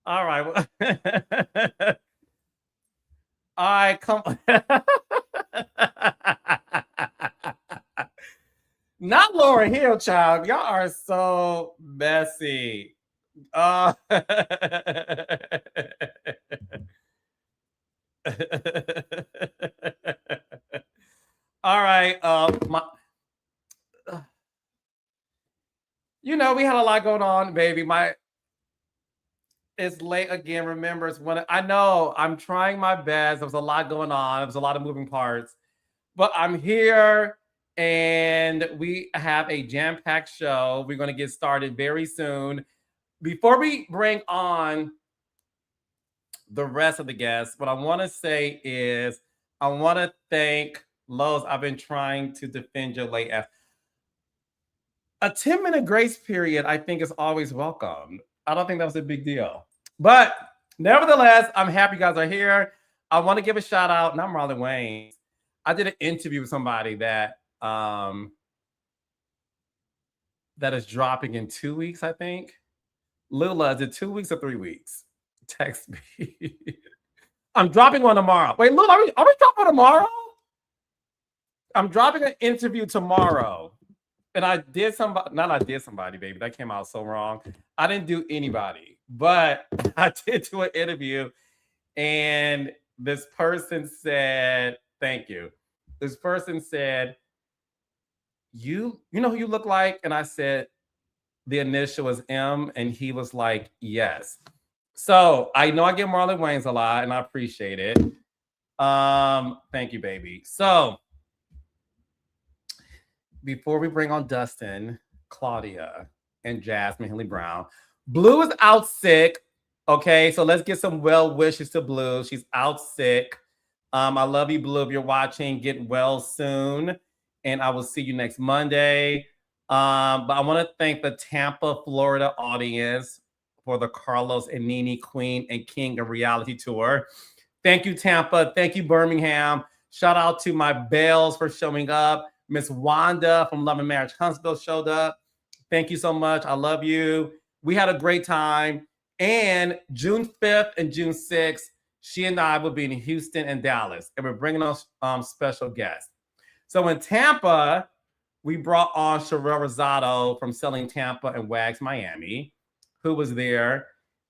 All right. All right, come on. Not Laura Hill, child. Y'all are so messy. All right. We had a lot going on, baby. It's late again. Remember, it's when I know I'm trying my best. There was a lot going on. There was a lot of moving parts, but I'm here and we have a jam-packed show. We're going to get started very soon. Before we bring on the rest of the guests, what I want to say is I want to thank Lowe's. I've been trying to defend your late F. A 10-minute grace period, I think, is always welcome. I don't think that was a big deal. But nevertheless, I'm happy you guys are here. I want to give a shout out, and I'm Marlon Wayne. I did an interview with somebody that is dropping in 2 weeks, I think. Lula, is it 2 weeks or 3 weeks? Text me. I'm dropping one tomorrow. Wait, Lula, are we dropping tomorrow? I'm dropping an interview tomorrow. And I did somebody, baby. That came out so wrong. I didn't do anybody, but I did do an interview. And this person said, thank you. This person said, you know who you look like? And I said, the initial is M. And he was like, yes. So I know I get Marlon Wayans a lot and I appreciate it. Thank you, baby. So before we bring on Dustin, Claudia, and Jasmine Henley Brown, Blue is out sick. Okay, so let's get some well wishes to Blue. She's out sick. I love you, Blue. If you're watching, get well soon. And I will see you next Monday. But I want to thank the Tampa, Florida audience for the Carlos and Nene Queen and King of Reality Tour. Thank you, Tampa. Thank you, Birmingham. Shout out to my Bells for showing up. Miss Wanda from Love and Marriage Huntsville showed up. Thank you so much. I love you. We had a great time. And June 5th and June 6th, she and I will be in Houston and Dallas. And we're bringing on special guests. So in Tampa, we brought on Sherelle Rosado from Selling Tampa and Wags Miami, who was there.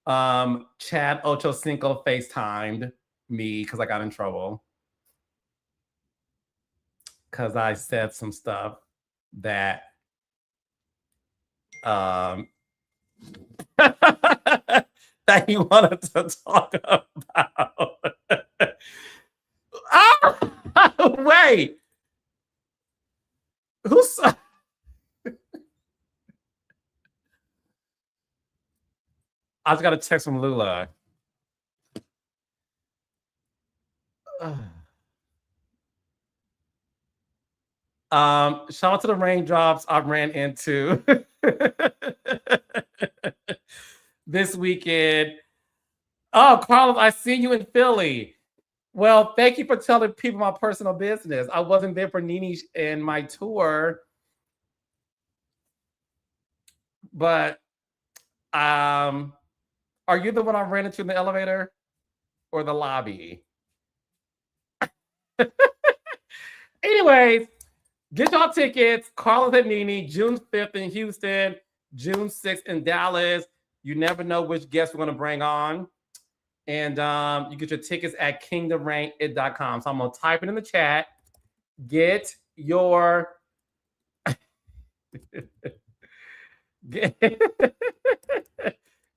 Chad Ochocinco FaceTimed me because I got in trouble. Because I said some stuff that that he wanted to talk about. Wait. Who's I just got a text from Lula. Shout out to the raindrops I ran into this weekend. Oh, Carlos, I see you in Philly. Well, thank you for telling people my personal business. I wasn't there for Nene and my tour, but are you the one I ran into in the elevator or the lobby? Anyways, get y'all tickets. Carlos and Nene, June 5th in Houston, June 6th in Dallas. You never know which guests we're going to bring on. And you get your tickets at kingdomreign.com. So I'm going to type it in the chat. Get your...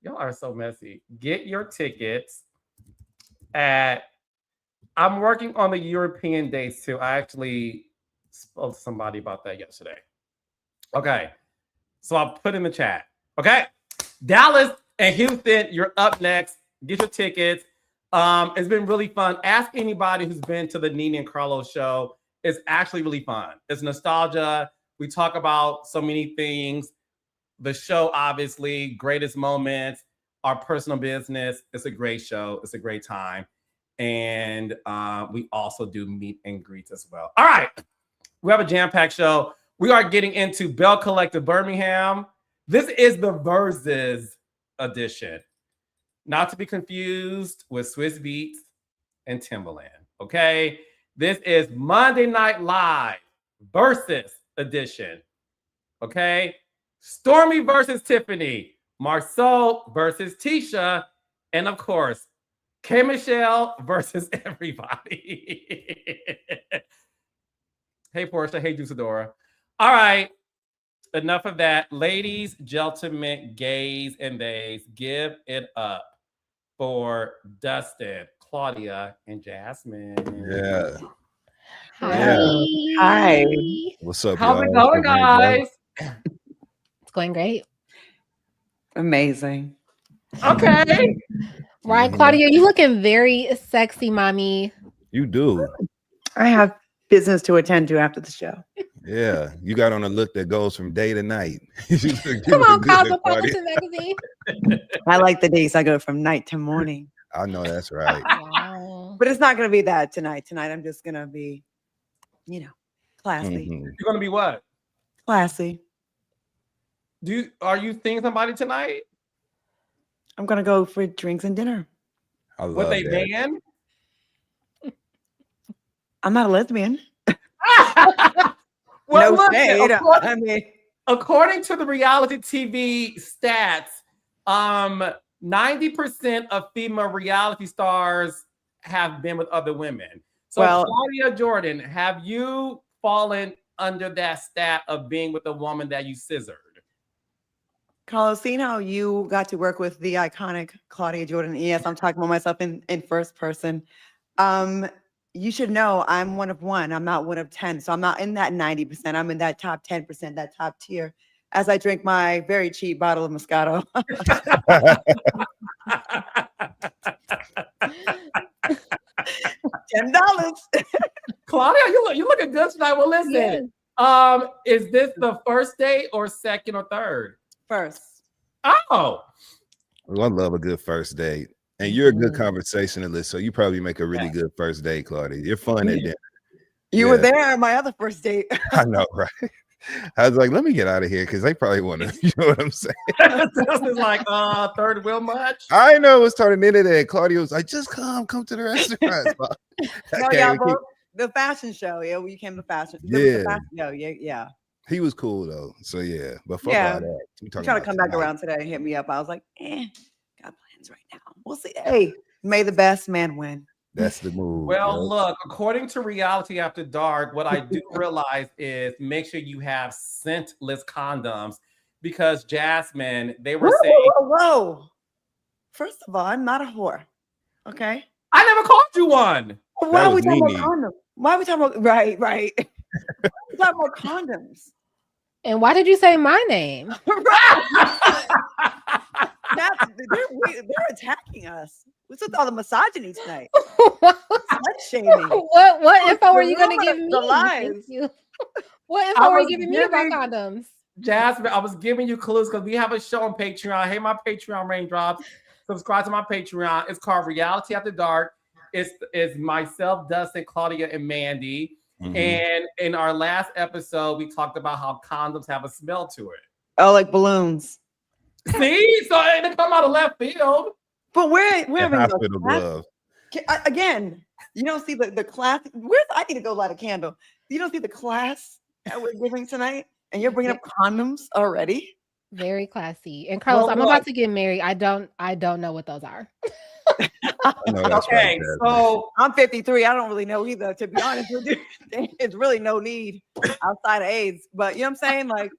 Y'all are so messy. Get your tickets at... I'm working on the European dates too. I actually spoke to somebody about that yesterday. Okay. So I'll put in the chat. Okay. Dallas and Houston, you're up next. Get your tickets. It's been really fun. Ask anybody who's been to the Nene and Carlos show. It's actually really fun. It's nostalgia. We talk about so many things. The show, obviously, greatest moments, our personal business. It's a great show. It's a great time. And we also do meet and greets as well. All right. We have a jam-packed show. We are getting into Belle Collective Birmingham. This is the Versus edition. not to be confused with Swiss Beats and Timberland. Okay, this is Monday Night Live versus edition. Okay, Stormi versus Tiffaney, Marsau versus Tisha, and of course, K Michelle versus everybody. Hey, Porsha. Hey, Juicidora. All right. Enough of that. Ladies, gentlemen, gays, and theys, give it up for Dustin, Claudia, and Jasmine. Yeah. Hi. Hi. What's up, How's y'all? it going, guys? It's going great. Amazing. Okay. Right, Claudia, you looking very sexy, mommy. You do. I have business to attend to after the show. Yeah. You got on a look that goes from day to night. Come on, Cosmopolitan Magazine. I like the days I go from night to morning. I know that's right. Wow. But it's not going to be that tonight. Tonight, I'm just going to be, classy. Mhm. You're going to be what? Classy. Are you seeing somebody tonight? I'm going to go for drinks and dinner. I love With a that. man? I'm not a lesbian. Well, No look, shade. according, I mean, according to the reality TV stats, 90% of female reality stars have been with other women. So, Well- Claudia Jordan, have you fallen under that stat of being with a woman that you scissored? Carlos, seeing how you got to work with the iconic Claudia Jordan. Yes, I'm talking about myself in first person. You should know I'm one of one. I'm not one of 10. So I'm not in that 90%. I'm in that top 10%, that top tier, as I drink my very cheap bottle of Moscato. $10. Claudia, you looking good tonight. Well, listen, is this the first date or second or third? First. Oh, Well, I love a good first date. And you're a good Mhm. conversationalist, so you probably make a really good first date, Claudia. You're fun at dinner. You were Yeah. there at my other first date. I know, right? I was like, let me get out of here because they probably want to, you know what I'm saying? this is like third wheel much. I know it was turning into that. Claudia was like, just come to the restaurant. No, Okay, yeah, we bro. keep- The fashion show. Yeah, we came to fashion. Yeah. Yeah. He was cool though. So yeah, but fuck Yeah. all that. We He talking tried to about come back tonight. around today and hit me up. I was like, got plans right now. We'll see. Hey, may the best man win. That's the move. Well, yo. look, according to Reality After Dark, what I do realize is make sure you have scentless condoms because Jasmine, they were saying, Whoa. First of all, I'm not a whore. Okay. I never called you one. Why are we was talking about Nene. condoms? Why are we talking about right? Why are we talking about condoms? And why did you say my name? They're attacking us. What's with all the misogyny tonight? what Slut shaming. info are you going to rumors, give me? the lies. Thank you. What I info are you was giving me about giving- condoms? Jasmine, I was giving you clues because we have a show on Patreon. Hey, my Patreon raindrops. Subscribe to my Patreon. It's called Reality After Dark. It's myself, Dustin, Claudia, and Mandy. Mhm. And in our last episode, we talked about how condoms have a smell to it. Oh, like balloons. See? So it didn't come out of left field. But where And are we? hospital glove. Again, you don't see the class. I need to go light a candle. You don't see the class that we're giving tonight, and you're bringing up condoms already. Very classy. And Carlos, Well, I'm look. about to get married. I don't know what those are. I know that's right, Okay, Jasmine. so I'm 53. I don't really know either, to be honest with you. It's really no need outside of AIDS. But you know what I'm saying? Like,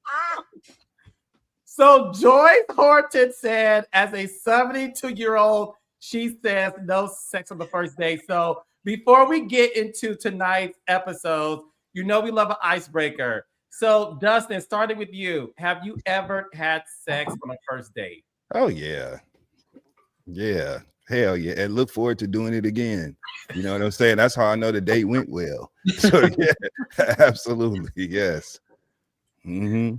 So Joyce Horton said, as a 72-year-old, she says no sex on the first date. So before we get into tonight's episode, you know we love an icebreaker. So Dustin, starting with you, have you ever had sex on a first date? Oh yeah. Yeah. Hell yeah. And look forward to doing it again. You know what I'm saying? That's how I know the date went well. So yeah, absolutely. Yes. Hmm.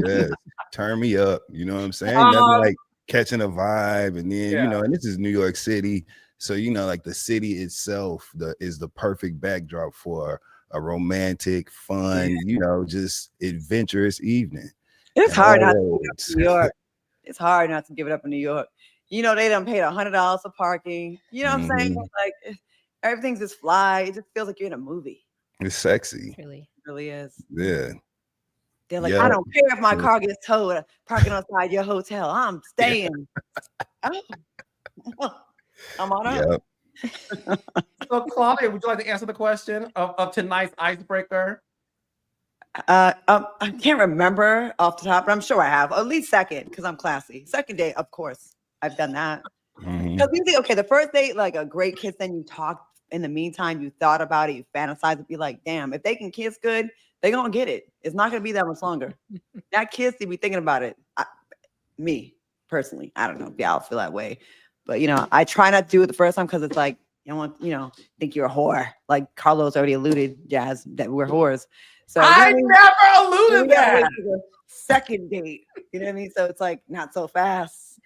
Yes. Turn me up. You know what I'm saying? Nothing like catching a vibe. And then, Yeah. you know, and this is New York City. So, you know, like the city itself is the perfect backdrop for a romantic, fun, you know, just adventurous evening. it's And hard not to all be roads. in New York. it's hard not to give it up in New York. You know, they done paid $100 for parking. You know what I'm saying? Like everything's just fly. It just feels like you're in a movie. It's sexy. Really. It really is. Yeah. They're like, I don't care if my car gets towed, parking outside your hotel. I'm staying. Oh. I'm on up. So, Claudia, would you like to answer the question of tonight's icebreaker? I can't remember off the top, but I'm sure I have. At least second, because I'm classy. Second date, of course, I've done that. Because usually, okay, the first date, like a great kiss, then you talk. In the meantime, you thought about it, you fantasize and be like, damn, if they can kiss good, they're going to get it. It's not going to be that much longer. That kiss, you be thinking about it. Me, personally, I don't know if y'all feel that way. But, you know, I try not to do it the first time because it's like, you don't want, you know, think you're a whore. Like Carlos already alluded, Jazz, that we're whores. So I never alluded that. Second date, you know what I mean? So it's like, not so fast.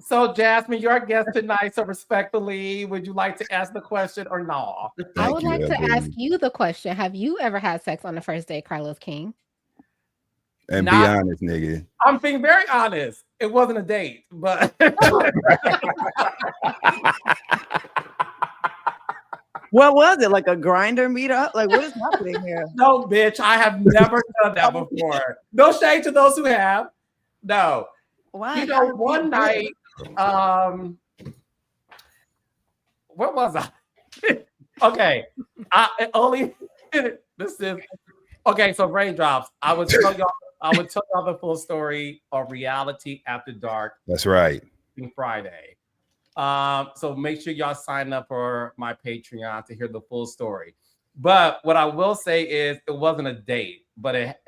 So, Jasmine, you're our guest tonight. So, respectfully, would you like to ask the question or no? I would like to ask you the question. Have you ever had sex on the first date, Carlos King? And be honest, nigga. I'm being very honest. It wasn't a date, but what was it? Like a grinder meetup? Like, what is happening here? No, bitch. I have never done that before. No shade to those who have. No. Wow. You know, one night, what was I? Okay. This is okay. So raindrops. I would tell y'all the full story of Reality After Dark. That's right. Friday. So make sure y'all sign up for my Patreon to hear the full story. But what I will say is it wasn't a date, but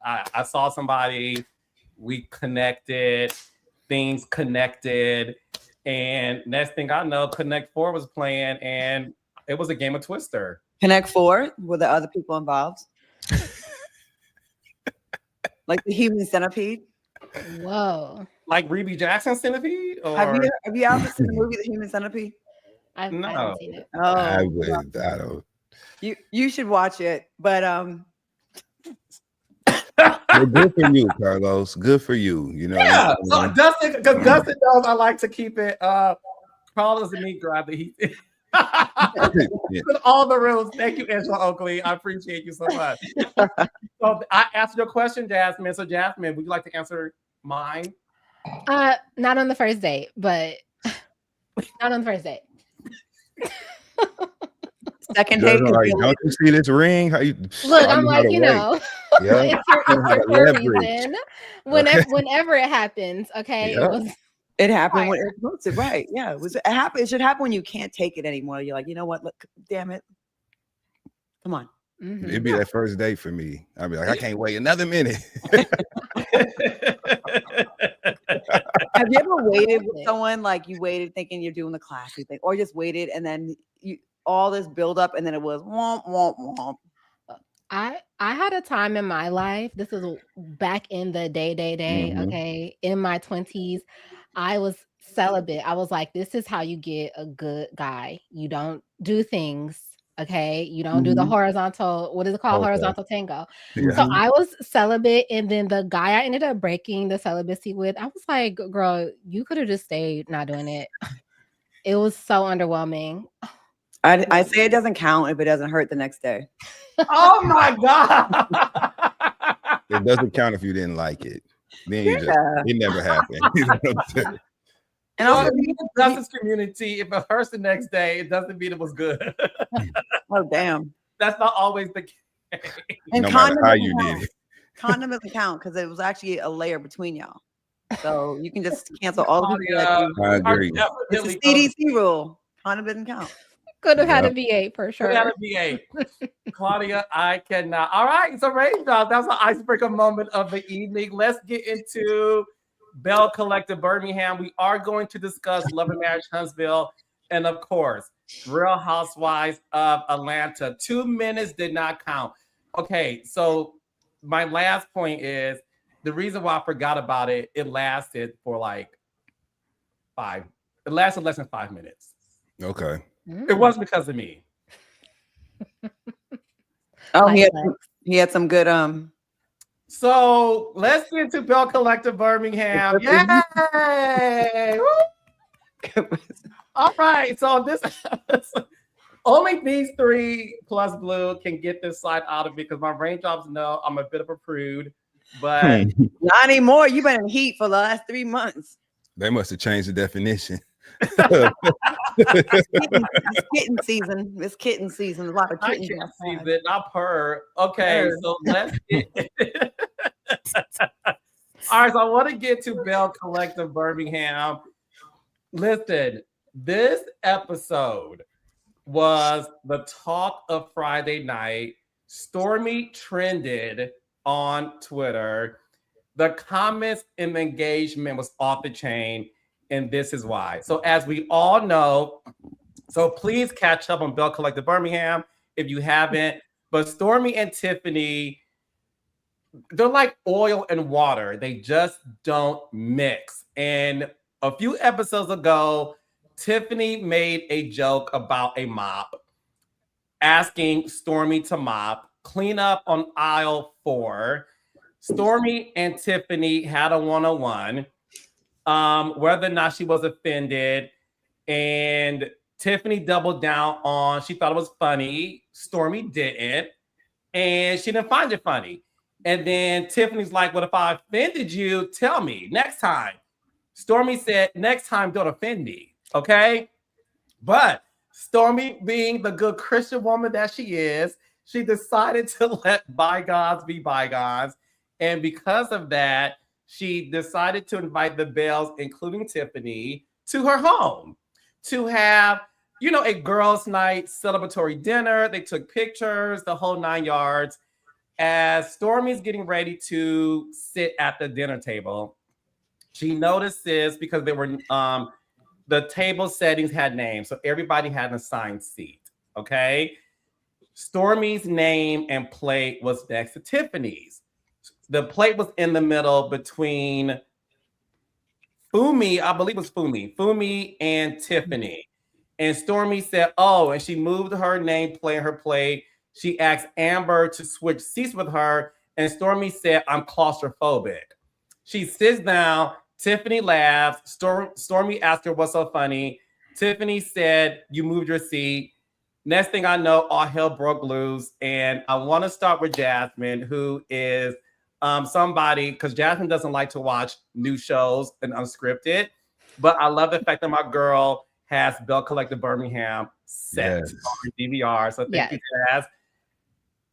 I saw somebody, we connected, things connected, and next thing I know, Connect 4 was playing, and it was a game of Twister. Connect 4? Were there other people involved? Like the Human Centipede? Whoa. Like Reby Jackson Centipede? Or... Have you ever seen the movie The Human Centipede? I haven't seen it. Oh, I don't. You should watch it, but Well, good for you, Carlos. Good for you. You know. Yeah. So Dustin, because Dustin knows I like to keep it. Carlos and me grab the heat. With all the rules. Thank you, Angela Oakley. I appreciate you so much. So I asked your question, Jasmine. So Jasmine, would you like to answer mine? Not on the first date, but not on the first date. Second date. Like, don't you see this ring? How you look? I'm like, you know, yeah. Whenever it happens, okay. Yeah. It happened when it was posted, right? Yeah, it should happen when you can't take it anymore. You're like, you know what? Look, damn it. Come on. Mm-hmm. It'd be that first date for me. I'd be like, I can't wait another minute. Have you ever waited with someone, like you waited thinking you're doing the classy thing, or just waited and then you all this build up and then it was womp womp womp? I had a time in my life. This is back in the day. Mm-hmm. Okay, in my 20s, I was celibate. I was like, this is how you get a good guy. You don't do things. Okay, you don't do the horizontal. What is it called? Okay. Horizontal tango. Yeah. So I was celibate, and then the guy I ended up breaking the celibacy with, I was like, girl, you could have just stayed not doing it. It was so underwhelming. I say it doesn't count if it doesn't hurt the next day. Oh my God. It doesn't count if you didn't like it. Then you just, it never happened. You know what I'm saying? And also, in the justice community, if it hurts the next day, it doesn't mean it was good. Oh, damn. That's not always the case. And no matter how you did it. Condom doesn't count because it was actually a layer between y'all. So you can just cancel all of it. I agree. It's a CDC rule. Condom doesn't count. Could have had a V8 for sure. Could have had a V8. Claudia, I cannot. All right, so raindrops. That's an icebreaker moment of the evening. Let's get into Belle Collective Birmingham. We are going to discuss Love and Marriage Huntsville, and of course, Real Housewives of Atlanta. 2 minutes did not count. Okay, so my last point is the reason why I forgot about it. It lasted for like It lasted less than 5 minutes. Okay. It wasn't because of me. Oh, he had some good So let's get to Belle Collective Birmingham. Yay! Woo! All right. So this only these three plus Blue can get this side out of me because my raindrops know I'm a bit of a prude. But not anymore. You've been in heat for the last 3 months. They must have changed the definition. It's kitten season. It's kitten season. A lot of kittens. Season, not purr. Okay, so let's get all right. So I want to get to Belle Collective Birmingham. Listen, this episode was the talk of Friday night. Stormi trended on Twitter. The comments and the engagement was off the chain, and this is why. So as we all know, so please catch up on Belle Collective Birmingham if you haven't. But Stormi and Tiffaney, they're like oil and water. They just don't mix. And a few episodes ago, Tiffaney made a joke about a mop, asking Stormi to mop, clean up on aisle 4. Stormi and Tiffaney had a one-on-one, whether or not she was offended. And Tiffaney doubled down on, she thought it was funny. Stormi didn't. And she didn't find it funny. And then Tiffany's like, well, if I offended you, tell me next time. Stormi said, next time, don't offend me. Okay. But Stormi, being the good Christian woman that she is, she decided to let bygones be bygones. And because of that, she decided to invite the Belles, including Tiffaney, to her home to have, a girls' night celebratory dinner. They took pictures, the whole 9 yards. As Stormi's getting ready to sit at the dinner table, she notices because they were the table settings had names, so everybody had an assigned seat. Okay, Stormi's name and plate was next to Tiffany's. The plate was in the middle between Fumi, I believe it was Fumi and Tiffaney. And Stormi said, oh, and she moved her name plate, her plate. She asked Amber to switch seats with her, and Stormi said, I'm claustrophobic. She sits down, Tiffaney laughs, Stormi asked her what's so funny. Tiffaney said, you moved your seat. Next thing I know, all hell broke loose. And I want to start with Jasmine, who is somebody, because Jasmine doesn't like to watch new shows and unscripted, but I love the fact that my girl has Belle Collective Birmingham set on DVR. So thank you, Jazz.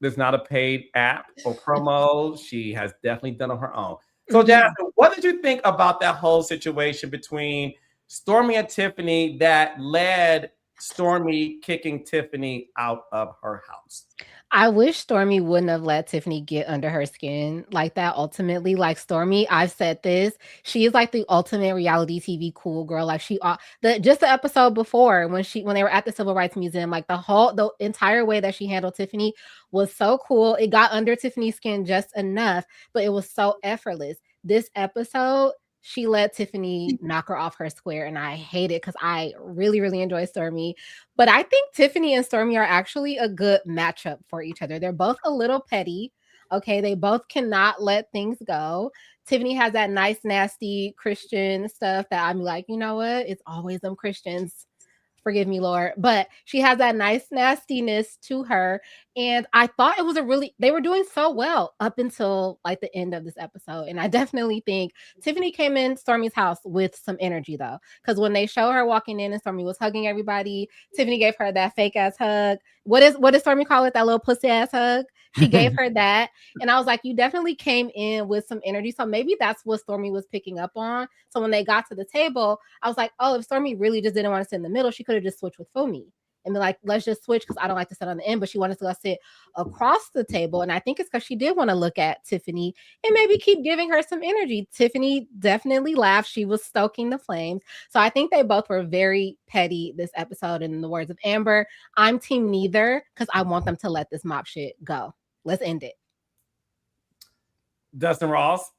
There's not a paid app or promo. She has definitely done on her own. So, Jasmine, what did you think about that whole situation between Stormi and Tiffaney that led Stormi kicking Tiffaney out of her house? I wish Stormi wouldn't have let Tiffaney get under her skin like that. Ultimately, like Stormi, I've said this, she is like the ultimate reality TV cool girl. Like just the episode before when they were at the Civil Rights Museum, like the entire way that she handled Tiffaney was so cool. It got under Tiffany's skin just enough, but it was so effortless. This episode, she let Tiffaney knock her off her square, and I hate it because I really, really enjoy Stormi. But I think Tiffaney and Stormi are actually a good matchup for each other. They're both a little petty. Okay, they both cannot let things go. Tiffaney has that nice, nasty Christian stuff that I'm like, you know what? It's always them Christians. Forgive me, Lord. But she has that nice nastiness to her. And I thought they were doing so well up until like the end of this episode. And I definitely think Tiffaney came in Stormi's house with some energy though. Because when they show her walking in and Stormi was hugging everybody, Tiffaney gave her that fake ass hug. What does Stormi call it? That little pussy ass hug? She gave her that. And I was like, you definitely came in with some energy. So maybe that's what Stormi was picking up on. So when they got to the table, I was like, oh, if Stormi really just didn't want to sit in the middle, she could have just switched with Fumi and be like, let's just switch because I don't like to sit on the end. But she wanted to go sit across the table. And I think it's because she did want to look at Tiffaney and maybe keep giving her some energy. Tiffaney definitely laughed. She was stoking the flames. So I think they both were very petty this episode. And in the words of Amber, I'm team neither because I want them to let this mop shit go. Let's end it. Dustin Ross.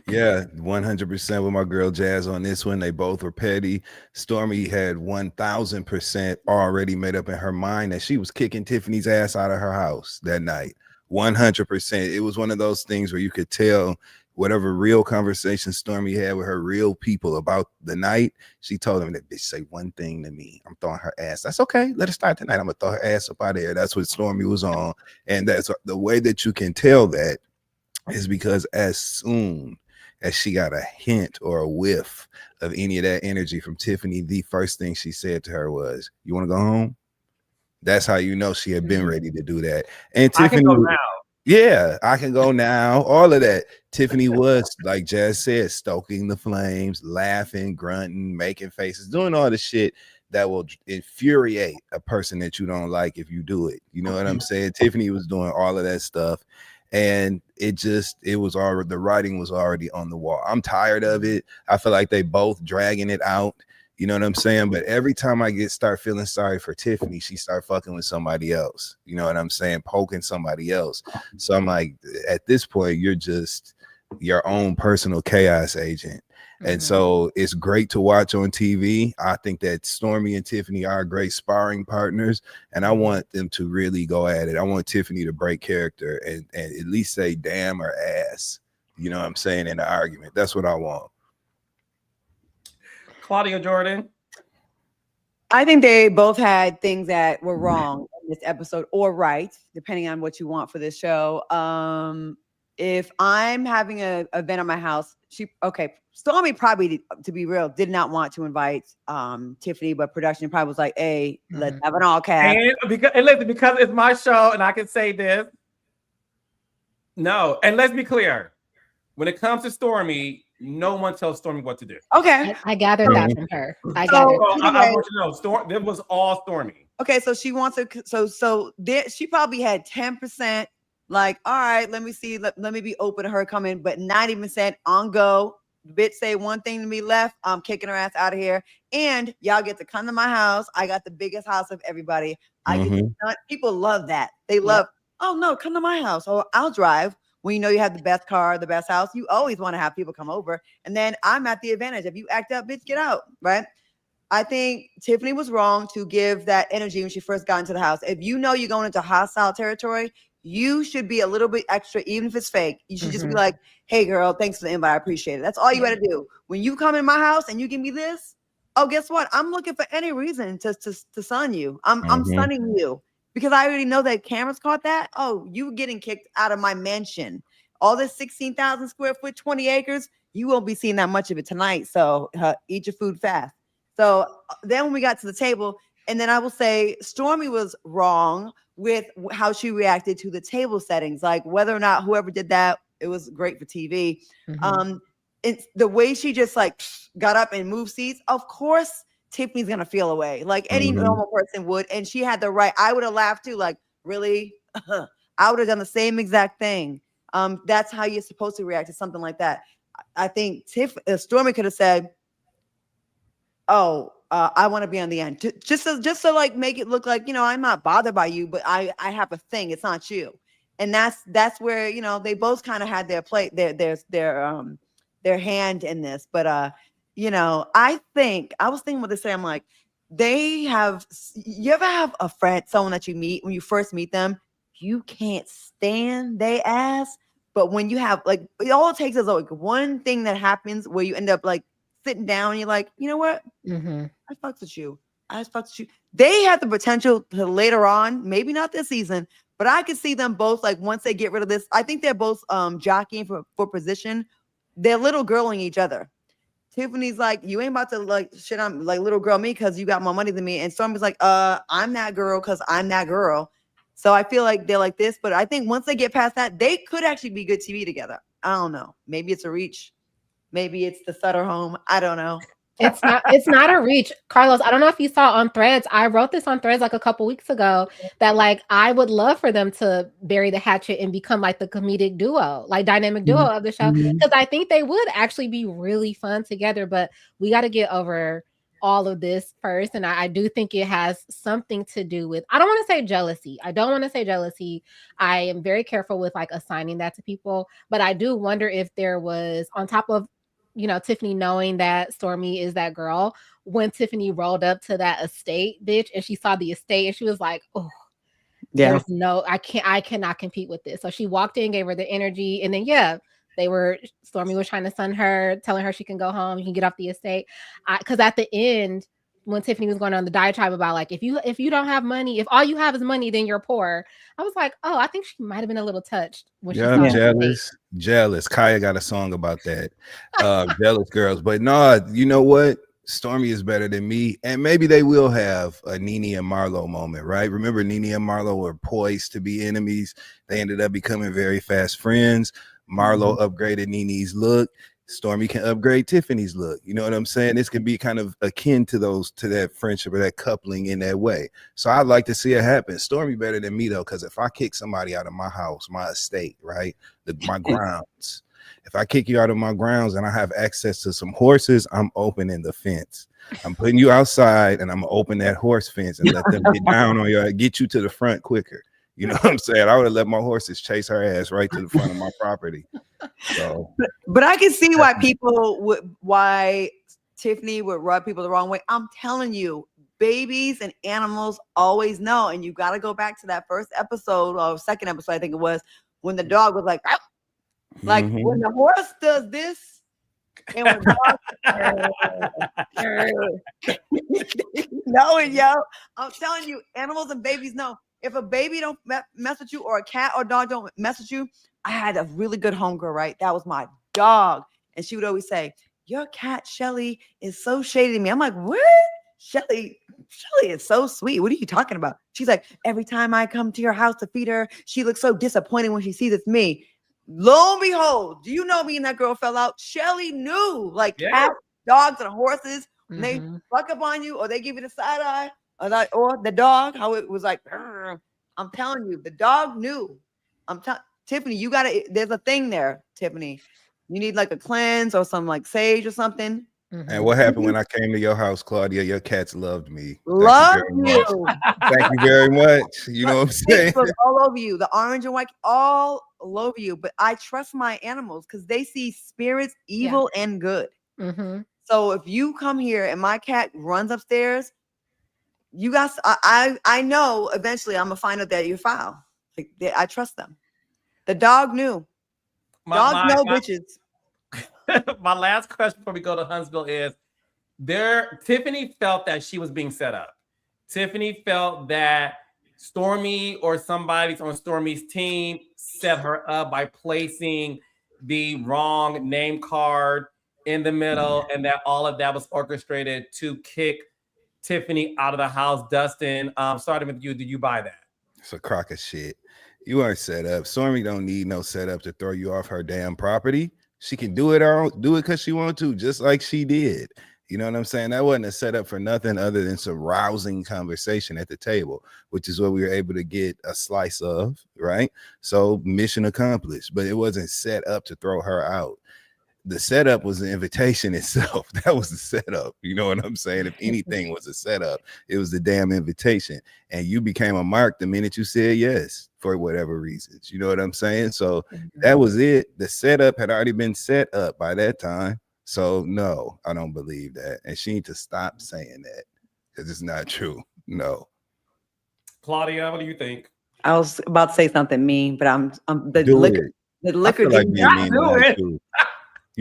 Yeah, 100% with my girl Jazz on this one. They both were petty. Stormi had 1000% already made up in her mind that she was kicking Tiffany's ass out of her house that night. 100%. It was one of those things where you could tell whatever real conversation Stormi had with her real people about the night, she told them that bitch say one thing to me, I'm throwing her ass. That's okay. Let it start tonight. I'm gonna throw her ass up out of there. That's what Stormi was on. And that's the way that you can tell that is because as soon as she got a hint or a whiff of any of that energy from Tiffaney, the first thing she said to her was, you want to go home? That's how you know she had been ready to do that. And Tiffaney, I can go now. Yeah, I can go now. All of that. Tiffaney was, like Jazz said, stoking the flames, laughing, grunting, making faces, doing all the shit that will infuriate a person that you don't like if you do it. You know what I'm saying? Tiffaney was doing all of that stuff. And it was already, the writing was already on the wall. I'm tired of it. I feel like they both dragging it out. You know what I'm saying? But every time I start feeling sorry for Tiffaney, she start fucking with somebody else. You know what I'm saying? Poking somebody else. So I'm like, at this point, you're just your own personal chaos agent. And so it's great to watch on TV. I think that Stormi and Tiffaney are great sparring partners, and I want them to really go at it. I want Tiffaney to break character and at least say damn or ass. You know what I'm saying? In the argument. That's what I want. Claudia Jordan. I think they both had things that were wrong in this episode or right, depending on what you want for this show. If I'm having an event at my house, Stormi probably, to be real, did not want to invite Tiffaney, but production probably was like, hey, let's have an all cast. And listen, because it's my show and I can say this. No, and let's be clear. When it comes to Stormi, no one tells Stormi what to do. Okay. I gathered that from her. I want you to know, it was all Stormi. Okay, so she wants to, she probably had 10%, like, all right, let me see, let me be open to her coming, but 90% on go. Bitch say one thing to me left, I'm kicking her ass out of here. And y'all get to come to my house. I got the biggest house of everybody. People love that. They love, oh no, come to my house. Or I'll drive. When you know you have the best car, the best house, you always want to have people come over. And then I'm at the advantage. If you act up, bitch, get out, right? I think Tiffaney was wrong to give that energy when she first got into the house. If you know you're going into hostile territory, you should be a little bit extra, even if it's fake. You should just be like, hey, girl, thanks for the invite. I appreciate it. That's all you got to do. When you come in my house and you give me this, oh, guess what? I'm looking for any reason to sun you. I'm sunning you. Because I already know that cameras caught that. Oh, you getting kicked out of my mansion. All this 16,000 square foot, 20 acres, you won't be seeing that much of it tonight. So eat your food fast. So then when we got to the table, and then I will say Stormi was wrong with how she reacted to the table settings. Like whether or not whoever did that, it was great for TV. It's the way she just like got up and moved seats. Of course, Tiffany's gonna feel away like any normal person would, and she had the right. I would have laughed too, like really. I would have done the same exact thing. That's how you're supposed to react to something like that. I think Stormi could have said, "Oh, I want to be on the end," just to like make it look like, you know, I'm not bothered by you, but I have a thing. It's not you, and that's where, you know, they both kind of had their plate, their hand in this, but you know, I was thinking what to say. I'm like, you ever have a friend, someone that you meet when you first meet them, you can't stand their ass, but when you have like, all it takes is like one thing that happens where you end up like sitting down and you're like, you know what? I fucked with you. They have the potential to later on, maybe not this season, but I could see them both like once they get rid of this. I think they're both jockeying for position. They're little girling each other. Tiffany's like, you ain't about to like shit on like little girl me because you got more money than me. And Stormi's like, I'm that girl because I'm that girl. So I feel like they're like this, but I think once they get past that, they could actually be good TV together. I don't know. Maybe it's a reach. Maybe it's the Sutter home. I don't know. It's not a reach. Carlos, I don't know if you saw on Threads. I wrote this on Threads like a couple weeks ago that like I would love for them to bury the hatchet and become like the comedic duo, like dynamic duo of the show. Because I think they would actually be really fun together. But we got to get over all of this first. And I do think it has something to do with, I don't want to say jealousy. I am very careful with like assigning that to people. But I do wonder if there was, on top of, you know, Tiffaney knowing that Stormi is that girl, when Tiffaney rolled up to that estate, bitch, and she saw the estate and she was like, oh, Yeah. There's no, I cannot compete with this. So she walked in, gave her the energy, and then Stormi was trying to sun her, telling her she can go home, you can get off the estate. Because at the end, when Tiffaney was going on the diatribe about like, if you don't have money, if all you have is money, then you're poor. I was like, oh, I think she might have been a little touched when she saw I'm jealous. Kaya got a song about that. Jealous girls. But no, you know what? Stormi is better than me. And maybe they will have a Nene and Marlo moment, right? Remember, Nene and Marlo were poised to be enemies. They ended up becoming very fast friends. Marlo upgraded Nene's look. Stormi can upgrade Tiffaney's look. You know what I'm saying? This can be kind of akin to that friendship or that coupling in that way. So I'd like to see it happen. Stormi better than me though, because if I kick somebody out of my house, my estate, right, my grounds, if I kick you out of my grounds and I have access to some horses, I'm opening the fence. I'm putting you outside and I'm gonna open that horse fence and let them get down on you, get you to the front quicker. You know what I'm saying? I would have let my horses chase her ass right to the front of my property. So, but I can see why Tiffaney would rub people the wrong way. I'm telling you, babies and animals always know. And you got to go back to that first episode or second episode, I think it was, when the dog was like, "Ow." Like when the horse does this, and when the dog, know it, yo. I'm telling you, animals and babies know. If a baby don't mess with you, or a cat or dog don't mess with you, I had a really good homegirl, right? That was my dog. And she would always say, your cat, Shelly, is so shady to me. I'm like, what? Shelly is so sweet. What are you talking about? She's like, every time I come to your house to feed her, she looks so disappointed when she sees it's me. Lo and behold, do you know me and that girl fell out? Shelly knew, like cats, dogs, and horses, when they fuck up on you or they give you the side eye, or the dog, how it was like, I'm telling you, the dog knew. Tiffaney, you gotta, there's a thing there, Tiffaney. You need like a cleanse or some like sage or something. And what happened when I came to your house, Claudia? Your cats loved me. Love you. Thank you very much. You know what I'm saying? All over you, the orange and white, all over you. But I trust my animals because they see spirits, evil and good. So if you come here and my cat runs upstairs, you guys, I know eventually I'm gonna find out that you're foul. Like, I trust them. The dog knew. Dogs know bitches. My last question before we go to Huntsville is, Tiffaney felt that she was being set up. Tiffaney felt that Stormi or somebody on Stormi's team set her up by placing the wrong name card in the middle, and that all of that was orchestrated to kick Tiffaney out of the house. Dustin, starting with you, do you buy that? It's a crock of shit. You aren't set up. Stormi don't need no setup to throw you off her damn property. She can do it because she wants to, just like she did. You know what I'm saying? That wasn't a setup for nothing other than some rousing conversation at the table, which is what we were able to get a slice of, right? So mission accomplished, but it wasn't set up to throw her out. The setup was the invitation itself. That was the setup. You know what I'm saying? If anything was a setup, it was the damn invitation. And you became a mark the minute you said yes for whatever reasons. You know what I'm saying? So that was it. The setup had already been set up by that time. So no, I don't believe that. And she needs to stop saying that because it's not true. No. Claudia, what do you think? I was about to say something mean, but the liquor like did not do it. You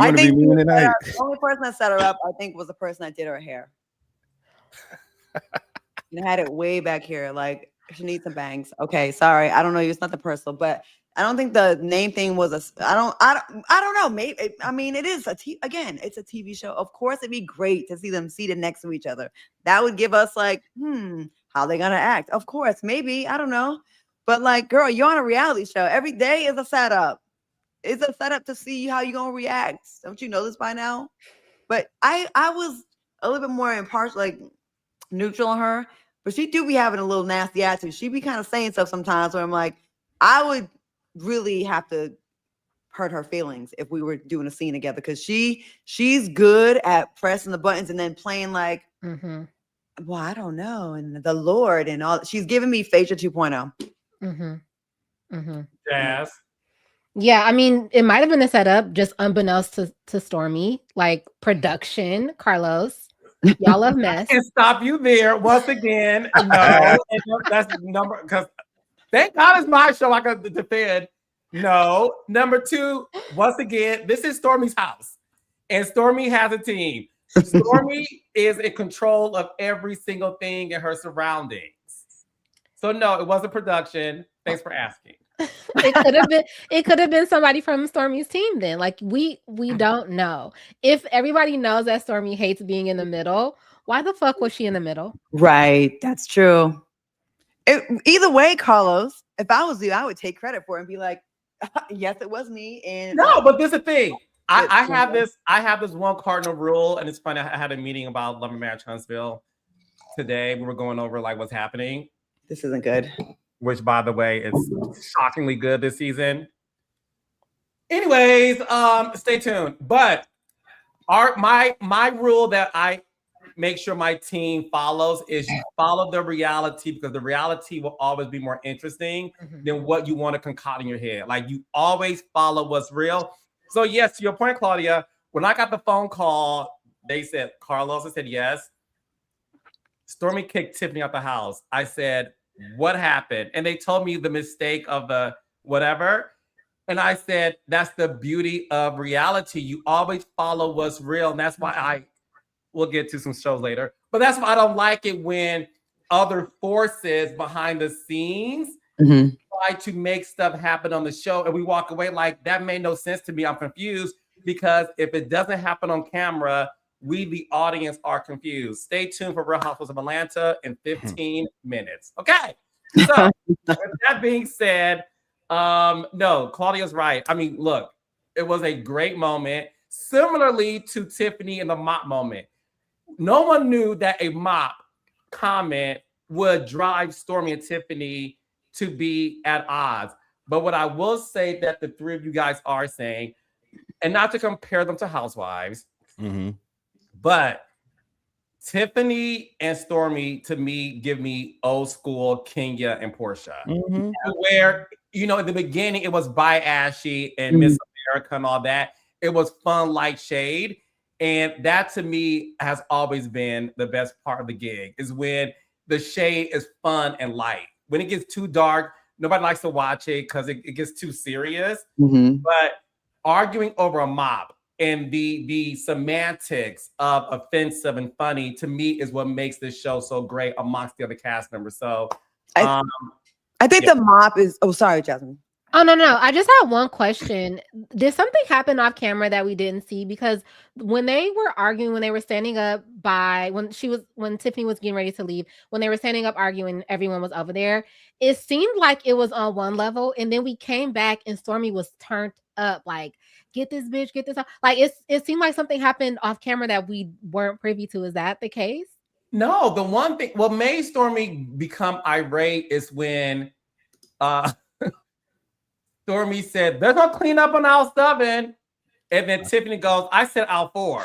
want to be mean tonight? The only person that set her up, I think, was the person that did her hair. And had it way back here. Like, she needs some bangs. Okay, sorry. I don't know. It's nothing personal, but I don't think the name thing was I don't know. Maybe, I mean, it is again, it's a TV show. Of course, it'd be great to see them seated next to each other. That would give us like, how they gonna act? Of course, maybe, I don't know. But like, girl, you're on a reality show. Every day is a setup. It's a setup to see how you're gonna react. Don't you know this by now? But I was a little bit more impartial, like neutral on her. But she do be having a little nasty attitude. She be kind of saying stuff sometimes where I'm like, I would really have to hurt her feelings if we were doing a scene together, because she's good at pressing the buttons and then playing like, well, I don't know, and the Lord and all. She's giving me Phaedra 2.0. Jazz. Yeah, I mean, it might have been a setup, just unbeknownst to Stormi, like production. Carlos, y'all love mess. I can stop you there once again. No, that's number, because Thank God it's my show. I got to defend. No. Number 2, once again, this is Stormi's house. And Stormi has a team. Stormi is in control of every single thing in her surroundings. So no, it wasn't production. Thanks for asking. It could have been somebody from Stormi's team then. Like we don't know. If everybody knows that Stormi hates being in the middle, why the fuck was she in the middle? Right. That's true. Either way, Carlos, if I was you, I would take credit for it and be like, yes, it was me. And no, but this is the thing. I have this one cardinal rule, and it's funny. I had a meeting about Lumber Match Huntsville today. We were going over like what's happening. This isn't good. Which, by the way, is shockingly good this season. Anyways, stay tuned. But my rule that I make sure my team follows is you follow the reality, because the reality will always be more interesting than what you want to concoct in your head. Like, you always follow what's real. So yes, to your point, Claudia, when I got the phone call, they said, Carlos, I said, yes. Stormi kicked Tiffaney out the house. I said, what happened? And they told me the mistake of the whatever. And I said, that's the beauty of reality. You always follow what's real. And that's why we'll get to some shows later. But that's why I don't like it when other forces behind the scenes try to make stuff happen on the show. And we walk away like, that made no sense to me. I'm confused, because if it doesn't happen on camera, we, the audience, are confused. Stay tuned for Real Housewives of Atlanta in 15 minutes. Okay. So with that being said, no, Claudia's right. I mean, look, it was a great moment. Similarly to Tiffaney in the mop moment. No one knew that a mop comment would drive Stormi and Tiffaney to be at odds. But what I will say that the three of you guys are saying, and not to compare them to housewives, but Tiffaney and Stormi, to me, give me old school Kenya and Porsha. Where, you know, in the beginning, it was by Ashy and Miss America and all that. It was fun, light shade. And that, to me, has always been the best part of the gig, is when the shade is fun and light. When it gets too dark, nobody likes to watch it because it gets too serious. But arguing over a mop and the semantics of offensive and funny, to me, is what makes this show so great amongst the other cast members. So I think the mop is, oh, sorry, Jasmine. Oh, no. I just have one question. Did something happen off camera that we didn't see? Because when they were arguing, when they were standing up when Tiffaney was getting ready to leave, when they were standing up arguing, everyone was over there. It seemed like it was on one level. And then we came back and Stormi was turned up, like, get this bitch, get this. Like, it seemed like something happened off camera that we weren't privy to. Is that the case? No, the one thing, what made Stormi become irate is when Stormi said, there's no cleanup on aisle 7. And then Tiffaney goes, I said aisle 4.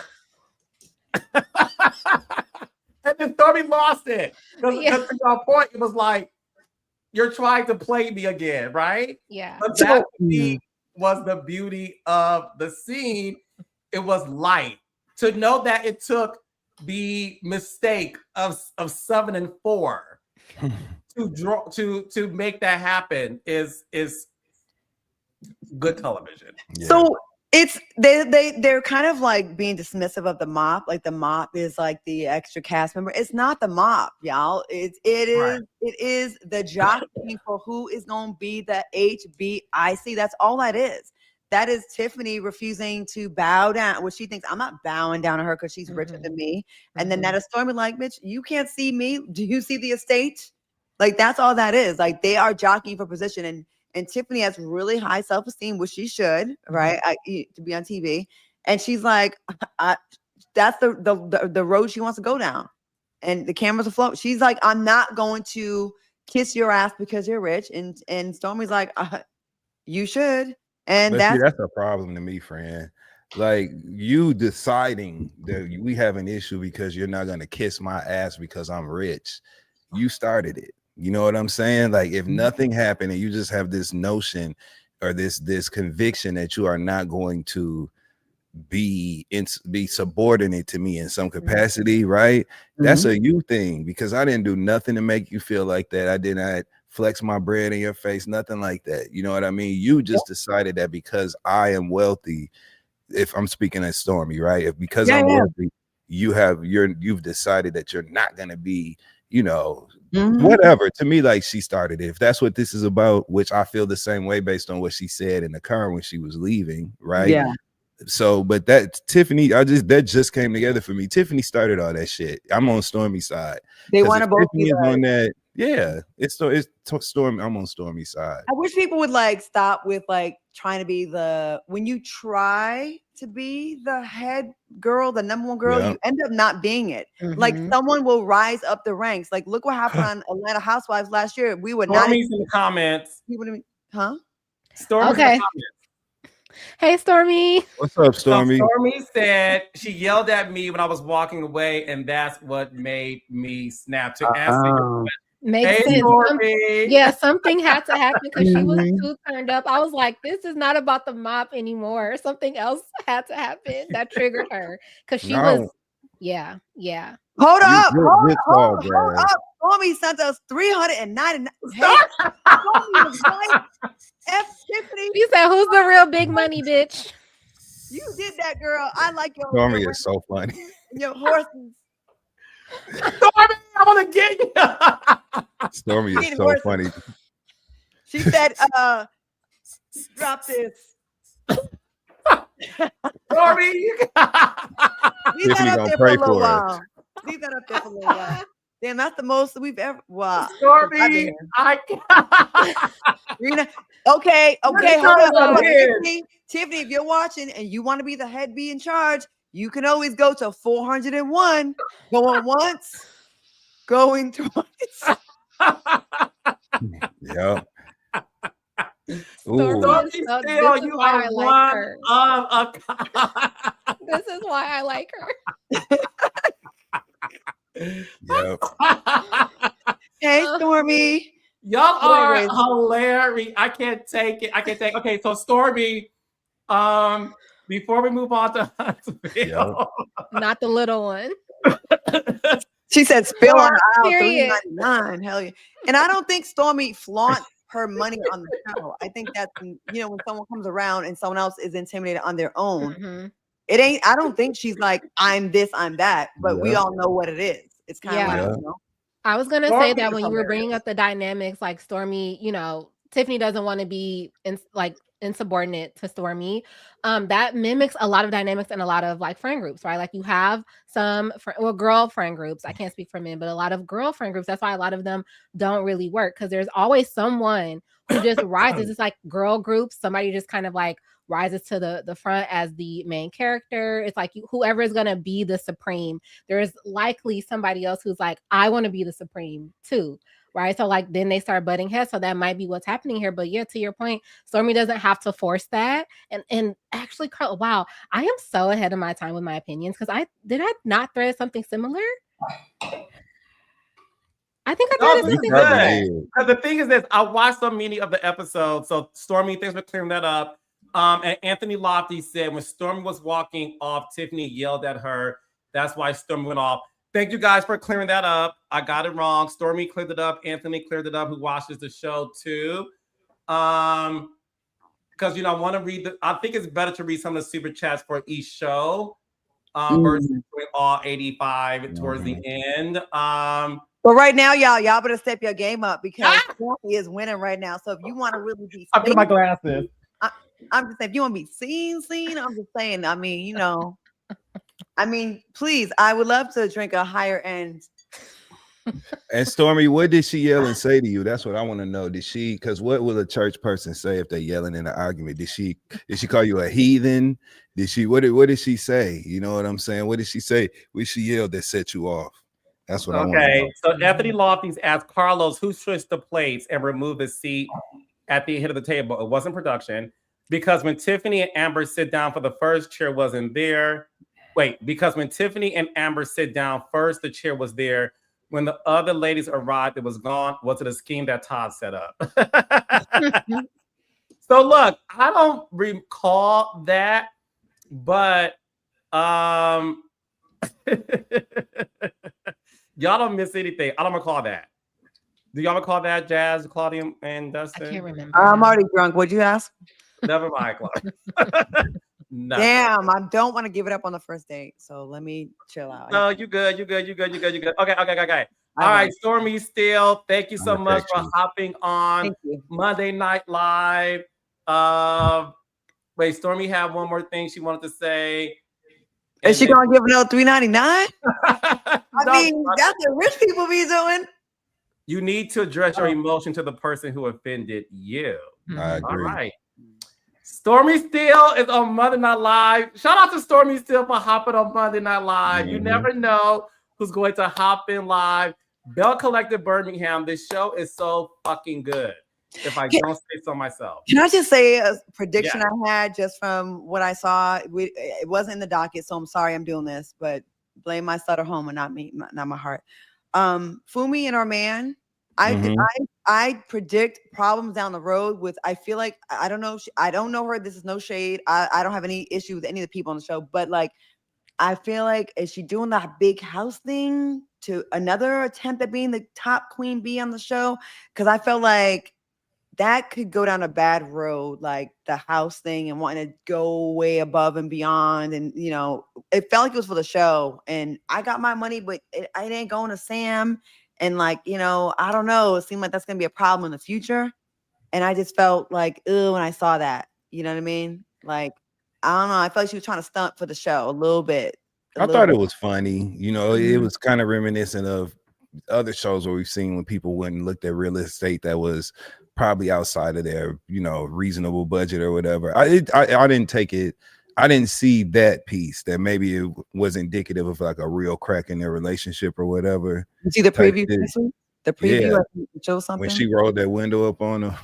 And then Stormi lost it. Because to your point, it was like, you're trying to play me again, right? Yeah. But that to me was the beauty of the scene. It was light. To know that it took the mistake of 7 and 4 to make that happen is good television. Yeah. So it's they're kind of like being dismissive of the mop. Like, the mop is like the extra cast member. It's not the mop, y'all. It is the jockey for who is going to be the HBIC. That's all that is. That is Tiffaney refusing to bow down. Well, she thinks, I'm not bowing down to her because she's richer than me. And then that is Stormi like, bitch, you can't see me. Do you see the estate? Like, that's all that is. Like, they are jockeying for position. And Tiffaney has really high self-esteem, which she should, right? To be on TV. And she's like, that's the road she wants to go down. And the cameras afloat. She's like, I'm not going to kiss your ass because you're rich. And Stormi's like, you should. And that's a problem to me, friend. Like, you deciding that we have an issue because you're not going to kiss my ass because I'm rich. You started it. You know what I'm saying? Like, if nothing happened and you just have this notion or this conviction that you are not going to be subordinate to me in some capacity, right? That's a you thing, because I didn't do nothing to make you feel like that. I did not flex my bread in your face, nothing like that. You know what I mean? You just decided that because I am wealthy, if I'm speaking as Stormi, right? If because I'm wealthy, you've decided that you're not gonna be, you know, whatever. To me, like, she started it. If that's what this is about, which I feel the same way based on what she said in the car when she was leaving, right? Yeah. So, but that Tiffaney, that just came together for me. Tiffaney started all that shit. I'm on Stormi's side. They want to both Tiffany be is like, on that. Yeah, it's Stormi. I'm on Stormi's side. I wish people would like stop with like trying to be when you try to be the head girl, the number one girl, you end up not being it. Like someone will rise up the ranks. Like look what happened on Atlanta Housewives last year. We were not Stormi's in the comments. Huh? Stormi's in the comments. Hey, Stormi. What's up, Stormi? So Stormi said she yelled at me when I was walking away, and that's what made me snap. To answer your question. Makes sense. Something had to happen because she was too turned up. I was like, this is not about the mop anymore. Something else had to happen that triggered her because she was, Hold up. Stormi sent us 399. Stormi was right. Tiffany. She said, who's the real big money bitch? You did that, girl. I like your Stormi is so funny. Your horses. Stormi, I want to get you. Stormi is so funny. She said, drop this. Stormi, leave that up there for a little while. Leave that up there for a little while. Damn, that's the most we've ever. Wow. Stormi, Okay. Hold on. Tiffany, if you're watching and you want to be the head, be in charge, you can always go to 401. Going once, going twice. Yep. This is why I like her. Yep. Hey, Stormi. Y'all are hilarious. I can't take it. Okay, so Stormi, before we move on to Huntsville, not the little one. She said, "Spill on the aisle, $3.99." Hell yeah! And I don't think Stormi flaunts her money on the show. I think that's when someone comes around and someone else is intimidated on their own. It ain't. I don't think she's like, "I'm this, I'm that," but we all know what it is. It's kind of like, I was gonna say that when you were bringing up the dynamics, like Stormi, Tiffany doesn't want to be insubordinate to Stormi. That mimics a lot of dynamics in a lot of like friend groups, right? Like you have some girl friend groups. I can't speak for men, but a lot of girlfriend groups. That's why a lot of them don't really work because there's always someone who just rises. It's like girl groups. Somebody just kind of like rises to the front as the main character. It's like whoever is gonna be the supreme. There's likely somebody else who's like, I want to be the supreme too. Right. So like then they start butting heads. So that might be what's happening here. But yeah, to your point, Stormi doesn't have to force that. And actually, Carl, wow, I am so ahead of my time with my opinions because I not thread something similar? I think I threaded something similar. Because the thing is this, I watched so many of the episodes. So Stormi, thanks for clearing that up. And Anthony Lofty said when Stormi was walking off, Tiffany yelled at her. That's why Stormi went off. Thank you guys for clearing that up. I got it wrong. Stormi cleared it up. Anthony cleared it up, who watches the show too. Because I want to read I think it's better to read some of the super chats for each show versus doing all 85 towards the end. But right now, y'all better step your game up because Stormi is winning right now. So if you want to really be, I put my glasses. I'm just saying, if you want to be seen, I'm just saying. I mean, please, I would love to drink a higher end. And Stormi, what did she yell and say to you? That's what I want to know. Because what will a church person say if they're yelling in an argument? Did she call you a heathen? What did she say? You know what I'm saying? What did she say? What she yelled that set you off? That's what I want to know. Okay, so Anthony Lofty's asked Carlos who switched the plates and removed the seat at the head of the table. It wasn't production. Because when Tiffany and Amber sit down for the first, chair wasn't there. Because when Tiffany and Amber sit down first, the chair was there. When the other ladies arrived, it was gone. Was it a scheme that Todd set up? So look, I don't recall that, but y'all don't miss anything. I don't recall that. Do y'all recall that, Jazz, Claudia, and I Dustin? can't remember. I'm now. already drunk. What'd you ask? Never mind, Claudia. Nothing. Damn, I don't want to give it up on the first date. So let me chill out. No, you good. You good. Okay. All I right, won't. Stormy Steele, thank you so much for Affections. hopping on Thank you. Monday Night Live. Wait, Stormy had one more thing she wanted to say. Is she gonna give another $3.99? I No, mean, that's what rich people be doing. you need to address your emotion to the person who offended you. I Mhm. All agree. right. Stormy Steele is on Monday Night Live. Shout out to Stormy Steele for hopping on Monday Night Live. You Mhm. never know who's going to hop in live. Belle Collective Birmingham. This show is so fucking good. If I don't say so myself. Can I just say a prediction I had just from what I saw? It wasn't in the docket, so I'm sorry I'm doing this, but blame my Sutter home and not me, not my heart. Fumi and our man, Mhm. I predict problems down the road with. I feel like I don't know. I don't know her. This is no shade. I don't have any issue with any of the people on the show, but like I feel like is she doing that big house thing to another attempt at being the top queen bee on the show? Because I felt like that could go down a bad road, like the house thing and wanting to go way above and beyond. And, you know, it felt like it was for the show. And I got my money, but it ain't going to Sam. And like, you know, I don't know. It seemed like that's going to be a problem in the future. And I just felt like, when I saw that, you know what I mean? Like, I don't know. I felt like she was trying to stunt for the show a little bit. I thought it was funny. You know, it was kind of reminiscent of other shows where we've seen when people went and looked at real estate that was probably outside of their, you know, reasonable budget or whatever. I didn't take it. I didn't see that piece that maybe it was indicative of like a real crack in their relationship or whatever. You see the type preview? shit. This week? The preview, Yeah. I think it shows something. When she rolled that window up on her.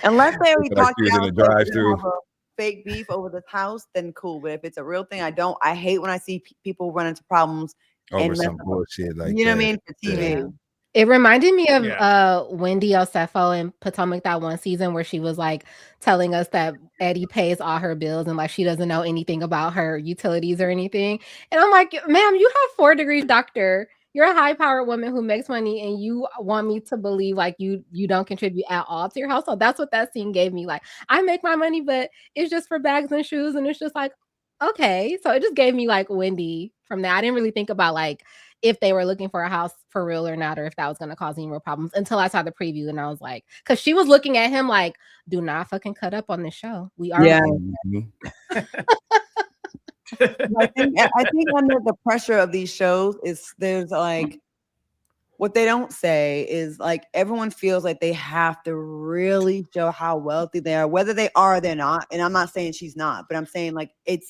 Unless they already Like talked she was in down a so they drive-through. have a fake beef over this house, then cool. But if it's a real thing, I hate when I see people run into problems Over and some bullshit like you know that. what I mean, for TV. Yeah. It reminded me of Yeah. Wendy Osefo in Potomac that one season where she was like telling us that Eddie pays all her bills and like she doesn't know anything about her utilities or anything. And I'm like, ma'am, you have 4 degrees, doctor. You're a high-powered woman who makes money, and you want me to believe like you don't contribute at all to your household. That's what that scene gave me. Like, I make my money, but it's just for bags and shoes, and it's just like, okay. So it just gave me like Wendy from that. I didn't really think about like if they were looking for a house for real or not, or if that was going to cause any more problems until I saw the preview. And I was like, because she was looking at him like, do not fucking cut up on this show. We are. Yeah. Mhm. I think under the pressure of these shows is there's like what they don't say is like everyone feels like they have to really show how wealthy they are, whether they are or they're not. And I'm not saying she's not, but I'm saying like it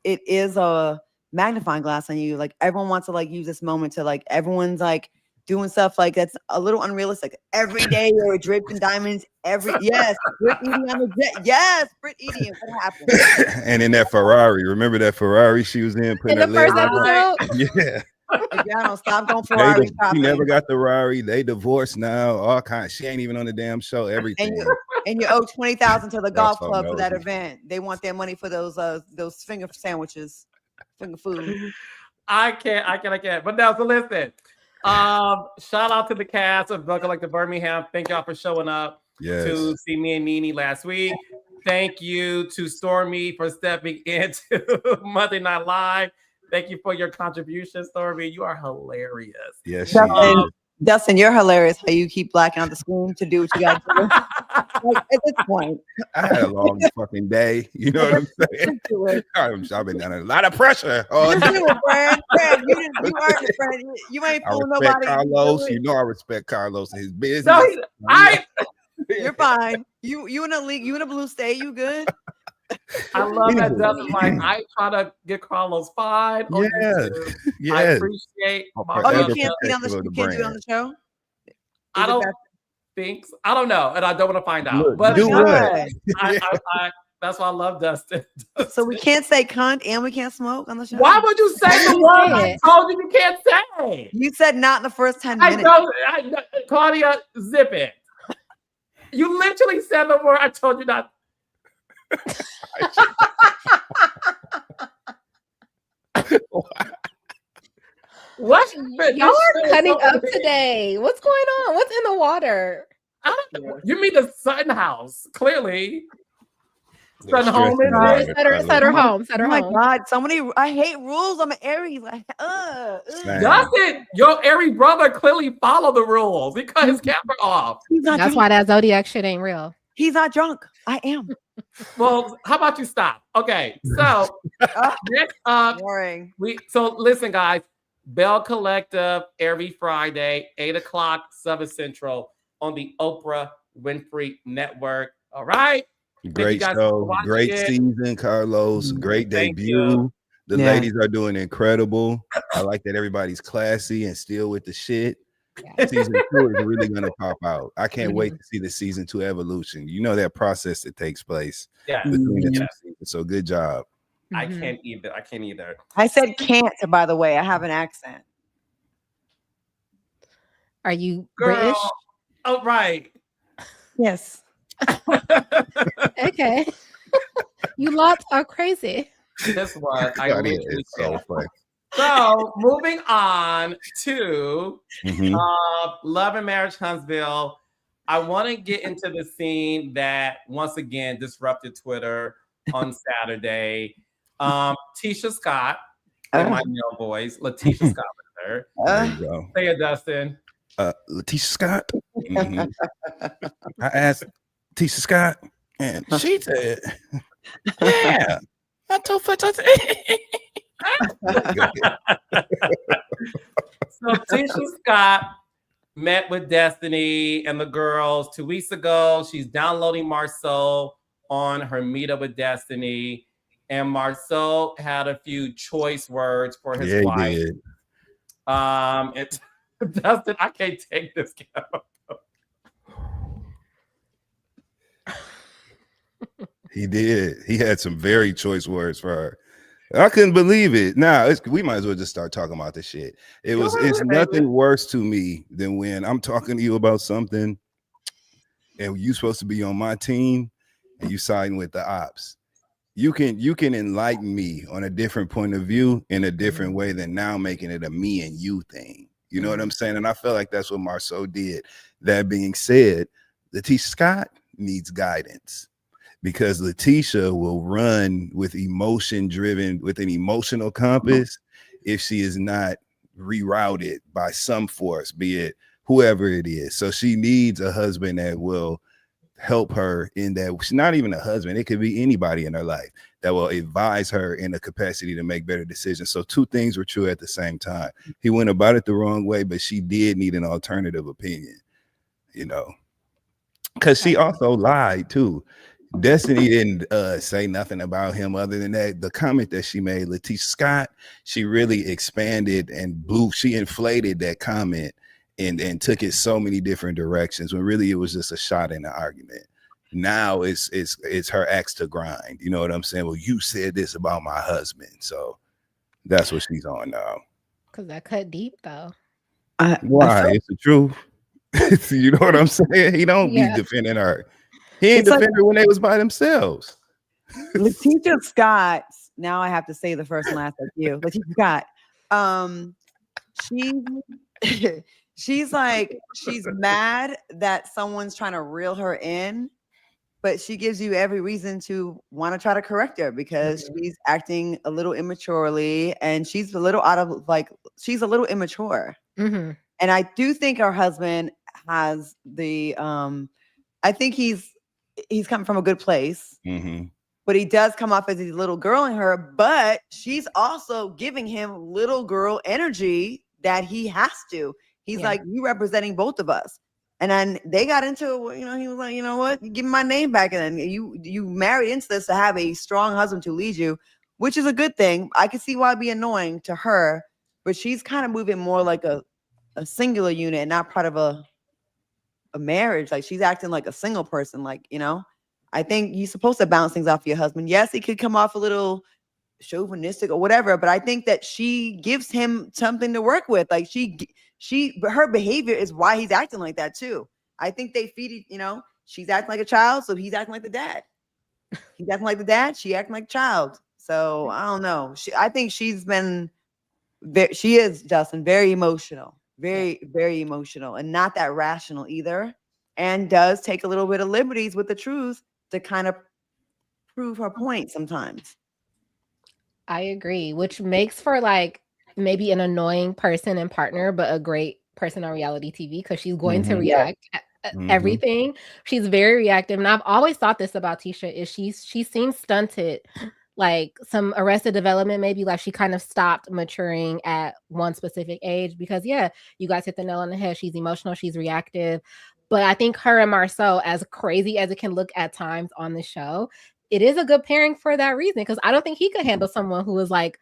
is a magnifying glass on you. Like everyone wants to like use this moment to like everyone's like doing stuff like that's a little unrealistic. Every day you're draped in diamonds. Brit Eating on the jet. Yes, Brit Eating. What happened? And in that Ferrari, remember that Ferrari she was in putting In the her first leg up? episode, Yeah. If y'all don't stop going Ferrari She shopping. never got the Ferrari. They divorced now. All kinds. She ain't even on the damn show. Everything. And you owe $20,000 to the golf so club for that nosy. event. They want their money for those finger sandwiches, finger food. I can't. But now, so listen. Shout out to the cast of Belle Collective Birmingham. Thank y'all for showing up to see me and Nene last week. Thank you to Stormi for stepping into Monday Night Live. Thank you for your contribution, Stormi. You are hilarious. Yes, Dustin, you're hilarious. How you keep blacking out the screen to do what you got to do. Like, at this point, I had a long fucking day. You know what I'm saying? I've been under a lot of pressure. Brad, you earned it, Brad. You ain't fooling nobody. Carlos, you know I respect Carlos and his business. No, you're fine. You in a league. You in a blue state. You good? I love that Dustin. Like I try to get Carlos fine. Yeah. I appreciate. You can't be on the show. You can't do it on the show. I don't think. I don't know, and I don't want to find out. Look, but do what? That's why I love Dustin. So we can't say cunt and we can't smoke on the show. Why would you say the word I told you can't say? You said not in the first 10 minutes. I know, Claudia, zip it. You literally said the word I told you not. What? Y'all are cutting up today. What's going on? What's in the water? You mean the Sun House? Clearly, They're Sun Home is stressing it? out there, Set her fellas. home. Set her Oh my home. God, I hate rules. I'm an Aries. Like, Same. Dustin, your Aries brother clearly followed the rules. He cut his camera off. He's not That's drunk. why that zodiac shit ain't real. He's not drunk. I am. Well, how about you stop? Okay, so next up, Boring. so listen, guys. Belle Collective every Friday, 8:00 7 Central on the Oprah Winfrey Network. All right. Great show, great season, Carlos. Great Thank debut. you. The ladies are doing incredible. I like that everybody's classy and still with the shit. Yeah. Season 2 is really going to pop out. I can't wait to see the season 2 evolution. You know that process that takes place between the 2 seasons. So good job. I can't either. I said can't, by the way. I have an accent. Are you Girl. British? Oh, right. Yes. Okay. You lots are crazy. This was I God, literally it's so funny. So moving on to Mhm. Love and Marriage Huntsville. I want to get into the scene that once again disrupted Twitter on Saturday. Tisha Scott, in my male voice, Letitia Scott with her. There you go. Say it, Dustin. Letitia Scott. Mhm. I asked Tisha Scott, and she said, "Yeah, I told her." So Tisha Scott met with Destiny and the girls 2 weeks ago. She's downloading Marsau on her meetup with Destiny. And Marsau had a few choice words for his wife. He did. Dustin, I can't take this. He did. He had some very choice words for her. I couldn't believe it. Now we might as well just start talking about this shit. It's nothing worse to me than when I'm talking to you about something and you supposed to be on my team and you siding with the ops. You can enlighten me on a different point of view in a different way than now making it a me and you thing. You know what I'm saying? And I felt like that's what Marsau did. That being said, Letitia Scott needs guidance, because Letitia will run with an emotional compass if she is not rerouted by some force, be it whoever it is. So she needs a husband that will help her in that. She's not even a husband. It could be anybody in her life that will advise her in the capacity to make better decisions. So two things were true at the same time. He went about it the wrong way, but she did need an alternative opinion, because she also lied too. Destiny didn't say nothing about him other than that. The comment that she made, Letitia Scott, she really expanded and she inflated that comment and took it so many different directions when really it was just a shot in the argument. Now it's her axe to grind. You know what I'm saying? Well, you said this about my husband. So that's what she's on now. Because that cut deep though. Why? It's the truth. You know what I'm saying? He don't be defending her. He ain't defending her when they was by themselves. Letitia Scott. Now I have to say the first and last like you. Letitia Scott. She's mad that someone's trying to reel her in, but she gives you every reason to want to try to correct her because she's acting a little immaturely and she's a little she's a little immature. Mm-hmm. And I do think her husband has I think he's coming from a good place, but he does come off as a little girl in her, but she's also giving him little girl energy that he has to. He's like, you representing both of us. And then they got into it, he was like, you know what? Give me my name back. And then you married into this to have a strong husband to lead you, which is a good thing. I can see why it'd be annoying to her, but she's kind of moving more like a singular unit and not part of a marriage. Like she's acting like a single person. I think you're supposed to bounce things off your husband. Yes, it could come off a little chauvinistic or whatever, but I think that she gives him something to work with. Like her behavior is why he's acting like that too. I think they feed it, she's acting like a child, so he's acting like the dad. He's acting like the dad, she acting like a child. So I don't know. I think she's been she is, Justin, very emotional, very, very emotional, and not that rational either, and does take a little bit of liberties with the truth to kind of prove her point sometimes. I agree, which makes for like maybe an annoying person and partner, but a great person on reality TV because she's going to react at everything. She's very reactive, and I've always thought this about Tisha is she seems stunted, like some Arrested Development, maybe like she kind of stopped maturing at one specific age because you guys hit the nail on the head. She's emotional, she's reactive, but I think her and Marsau, as crazy as it can look at times on the show, it is a good pairing for that reason because I don't think he could handle someone who is like,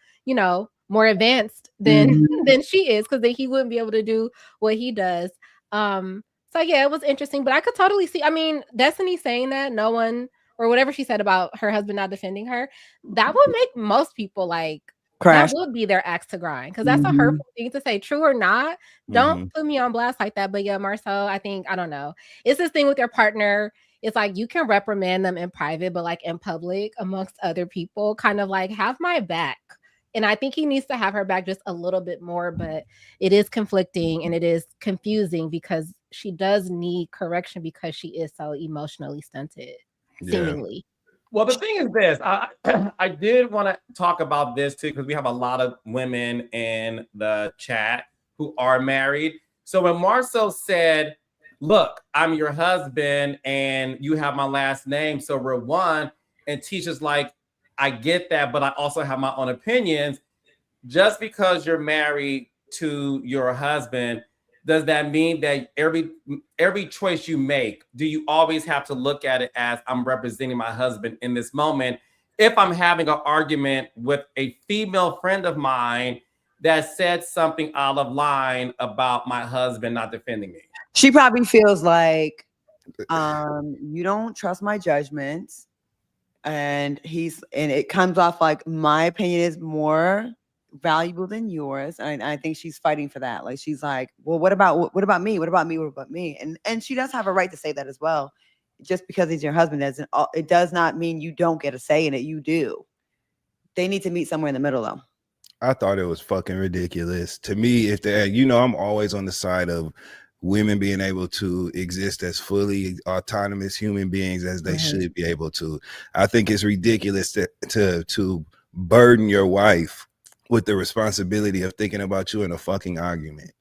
more advanced than she is, because then he wouldn't be able to do what he does. So it was interesting, but I could totally see, I mean, Destiny saying that no one or whatever she said about her husband not defending her, that would make most people like Crash. That would be their axe to grind because that's a hurtful thing to say. True or not, don't put me on blast like that. But Marsau, I don't know. It's this thing with your partner. It's like you can reprimand them in private, but like in public amongst other people, kind of like have my back. And I think he needs to have her back just a little bit more, but it is conflicting and it is confusing because she does need correction because she is so emotionally stunted, seemingly. Well, the thing is this, I did want to talk about this too, because we have a lot of women in the chat who are married. So when Marsau said, look, I'm your husband and you have my last name, so we're one, and Tisha's like, I get that, but I also have my own opinions. Just because you're married to your husband, does that mean that every choice you make, do you always have to look at it as I'm representing my husband in this moment? If I'm having an argument with a female friend of mine that said something out of line about my husband not defending me. She probably feels like you don't trust my judgments. And it comes off like my opinion is more valuable than yours. And I think she's fighting for that. Like she's like, well, what about me? What about me? What about me? And she does have a right to say that as well. Just because he's your husband it does not mean you don't get a say in it. You do. They need to meet somewhere in the middle though. I thought it was fucking ridiculous. To me, if they, I'm always on the side of women being able to exist as fully autonomous human beings as they should be able to. I think it's ridiculous to burden your wife with the responsibility of thinking about you in a fucking argument.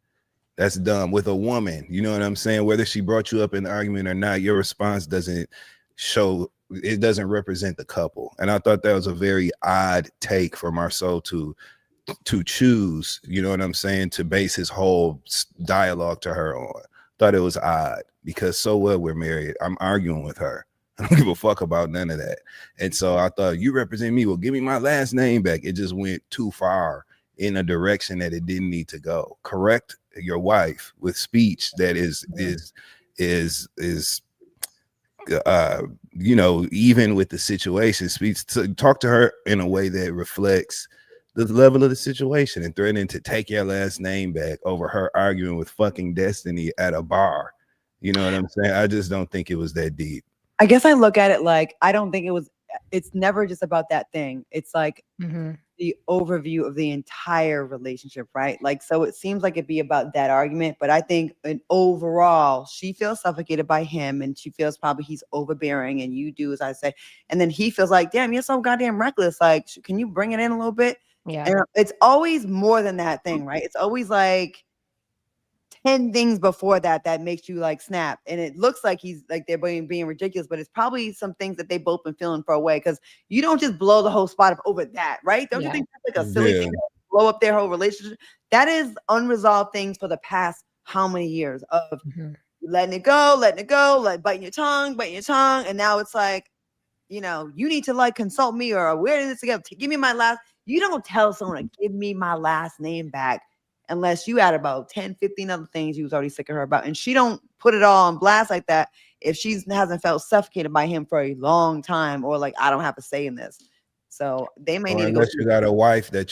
That's dumb. With a woman, you know what I'm saying? Whether she brought you up in the argument or not, your response doesn't represent the couple. And I thought that was a very odd take for Marsau to choose, you know what I'm saying, to base his whole dialogue to her on. Thought it was odd because so what, we're married. I'm arguing with her. I don't give a fuck about none of that. And so I thought, you represent me. Well, give me my last name back. It just went too far in a direction that it didn't need to go. Correct your wife with speech that is even with the situation. Talk to her in a way that reflects the level of the situation, and threatening to take your last name back over her arguing with fucking Destiny at a bar. You know what I'm saying? I just don't think it was that deep. I guess I look at it like, I don't think it's never just about that thing. It's like the overview of the entire relationship, right? Like, so it seems like it'd be about that argument, but I think overall, she feels suffocated by him and she feels probably he's overbearing and you do as I say. And then he feels like, damn, you're so goddamn reckless. Like, can you bring it in a little bit? Yeah. And it's always more than that thing, right? It's always like 10 things before that makes you like snap. And it looks like he's like they're being ridiculous, but it's probably some things that they both been feeling for a way, because you don't just blow the whole spot up over that, right? Don't you think that's like a silly thing to blow up their whole relationship? That is unresolved things for the past how many years of letting it go, like biting your tongue. And now it's like, you need to like consult me, or we're in this together. Give me my last. You don't tell someone to give me my last name back unless you add about 10, 15 other things you was already sick of her about. And she don't put it all on blast like that if she hasn't felt suffocated by him for a long time, or like, I don't have a say in this. So they may need to go. Unless you got a wife that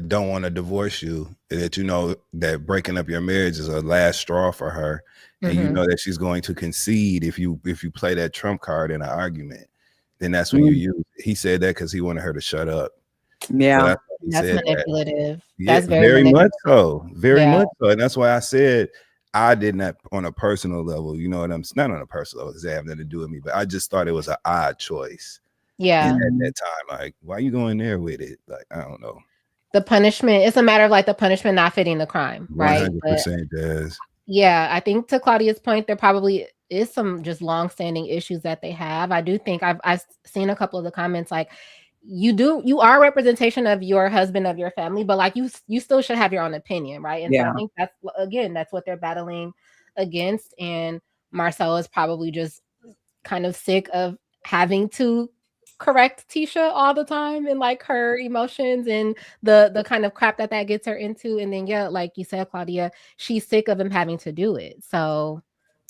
don't want to divorce you, that that breaking up your marriage is a last straw for her, and you know that she's going to concede if you play that trump card in an argument, then that's when you use. He said that because he wanted her to shut up. Yeah, He That's said that. manipulative. Yeah, That's very much so. Very Yeah. much so. And that's why I said I did not on a personal level, you know what I'm not on a personal level, because they have nothing to do with me, but I just thought it was an odd choice. Yeah. And at that time, like, why are you going there with it? Like, I don't know. The punishment, it's a matter of like the punishment not fitting the crime, right? 100% does. Yeah, I think to Claudia's point, there probably is some just long-standing issues that they have. I do think I've seen a couple of the comments like you are a representation of your husband, of your family, but like you still should have your own opinion, right? And so I think that's what they're battling against. And Marsau is probably just kind of sick of having to correct Tisha all the time and like her emotions and the kind of crap that gets her into. And then like you said, Claudia, she's sick of him having to do it. So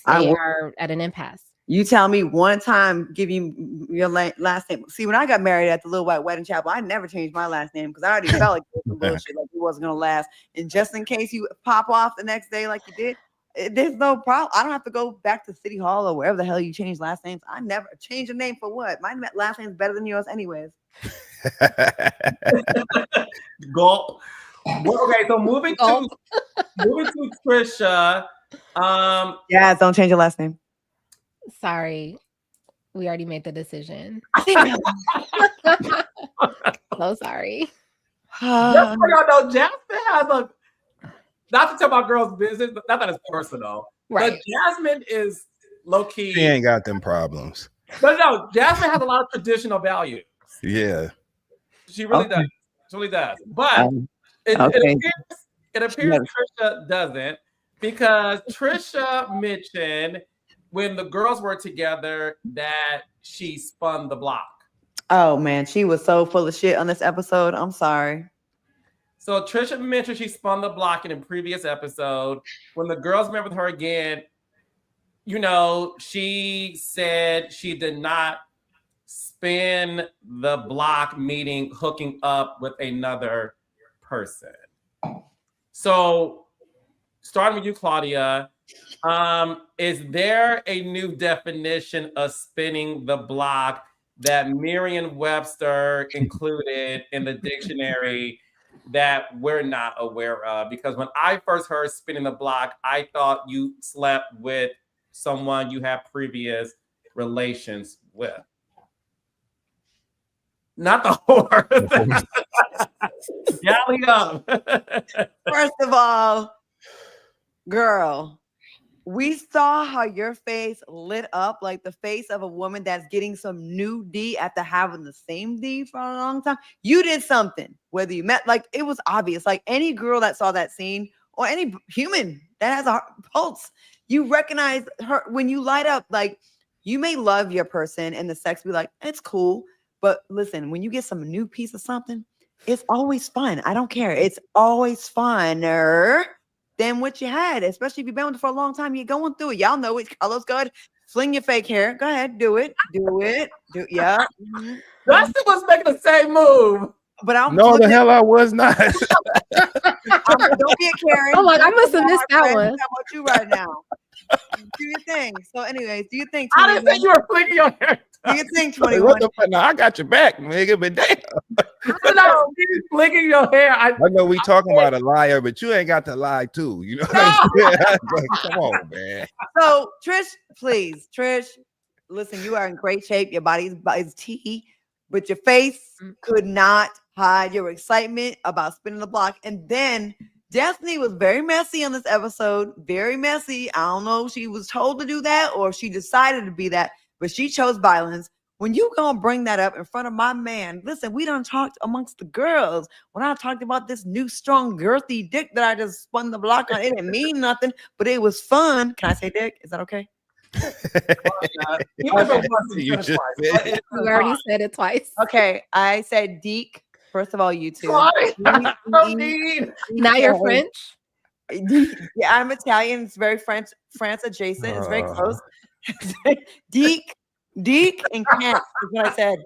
they are at an impasse. You tell me one time, give you your last name. See, when I got married at the Little White Wedding Chapel, I never changed my last name because I already felt like it was some bullshit, like it wasn't gonna last. And just in case you pop off the next day like you did, there's no problem. I don't have to go back to City Hall or wherever the hell you change last names. I never change a name for what? My last name's better than yours, anyways. Gulp. Well, okay, so moving to Trisha. Yeah, don't change your last name. Sorry, we already made the decision. So sorry. Just so y'all know, Jasmine has a, not to tell my girl's business, but not that it's personal. Right. But Jasmine is low key. She ain't got them problems. But no, Jasmine has a lot of traditional values. Yeah. She really does. She really does. But it appears Trisha doesn't, because Trisha mentioned when the girls were together that she spun the block. Oh man, she was so full of shit on this episode. I'm sorry. So Trisha mentioned she spun the block in a previous episode. When the girls met with her again, you know, she said she did not spin the block, meaning hooking up with another person. So starting with you, Claudia, is there a new definition of spinning the block that Merriam-Webster included in the dictionary that we're not aware of? Because when I first heard spinning the block, I thought you slept with someone you had previous relations with. Not the whore. Galley up. First of all, girl, we saw how your face lit up like the face of a woman that's getting some new D after having the same D for a long time. You did something, whether you met, like it was obvious. Like any girl that saw that scene or any human that has a pulse, you recognize her when you light up. Like you may love your person and the sex be like, it's cool. But listen, when you get some new piece of something, it's always fun. I don't care. It's always funner than what you had, especially if you've been with it for a long time. You're going through it. Y'all know it. Colors good. Fling your fake hair. Go ahead. Do it. Yeah. Mm-hmm. Dustin was making the same move. But I'm no, the hell I was not. Don't be a Karen. I'm like, I must have missed that one. How about you right now? Do your thing. So, anyways, do you think? I didn't say you were flicking your hair. Do you think 21? No, I got your back, nigga. But damn, I'm flicking your hair. I know we talking about a liar, but you ain't got to lie too. You know what I'm saying? Like, come on, man. So, Trish, please, listen. You are in great shape. Your body's tea, but your face could not hide your excitement about spinning the block. And then Destiny was very messy on this episode. Very messy. I don't know if she was told to do that or if she decided to be that, but she chose violence. When you gonna bring that up in front of my man, listen, we done talked amongst the girls. When I talked about this new, strong, girthy dick that I just spun the block on, it didn't mean nothing, but it was fun. Can I say dick? Is that okay? You already said it twice. Okay, I said deek. First of all, you two. Now you're French? Yeah, I'm Italian. It's very France adjacent. It's very close. Deek and camp is what I said.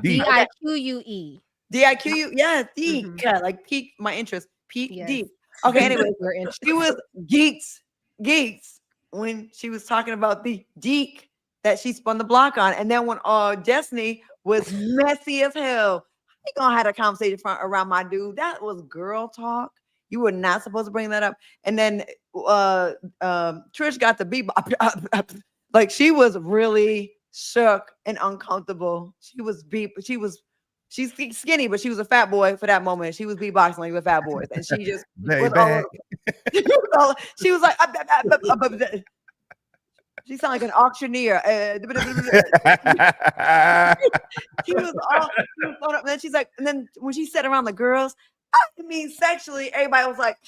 D-I-Q-U-E. D-I-Q-U. Yeah, deek. Mm-hmm. Yeah, like pique my interest. Peak yes. deep. Okay, anyway, she was geeks when she was talking about the deek that she spun the block on. And then when Destiny was messy as hell. You gonna have a conversation around my dude. That was girl talk. You were not supposed to bring that up. And then Trish got the bebop. Like she was really shook and uncomfortable. She's skinny, but she was a fat boy for that moment. She was beatboxing like with fat boys, and she just was she was like, she sounded like an auctioneer. She was all, and then she's like, and then when she sat around the girls, I mean, sexually, everybody was like,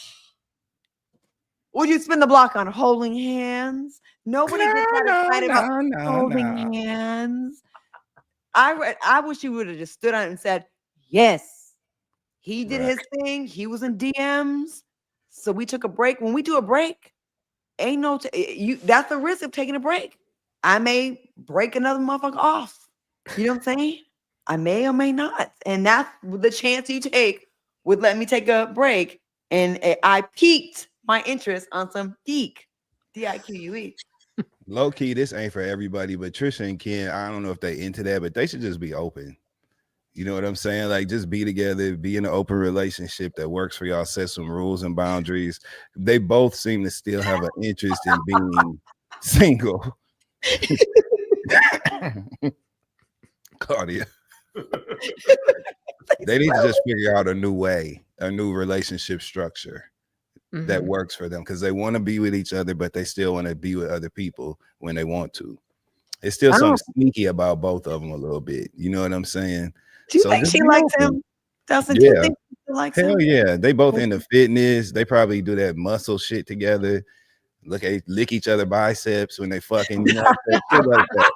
would you spin the block on holding hands? Nobody gets that excited about holding hands. I wish you would have just stood on it and said, yes, he did his thing. He was in DMs. So we took a break. When we do a break, ain't no, that's the risk of taking a break. I may break another motherfucker off. You know what I'm saying? I may or may not. And that's the chance you take with letting me take a break. And I piqued my interest on some D-I-Q-U-E. Low key, this ain't for everybody, but Trisha and Ken, I don't know if they into that, but they should just be open. You know what I'm saying? Like, just be together, be in an open relationship that works for y'all, set some rules and boundaries. They both seem to still have an interest in being single. Claudia. They need to just figure out a new way, a new relationship structure that works for them, because they want to be with each other, but they still want to be with other people when they want to. It's still something sneaky about both of them a little bit. You know what I'm saying? Do you think she likes him? Dustin, do you think she likes him? Hell yeah. They both into fitness. They probably do that muscle shit together. Lick each other biceps when they fucking, you know, shit like that.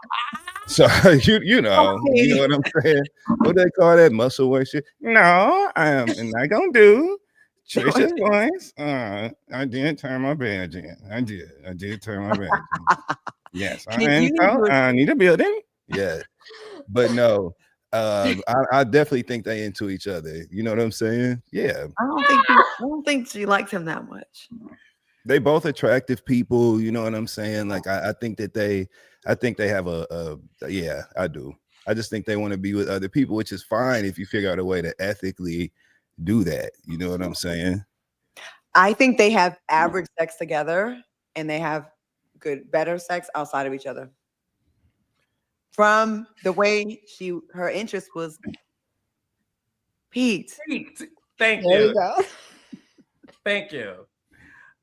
So you know what I'm saying? What do they call that, muscle work shit? No, I am not gonna do Trisha's voice. I did turn my badge in. I did turn my badge in. Yes, I need a building. Yeah, but no, I definitely think they into each other. You know what I'm saying? Yeah. I don't think she likes him that much. They both attractive people. You know what I'm saying? Like I think they have yeah, I do. I just think they want to be with other people, which is fine if you figure out a way to ethically do that. You know what I'm saying? I think they have average sex together, and they have better sex outside of each other. From the way her interest was peaked. Thank you. There you go. Thank you.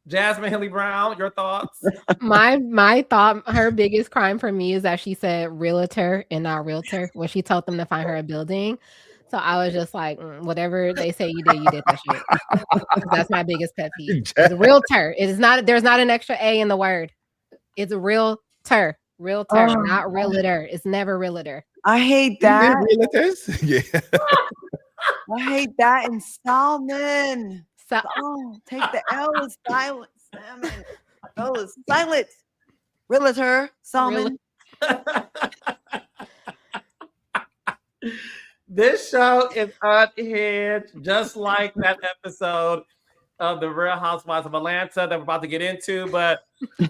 Jasmine Hilly Brown, your thoughts? My thought, her biggest crime for me is that she said realtor and not realtor when she told them to find her a building. So I was just like, whatever they say you did that shit. That's my biggest pet peeve. It's realtor. It is not. There's not an extra A in the word. It's a realtor, not realtor. It's never realtor. I hate that. Realtors? Yeah. I hate that in Salmon. So Take the L is silent. Salmon. O is silent. Realtor. Salmon. This show is unhinged, just like that episode of The Real Housewives of Atlanta that we're about to get into. But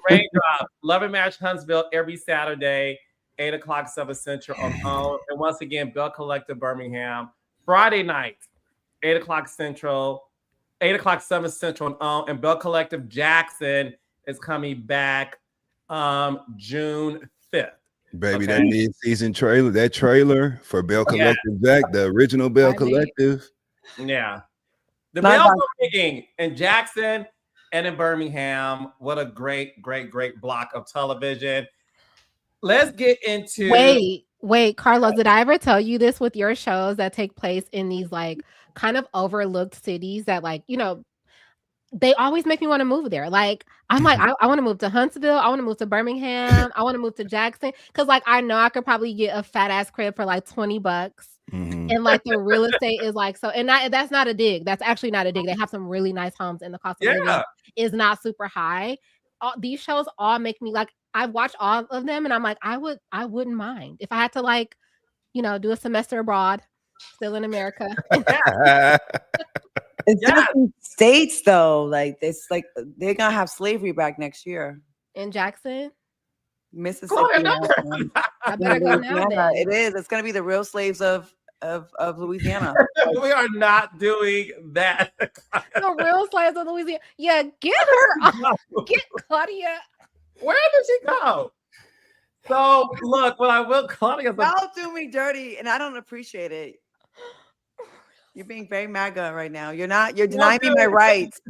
Raindrop, Love and Match Huntsville every Saturday, 8 o'clock 7 Central on OWN. And once again, Belle Collective Birmingham, Friday night, 8 o'clock Central, 8 o'clock 7 Central on OWN. And Belle Collective Jackson is coming back June 5th. Baby, that mid-season trailer, that trailer for Belle Collective Jack, the original Belle Collective. Yeah. The Bells are picking in Jackson and in Birmingham. What a great block of television. Let's get into... Wait, Carlos, did I ever tell you this with your shows that take place in these like kind of overlooked cities that like, you know, they always make me want to move there. Like, I'm like, I want to move to Huntsville. I want to move to Birmingham. I want to move to Jackson. Cause like, I know I could probably get a fat ass crib for like $20. And like the real estate is like, so, and that's not a dig. That's actually not a dig. They have some really nice homes and the cost of living is not super high. These shows all make me like, I've watched all of them and I'm like, I wouldn't mind if I had to like, you know, do a semester abroad, still in America. It's different states though. Like it's like they're gonna have slavery back next year in Jackson, Mississippi. I better go now. It is. It's gonna be the real slaves of of Louisiana. We are not doing that. The Real Slayers of Louisiana. Yeah, get her off. Get Claudia. Where did she go? So look, what I will, Claudia's a Y'all do me dirty, and I don't appreciate it. You're being very MAGA right now. You're not. You're denying me my rights.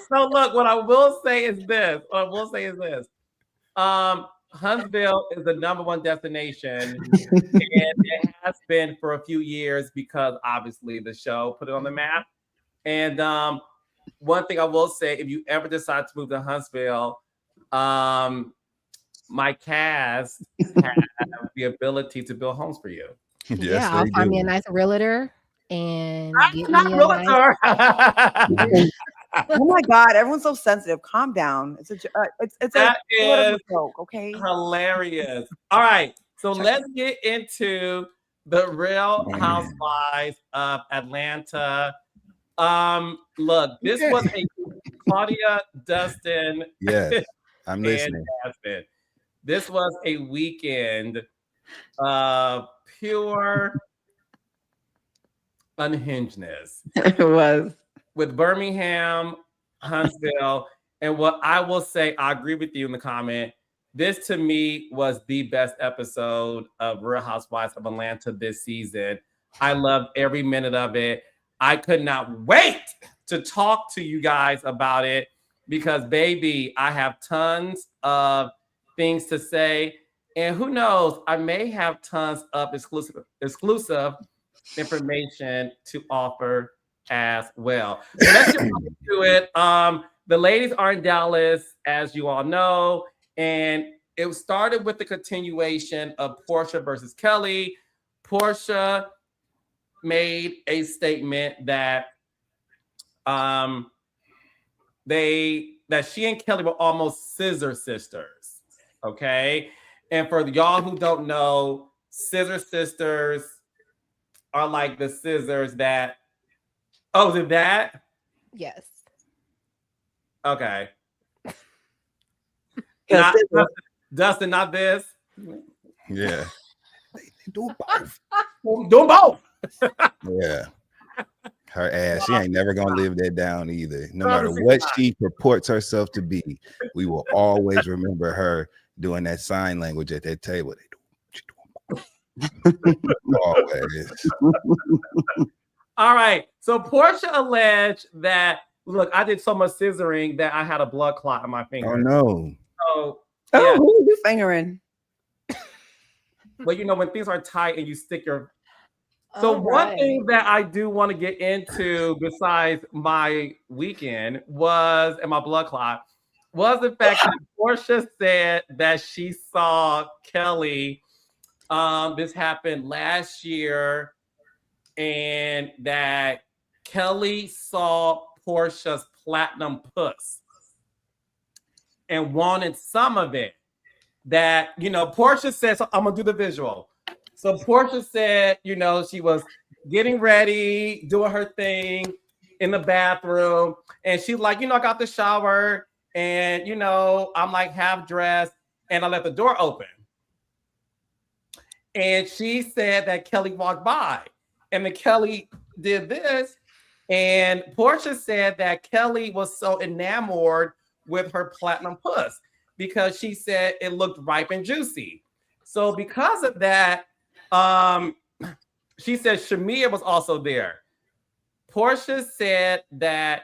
So look, what I will say is this. Huntsville is the #1 destination, and it has been for a few years because obviously the show put it on the map. And one thing I will say, if you ever decide to move to Huntsville, my cast have the ability to build homes for you. Yes, Yeah, I'll they find me a do. nice realtor and I'm get not me a realtor. Oh my God! Everyone's so sensitive. Calm down. It's a That is joke. Okay. hilarious. All right, so let's get into the Real Housewives of Atlanta. Look, this was a Claudia, Dustin, Yes, I'm and listening. Jasmine. This was a weekend of pure unhingedness It was. with Birmingham, Huntsville, and what I will say, I agree with you in the comment. This to me was the best episode of Real Housewives of Atlanta this season. I loved every minute of it. I could not wait to talk to you guys about it because, baby, I have tons of things to say. And who knows, I may have tons of exclusive information to offer as well. So let's get into it. The ladies are in Dallas, as you all know, and it started with the continuation of Porsha versus Kelly. Porsha made a statement that she and Kelly were almost scissor sisters. Okay, and for y'all who don't know, scissor sisters are like the scissors that. Oh, is it that? Yes. Okay. Yes, Dustin, not this. Yeah. They do both. Doing both. Yeah. Her ass. She ain't never gonna live that down either. No matter what she purports herself to be, we will always remember her doing that sign language at that table. Always. All right. So Porsha alleged that, look, I did so much scissoring that I had a blood clot in my finger. Oh no. So, Oh, yeah. who are you fingering? Well, you know, when things are tight and you stick your. So one thing that I do want to get into besides my weekend was, and my blood clot, was the fact that Porsha said that she saw Kelly. This happened last year, and that Kelly saw Porsha's platinum puss and wanted some of it. That, you know, Porsha said, so I'm gonna do the visual. So Porsha said, you know, she was getting ready, doing her thing in the bathroom, and she's like, you know, I got the shower, and you know, I'm like half dressed, and I left the door open. And she said that Kelly walked by, and then Kelly did this, and Porsha said that Kelly was so enamored with her platinum puss because she said it looked ripe and juicy. So because of that, she said Shamia was also there. Porsha said that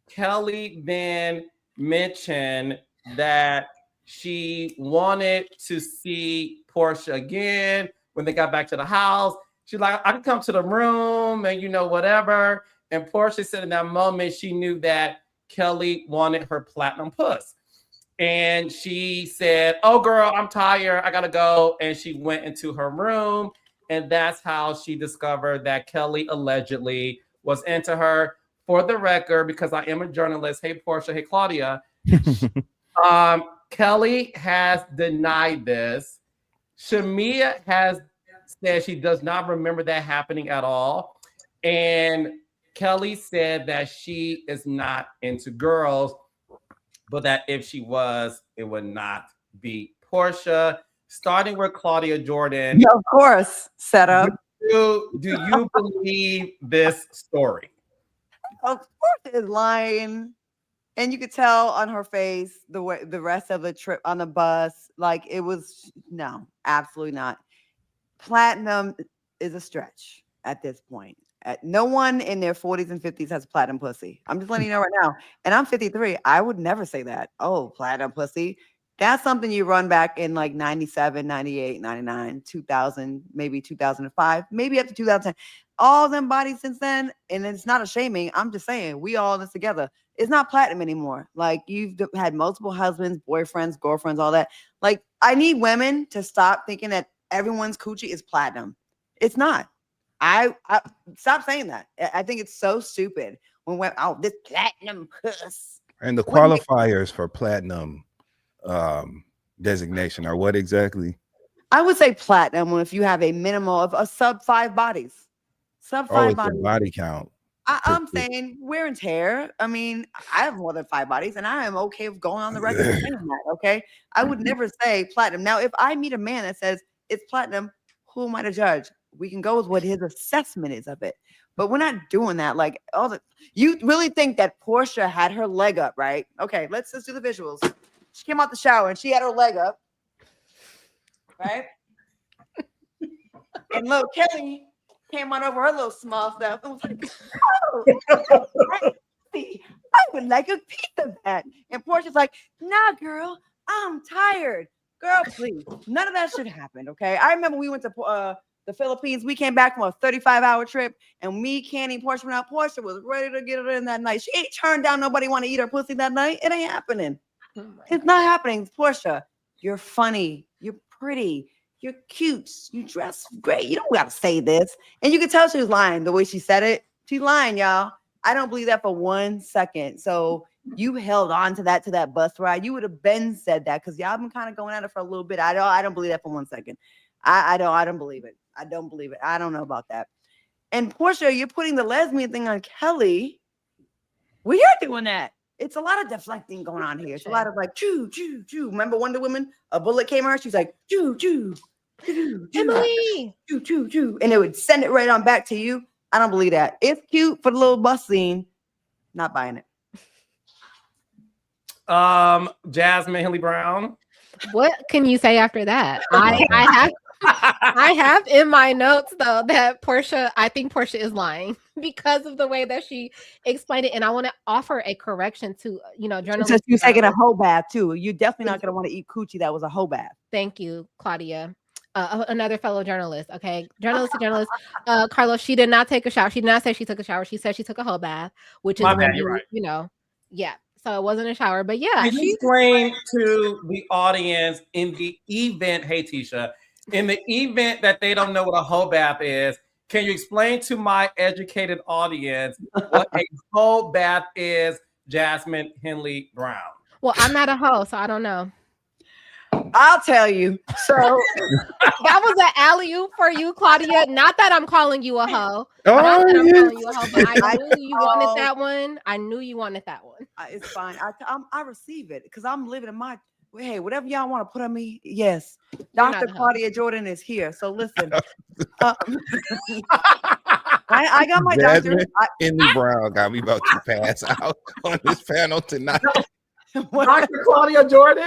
Kelly then mentioned that she wanted to see Porsha again when they got back to the house. She's like, I could come to the room and, you know, whatever. And Porsha said in that moment, she knew that Kelly wanted her platinum puss. And she said, oh, girl, I'm tired. I got to go. And she went into her room. And that's how she discovered that Kelly allegedly was into her. For the record, because I am a journalist, hey, Porsha, hey, Claudia, Kelly has denied this. Shamia has said she does not remember that happening at all. And Kelly said that she is not into girls, but that if she was, it would not be Porsha. starting with Claudia Jordan. Yeah, of course, setup. Do you believe this story? Of course, is lying, and you could tell on her face the way the rest of the trip on the bus, like it was no, absolutely not. Platinum is a stretch at this point. No one in their 40s and 50s has platinum pussy. I'm just letting you know right now. And I'm 53. I would never say that. Oh, platinum pussy. That's something you run back in like 97, 98, 99, 2000, maybe 2005, maybe up to 2010. All them bodies since then. And it's not a shaming. I'm just saying we all in this together. It's not platinum anymore. Like you've had multiple husbands, boyfriends, girlfriends, all that. Like I need women to stop thinking that everyone's coochie is platinum. It's not. I stop saying that. I think it's so stupid when we're this platinum puss. And the qualifiers for platinum designation are what exactly? I would say platinum if you have a minimal of a sub 5 bodies. Sub 5 bodies. Body count. I'm saying wear and tear. I mean, I have more than 5 bodies, and I am okay with going on the record saying that. Okay, I would never say platinum. Now, if I meet a man that says it's platinum, who am I to judge? We can go with what his assessment is of it, but we're not doing that. Like you really think that Porsha had her leg up, right? Okay, let's do the visuals. She came out the shower and she had her leg up, right? And little Kelly came on over her little small stuff and was like, "Oh, I would like a piece of that." And Porsha's like, "Nah, girl, I'm tired." Girl, please. None of that should happen, okay? I remember we went to the Philippines. We came back from a 35-hour trip, and me, Candy, and Porsha went out. Porsha was ready to get it in that night. She ain't turned down nobody want to eat her pussy that night. It ain't happening. It's not happening. Porsha, you're funny. You're pretty. You're cute. You dress great. You don't got to say this. And you can tell she was lying the way she said it. She's lying, y'all. I don't believe that for 1 second. So you held on to that bus ride. You would have been said that because y'all been kind of going at it for a little bit. I don't believe that for 1 second. I don't believe it. I don't believe it. I don't know about that. And Porsha, you're putting the lesbian thing on Kelly. We are doing that. It's a lot of deflecting going on here. It's a lot of like, choo, choo, choo. Remember Wonder Woman? A bullet came at her. She's like, choo, choo, choo, Emily, choo, choo, choo. And it would send it right on back to you. I don't believe that. It's cute for the little bus scene. Not buying it. Jasmine Henley Brown. what can you say after that? I have in my notes though that I think Porsha is lying because of the way that she explained it, and I want to offer a correction to journalists. You're taking a whole bath too. You're definitely not going to want to eat coochie that was a whole bath. Thank you, Claudia. Another fellow journalist. Okay, journalist. Carlos, she did not take a shower. She did not say she took a shower. She said she took a whole bath, which is bad, you're right. Yeah. So it wasn't a shower, but yeah. Can you explain to the audience in the event, hey Tisha, in the event that they don't know what a whole bath is, can you explain to my educated audience what a whole bath is, Jasmine Henley Brown? Well, I'm not a hoe, so I don't know. I'll tell you. So that was an alley-oop for you, Claudia. Not that I'm calling you a hoe. Oh, not that I'm yes. calling you a hoe, but I knew you wanted that one. I knew you wanted that one. It's fine. I receive it because I'm living in my. Hey, whatever y'all want to put on me, yes. Dr. Claudia Jordan is here. So listen. I got my doctor. Henley Brown got me about to pass out on this panel tonight. Dr. Claudia Jordan?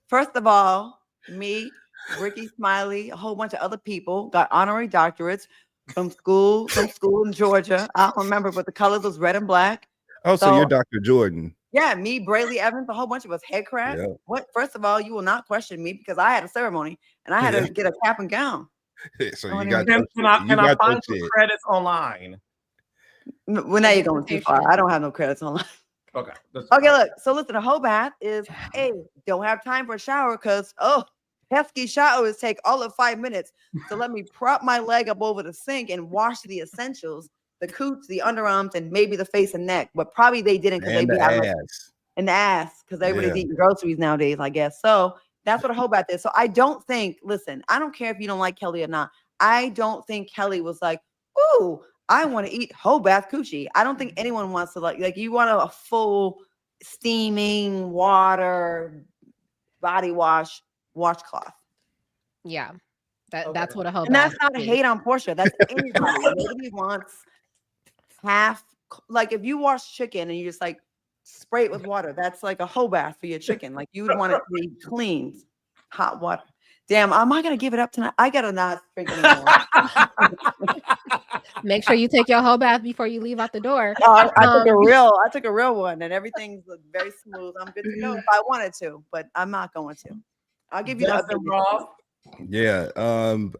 First of all, me, Ricky Smiley, a whole bunch of other people got honorary doctorates from school in Georgia. I don't remember, but the colors was red and black. Oh, so you're Dr. Jordan. Yeah, me, Brayley Evans, a whole bunch of us head crack. Yeah. What? First of all, you will not question me because I had a ceremony and I had to get a cap and gown. So you got. Can I find some credits online? Well, now you're going too far. I don't have no credits online. Okay. Okay, look. So listen, a whole bath is, hey, don't have time for a shower because pesky showers take all of 5 minutes. So let me prop my leg up over the sink and wash the essentials. The cooch, the underarms, and maybe the face and neck, but probably they didn't because they be having and the ass because everybody's eating groceries nowadays, I guess. So that's what a whole bath is. So I don't think, listen, I don't care if you don't like Kelly or not. I don't think Kelly was like, ooh, I want to eat whole bath coochie. I don't think anyone wants to like you want a full steaming water body washcloth. Yeah. Okay. That's what a whole And that's bath not a is. hate on Porsha. That's anybody. Nobody wants half, like if you wash chicken and you just like spray it with water, that's like a whole bath for your chicken. Like you would want it to be clean, hot water. Damn, am I gonna give it up tonight? I gotta not drink anymore. Make sure you take your whole bath before you leave out the door. I took a real one, and everything's very smooth. I'm good to go if I wanted to, but I'm not going to. I'll give you the Dustin update. Ross. Yeah,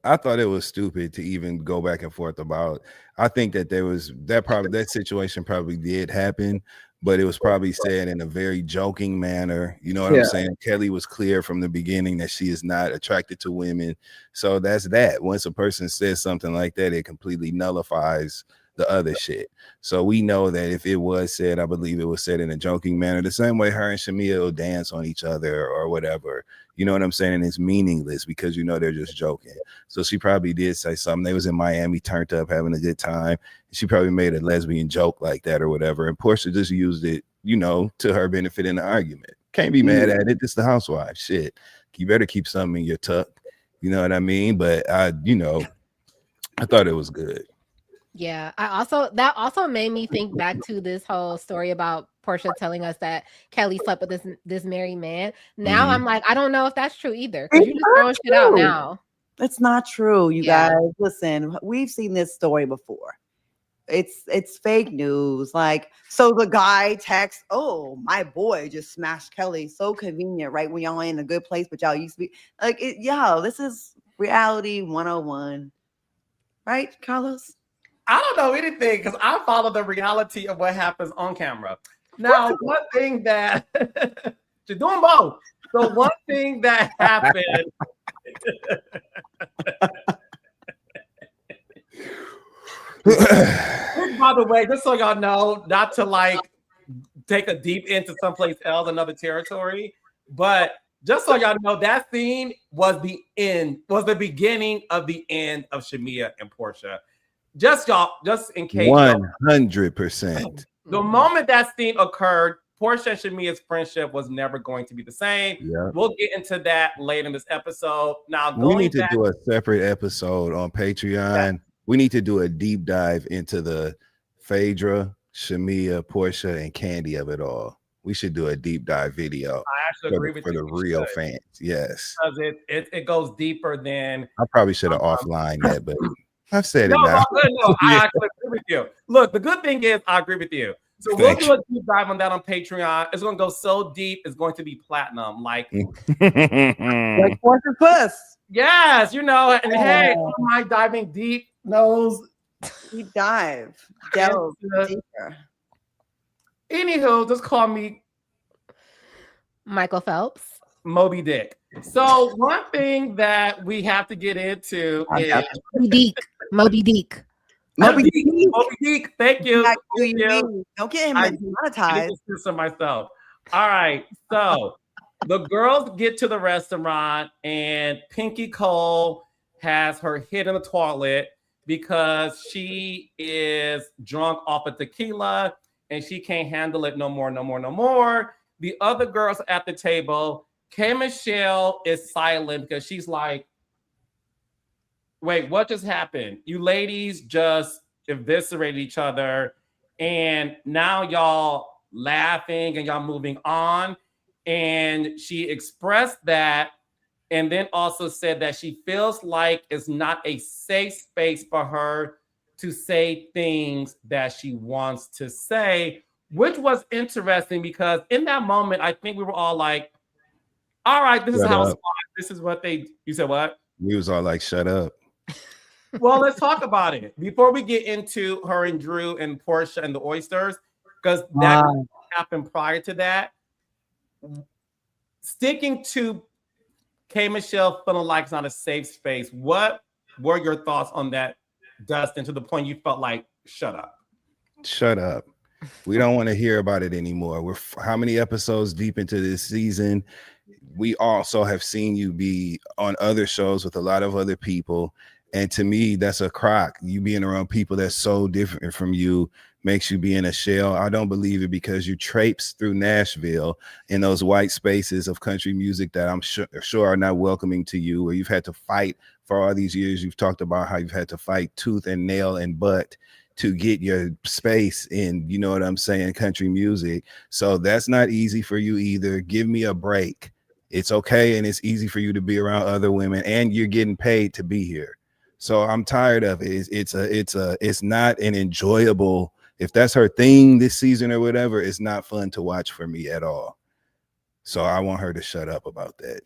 I thought it was stupid to even go back and forth about. I think that there was that situation probably did happen, but it was probably said in a very joking manner. You know what I'm saying? Kelly was clear from the beginning that she is not attracted to women. So that's that. Once a person says something like that, it completely nullifies the other shit. So we know that if it was said, I believe it was said in a joking manner, the same way her and Shamia will dance on each other or whatever. You know what I'm saying? And it's meaningless because you know they're just joking. So she probably did say something. They was in Miami, turned up, having a good time. She probably made a lesbian joke like that or whatever. And Porsha just used it, you know, to her benefit in the argument. Can't be mad at it. It's the housewife. Shit. You better keep something in your tuck. You know what I mean? But I thought it was good. Yeah, that also made me think back to this whole story about Porsha telling us that Kelly slept with this married man. Now I'm like, I don't know if that's true either. Because you just throwing shit out now. It's not true, you guys. Listen, we've seen this story before. It's fake news. Like, so the guy texts, "Oh, my boy just smashed Kelly." So convenient, right? When y'all ain't in a good place, but y'all used to be like, this is reality 101, right, Carlos? I don't know anything because I follow the reality of what happens on camera. Now, one thing that you're doing both. So one thing that happened. By the way, just so y'all know, not to like take a deep into someplace else, another territory, but just so y'all know, that scene was the beginning of the end of Shamia and Porsha. Just in case. 100%. The moment that scene occurred, Porsha and Shamia's friendship was never going to be the same. Yeah. We'll get into that later in this episode. Now, we need to do a separate episode on Patreon. Yeah. We need to do a deep dive into the Phaedra, Shamia, Porsha, and Candy of it all. We should do a deep dive video. I actually agree with you. For the real fans. Yes. Because it goes deeper than. I probably should have offline that, but I've said it now. No, I actually agree with you. Look, the good thing is I agree with you. So we'll do a deep dive on that on Patreon. It's going to go so deep, it's going to be platinum. Like Porsha Puss. Yes, you know, and hey, am I diving deep? Nose. Deep dive. Delve deeper. Anywho, just call me Michael Phelps. Moby Dick. So one thing that we have to get into is Moby Dick. Moby Dick. Thank you. Don't get him monetized. I get this for myself. All right. So the girls get to the restaurant and Pinky Cole has her hit in the toilet because she is drunk off of tequila and she can't handle it no more. The other girls at the table, K. Michelle is silent because she's like, wait, what just happened? You ladies just eviscerated each other and now y'all laughing and y'all moving on. And she expressed that and then also said that she feels like it's not a safe space for her to say things that she wants to say, which was interesting because in that moment, I think we were all like, all right, this is how it's fine. This is what you said what? We was all like, shut up. Well, let's talk about it. Before we get into her and Drew and Porsha and the oysters, because that happened prior to that. Sticking to K. Michelle feeling like it's not a safe space. What were your thoughts on that, Dustin, to the point you felt like, shut up? Shut up. We don't want to hear about it anymore. We're how many episodes deep into this season? We also have seen you be on other shows with a lot of other people. And to me, that's a crock. You being around people that's so different from you makes you be in a shell. I don't believe it because you traipse through Nashville in those white spaces of country music that I'm sure are not welcoming to you, where you've had to fight for all these years. You've talked about how you've had to fight tooth and nail and butt to get your space in, you know what I'm saying, country music. So that's not easy for you either. Give me a break. It's okay, and it's easy for you to be around other women, and you're getting paid to be here. So I'm tired of it. It's not an enjoyable. If that's her thing this season or whatever, it's not fun to watch for me at all. So I want her to shut up about that.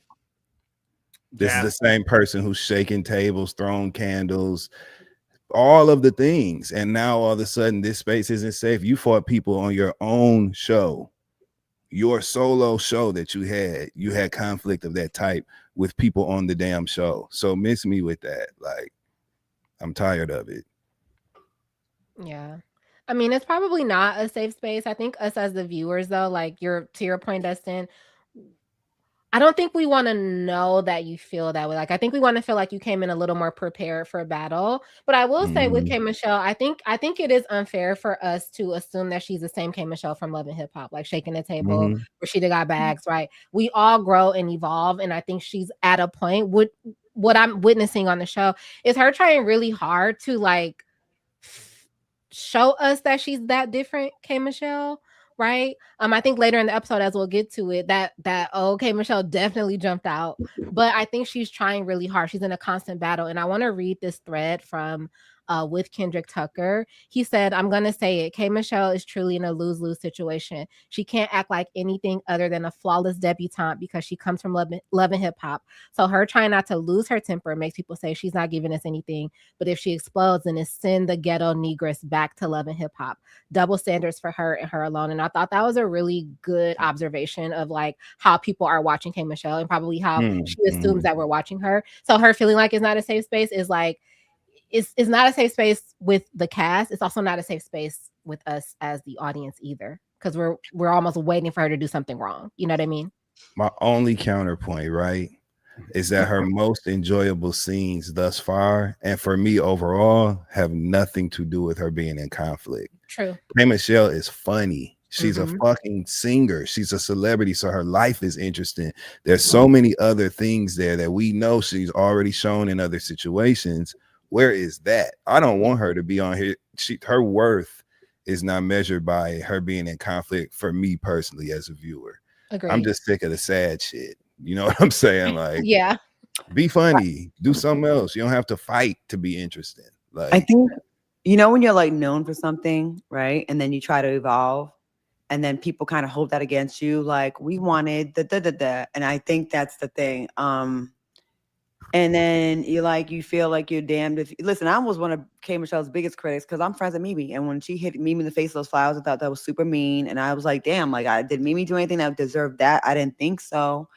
This is the same person who's shaking tables, throwing candles, all of the things. And now all of a sudden this space isn't safe. You fought people on your own show, your solo show that you had conflict of that type with people on the damn show. So miss me with that. Like, I'm tired of it. Yeah. I mean, it's probably not a safe space. I think us as the viewers, though, like to your point, Dustin, I don't think we want to know that you feel that way. Like, I think we want to feel like you came in a little more prepared for battle. But I will say with K Michelle, I think it is unfair for us to assume that she's the same K Michelle from Love and Hip Hop, like shaking the table, where she got bags, right? We all grow and evolve, and I think she's at a point. What I'm witnessing on the show is her trying really hard to like show us that she's that different, K Michelle, right? I think later in the episode, as we'll get to it, that K Michelle definitely jumped out. But I think she's trying really hard. She's in a constant battle. And I want to read this thread from with Kendrick Tucker. He said, I'm gonna say it, K Michelle is truly in a lose-lose situation. She can't act like anything other than a flawless debutante because she comes from love and hip hop. So her trying not to lose her temper makes people say she's not giving us anything. But if she explodes, then it's send the ghetto negress back to love and hip hop. Double standards for her and her alone. And I thought that was a really good observation of like how people are watching K Michelle and probably how she assumes that we're watching her. So her feeling like it's not a safe space is like, it's not a safe space with the cast. It's also not a safe space with us as the audience either, because we're almost waiting for her to do something wrong. You know what I mean? My only counterpoint, right, is that her most enjoyable scenes thus far, and for me overall, have nothing to do with her being in conflict. True. K Michelle is funny. She's a fucking singer. She's a celebrity, so her life is interesting. There's so many other things there that we know she's already shown in other situations. Where is that? I don't want her to be on here. Her worth is not measured by her being in conflict for me personally as a viewer. Agreed. I'm just sick of the sad shit. You know what I'm saying? Like, yeah, be funny, do something else. You don't have to fight to be interesting. Like, I think, you know, when you're like known for something, right? And then you try to evolve, and then people kind of hold that against you. Like, we wanted the. And I think that's the thing. And then you feel like you're damned if listen. I was one of K Michelle's biggest critics because I'm friends with Mimi, and when she hit Mimi in the face with those flowers, I thought that was super mean. And I was like, damn, like, did Mimi do anything that deserved that? I didn't think so.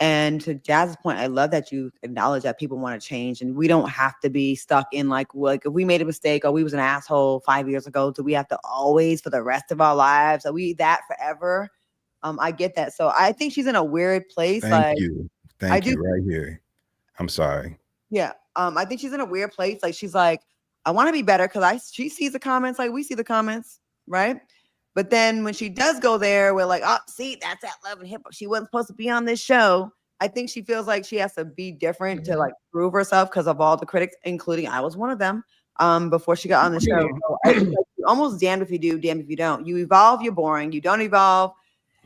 And to Jazz's point, I love that you acknowledge that people want to change, and we don't have to be stuck in like if we made a mistake or we was an asshole 5 years ago, do we have to always for the rest of our lives? Are we that forever? I get that. So I think she's in a weird place. Thank you right here. I'm sorry. Yeah. I think she's in a weird place. Like, she's like, I want to be better because she sees the comments like we see the comments, right? But then when she does go there, we're like, oh, see, that's that Love and Hip Hop. She wasn't supposed to be on this show. I think she feels like she has to be different to like prove herself because of all the critics, including I was one of them, before she got on the show. So I think like, almost damned if you do, damned if you don't. You evolve, you're boring. You don't evolve,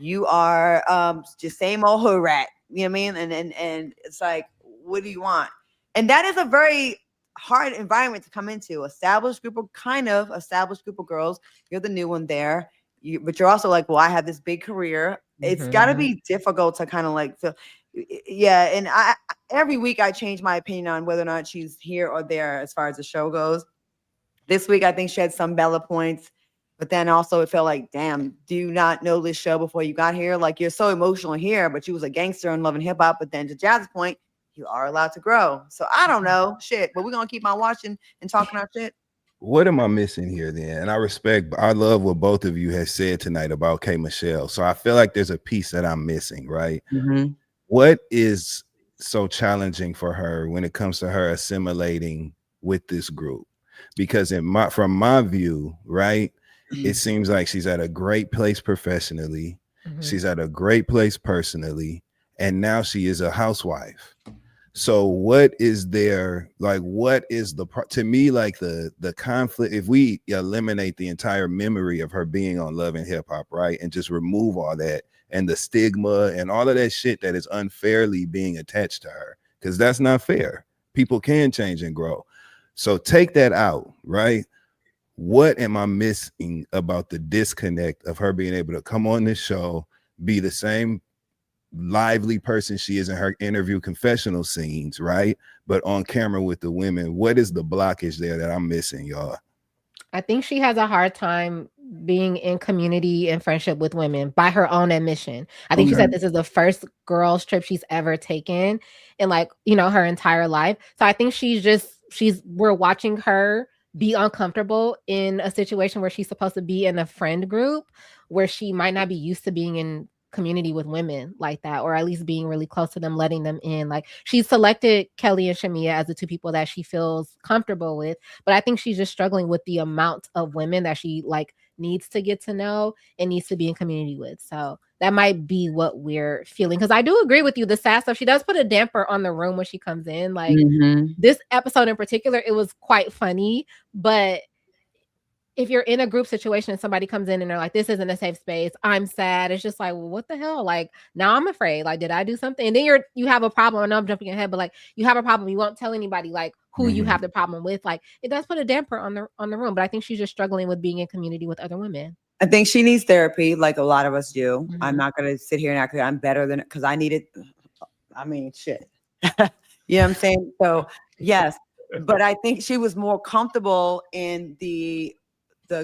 you are just same old hood rat. You know what I mean? And it's like, what do you want? And that is a very hard environment to come into. Established group of girls. You're the new one there. But you're also like, well, I have this big career. It's got to be difficult to kind of like feel. Yeah. And every week I change my opinion on whether or not she's here or there as far as the show goes. This week, I think she had some Bella points. But then also it felt like, damn, do you not know this show before you got here? Like, you're so emotional here, but you was a gangster in Love and Hip Hop. But then to Jazz's point, you are allowed to grow. So I don't know, shit, but we're going to keep on watching and talking our shit. What am I missing here then? And I love what both of you have said tonight about K Michelle. So I feel like there's a piece that I'm missing, right? What is so challenging for her when it comes to her assimilating with this group? Because from my view, right, It seems like she's at a great place professionally. She's at a great place personally. And now she is a housewife. So what is there, like, what is to me, like the conflict, if we eliminate the entire memory of her being on Love and Hip Hop, right, and just remove all that and the stigma and all of that shit that is unfairly being attached to her, because that's not fair. People can change and grow. So take that out, right? What am I missing about the disconnect of her being able to come on this show, be the same lively person she is in her interview confessional scenes, right? But on camera with the women, what is the blockage there that I'm missing, y'all? I think she has a hard time being in community and friendship with women by her own admission. I think she said this is the first girls trip she's ever taken in, like, you know, her entire life. So I think we're watching her be uncomfortable in a situation where she's supposed to be in a friend group where she might not be used to being in community with women like that, or at least being really close to them, letting them in. Like, she's selected Kelly and Shamia as the two people that she feels comfortable with, but I think she's just struggling with the amount of women that she like needs to get to know and needs to be in community with. So that might be what we're feeling, because I do agree with you, the sad stuff, she does put a damper on the room when she comes in. Like this episode in particular, it was quite funny, but if you're in a group situation and somebody comes in and they're like, this isn't a safe space, I'm sad, it's just like, well, what the hell? Like, now I'm afraid. Like, did I do something? And then you have a problem. I know I'm jumping ahead, but like, you have a problem. You won't tell anybody like who you have the problem with. Like, it does put a damper on the room. But I think she's just struggling with being in community with other women. I think she needs therapy, like a lot of us do. I'm not going to sit here and act like I'm better than it, because I need it. I mean, shit. You know what I'm saying? So yes, but I think she was more comfortable in the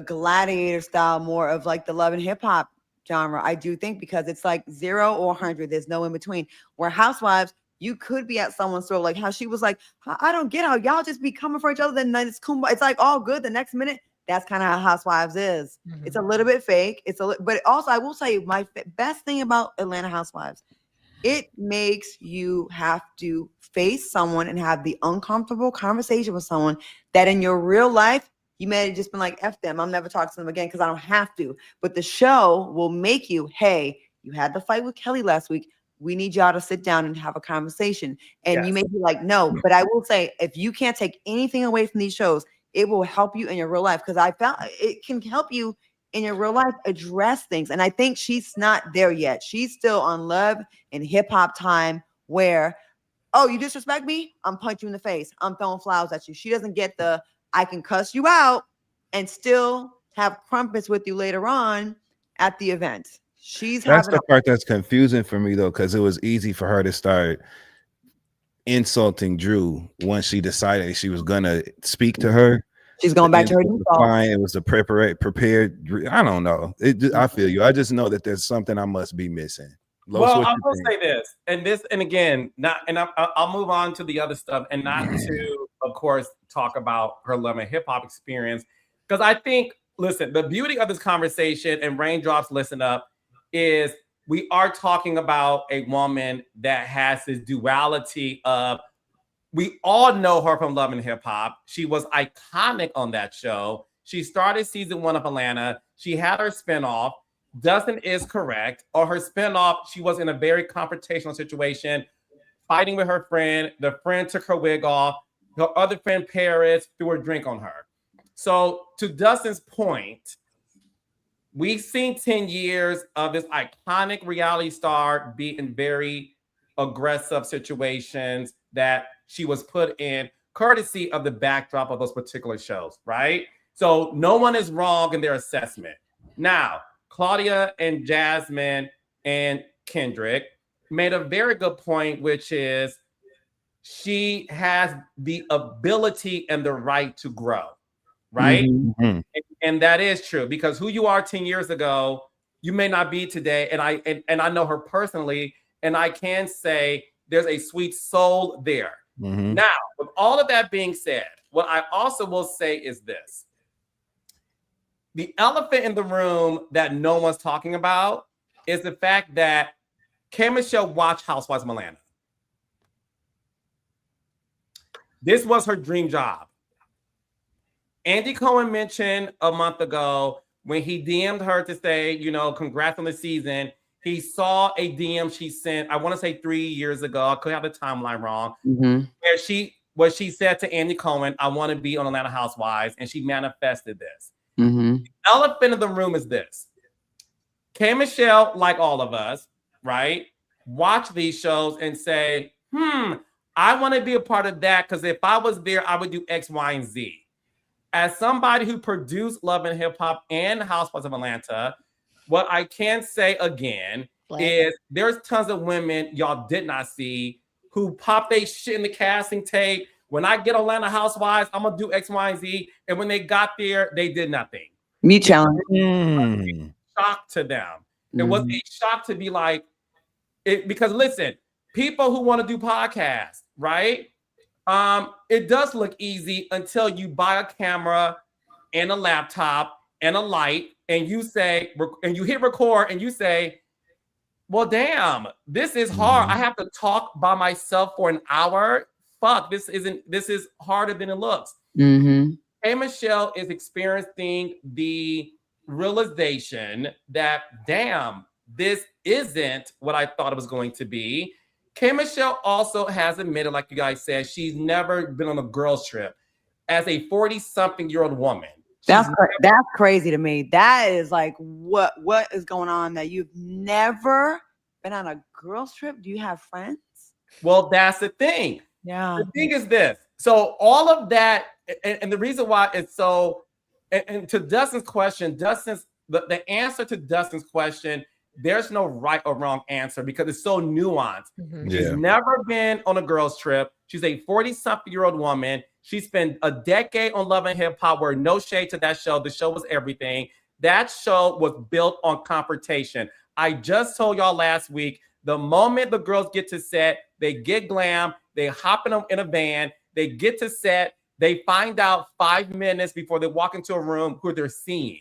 gladiator style, more of like the Love and Hip Hop genre. I do think, because it's like 0 or 100. There's no in between. Where Housewives, you could be at someone's throat, like how she was like, I don't get how y'all just be coming for each other. Then it's kumbaya. It's like all good. The next minute, that's kind of how Housewives is. It's a little bit fake. But also I will say my best thing about Atlanta Housewives, it makes you have to face someone and have the uncomfortable conversation with someone that in your real life, you may have just been like, F them, I'll never talk to them again because I don't have to. But the show will make you, hey, you had the fight with Kelly last week. We need y'all to sit down and have a conversation. And you may be like, no. But I will say, if you can't take anything away from these shows, it will help you in your real life. Because I found it can help you in your real life address things. And I think she's not there yet. She's still on Love and Hip Hop time where, oh, you disrespect me? I'm punching you in the face. I'm throwing flowers at you. She doesn't get the, I can cuss you out and still have crumpets with you later on at the event. That's the part that's confusing for me, though, because it was easy for her to start insulting Drew once she decided she was gonna speak to her. She's going back to her default. It was a prepared. I don't know. I feel you. I just know that there's something I must be missing. Well, I will say this, and again, I'll move on to the other stuff, and not to, of course, talk about her Love and Hip Hop experience, because I think, listen, the beauty of this conversation, and raindrops, listen up, is we are talking about a woman that has this duality of, we all know her from Love and Hip Hop. She was iconic on that show. She started season 1 of Atlanta. She had her spinoff. Dustin is correct. Or her spinoff, she was in a very confrontational situation, fighting with her friend. The friend took her wig off. Her other friend, Paris, threw a drink on her. So to Dustin's point, we've seen 10 years of this iconic reality star be in very aggressive situations that she was put in, courtesy of the backdrop of those particular shows, right? So no one is wrong in their assessment. Now, Claudia and Jasmine and Kendrick made a very good point, which is she has the ability and the right to grow, right? And that is true, because who you are 10 years ago, you may not be today. And I know her personally, and I can say there's a sweet soul there. Now, with all of that being said, what I also will say is this. The elephant in the room that no one's talking about is the fact that K. Michelle watched Housewives of Atlanta. This was her dream job. Andy Cohen mentioned a month ago when he DM'd her to say, you know, congrats on the season, he saw a DM she sent, I want to say 3 years ago. I could have the timeline wrong. Where she said to Andy Cohen, I want to be on Atlanta Housewives, and she manifested this. The elephant in the room is this. K. Michelle, like all of us, right, watch these shows and say, I want to be a part of that because if I was there, I would do X, Y, and Z. As somebody who produced Love and Hip Hop and Housewives of Atlanta, what I can say again is there's tons of women y'all did not see who pop they shit in the casting tape. When I get Atlanta Housewives, I'm going to do X, Y, and Z. And when they got there, they did nothing. Me challenge. Shock to them. It was a shock to be like, because listen, people who want to do podcasts, right? It does look easy until you buy a camera and a laptop and a light and you say, and you hit record and you say, well, damn, this is hard. I have to talk by myself for an hour. Fuck, this is harder than it looks. Hey, Michelle is experiencing the realization that, damn, this isn't what I thought it was going to be. K. Michelle also has admitted, like you guys said, she's never been on a girls trip as a 40-something-year-old woman. That's crazy to me. That is like, what is going on that you've never been on a girls trip? Do you have friends? Well, that's the thing. Yeah. The thing is this. So all of that, and the reason why it's so, and to Dustin's question, the answer to Dustin's question, there's no right or wrong answer because it's so nuanced. She's never been on a girls trip. She's a 40-something-year-old woman. She spent a decade on Love and Hip Hop, where no shade to that show. The show was everything. That show was built on confrontation. I just told y'all last week, the moment the girls get to set, they get glam, they hop in a van, they get to set, they find out 5 minutes before they walk into a room who they're seeing.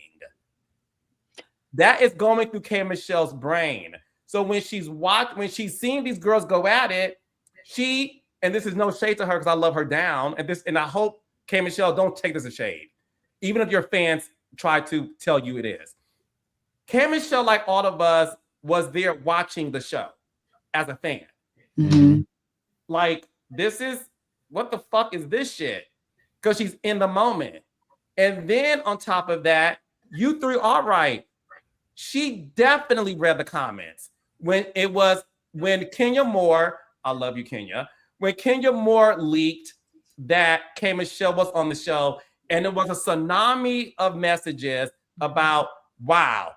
That is going through K. Michelle's brain. So when she's seeing these girls go at it, and this is no shade to her because I love her down, and I hope K. Michelle don't take this as shade, even if your fans try to tell you it is. K. Michelle, like all of us, was there watching the show as a fan. Like, what the fuck is this shit? Because she's in the moment. And then on top of that, you three are right. She definitely read the comments when Kenya Moore, I love you, Kenya, when Kenya Moore leaked that K. Michelle was on the show, and it was a tsunami of messages about, wow.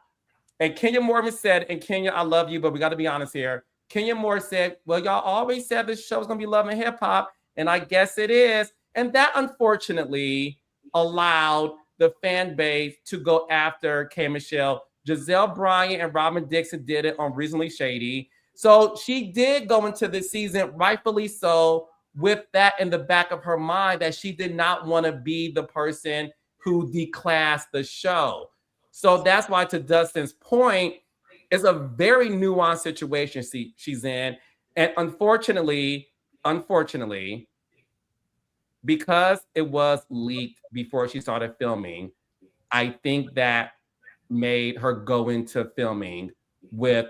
And Kenya Moore said, and Kenya, I love you, but we got to be honest here. Kenya Moore said, well, y'all always said this show was going to be Love and Hip Hop, and I guess it is. And that, unfortunately, allowed the fan base to go after K. Michelle. Giselle Bryant and Robin Dixon did it on Reasonably Shady. So she did go into this season, rightfully so, with that in the back of her mind, that she did not want to be the person who declassed the show. So that's why, to Dustin's point, it's a very nuanced situation she's in. And unfortunately, because it was leaked before she started filming, I think that made her go into filming with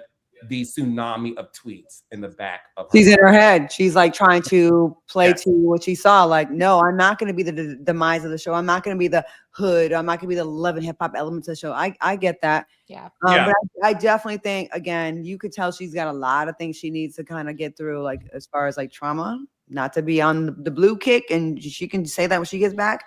the tsunami of tweets in the back of her. She's in her head. She's like trying to play to what she saw. Like, no, I'm not going to be the demise of the show. I'm not going to be the hood. I'm not going to be the Love and Hip Hop elements of the show. I get that. But I definitely think, again, you could tell she's got a lot of things she needs to kind of get through, like as far as like trauma, not to be on the blue kick. And she can say that when she gets back.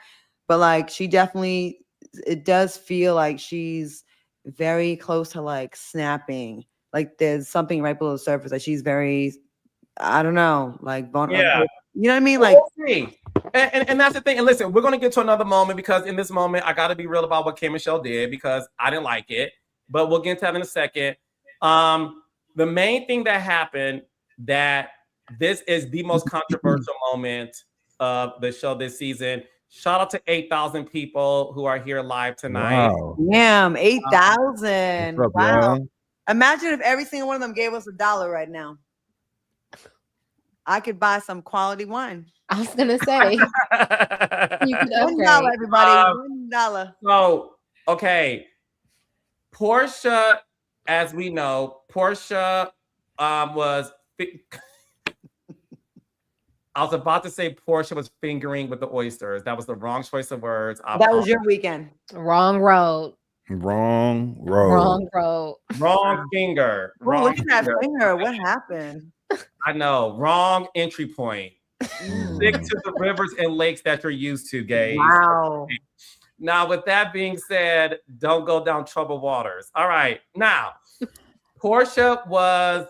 But like, she definitely, it does feel like she's very close to like snapping. Like there's something right below the surface. Like she's very, I don't know, like vulnerable. Yeah. You know what I mean? Like, and that's the thing. And listen, we're gonna get to another moment because in this moment, I gotta be real about what K. Michelle did because I didn't like it. But we'll get into that in a second. The main thing that happened, that this is the most controversial moment of the show this season. Shout out to 8,000 people who are here live tonight. Wow. Damn, 8,000. What's up, Wow. y'all? Imagine if every single one of them gave us $1 right now. I could buy some quality wine. I was gonna say you could upgrade. $1, everybody. $1. So, okay. Porsha, as we know, Porsha was. I was about to say Porsha was fingering with the oysters. That was the wrong choice of words. That was your weekend. Wrong road. Wrong road. Wrong road. Wrong finger. Oh, Wrong look at that finger. finger. What happened? I know. Wrong entry point. Stick to the rivers and lakes that you're used to, gays. Wow. Now, with that being said, don't go down troubled waters. All right. Now, Porsha was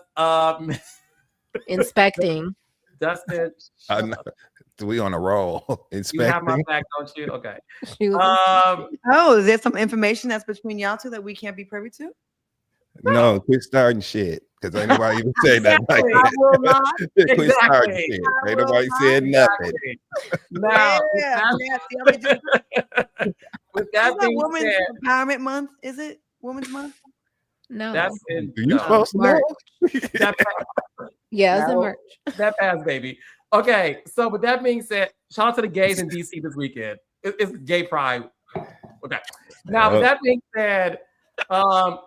Inspecting. Dustin. I know. We on a roll. You have my Inspecting. back, don't you? Okay. She was Oh, is there some information that's between y'all two that we can't be privy to? No, quit starting shit. Because ain't nobody even say that like Exactly. I that. will not. Quit starting Exactly. shit. Ain't nobody said nothing. Now, Yeah, yeah, see how they do- with that Is that being Women's said, Empowerment Month? Is it Women's Month? no. that's in, Do you supposed to know? that, Yeah, it's in No. March. that pass, baby. Okay, so with that being said, shout out to the gays in DC this weekend. It's Gay Pride. Okay. Now, with that being said, Porsha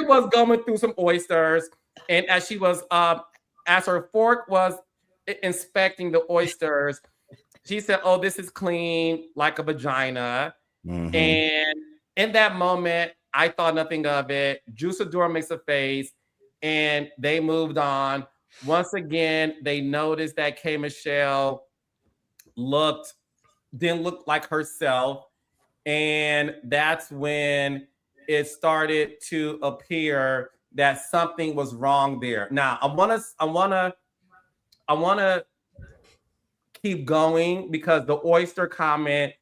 was going through some oysters, and as she was, as her fork was inspecting the oysters, she said, "Oh, this is clean like a vagina." Mhm. And in that moment, I thought nothing of it. Juiceador makes a face, and they moved on. Once again, they noticed that K. Michelle didn't look like herself, and that's when it started to appear that something was wrong there. Now, I wanna keep going because the oyster comment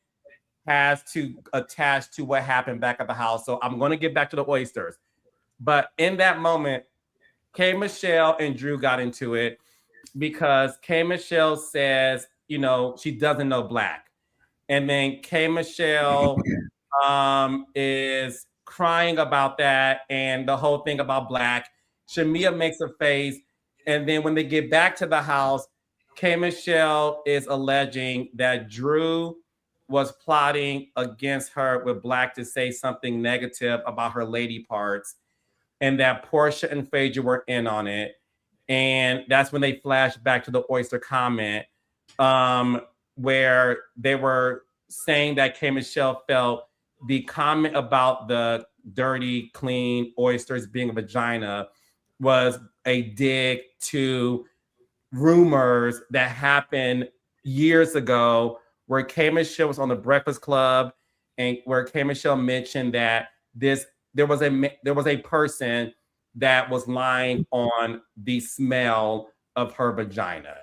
has to attach to what happened back at the house. So I'm gonna get back to the oysters. But in that moment, K. Michelle and Drew got into it because K. Michelle says, she doesn't know black. And then K. Michelle is crying about that and the whole thing about black. Shamia makes a face. And then when they get back to the house, K. Michelle is alleging that Drew was plotting against her with black to say something negative about her lady parts, and that Porsha and Phaedra were in on it. And that's when they flash back to the oyster comment, where they were saying that K. Michelle felt the comment about the dirty, clean oysters being a vagina was a dig to rumors that happened years ago where K. Michelle was on the Breakfast Club and where K. Michelle mentioned that there was a person that was lying on the smell of her vagina.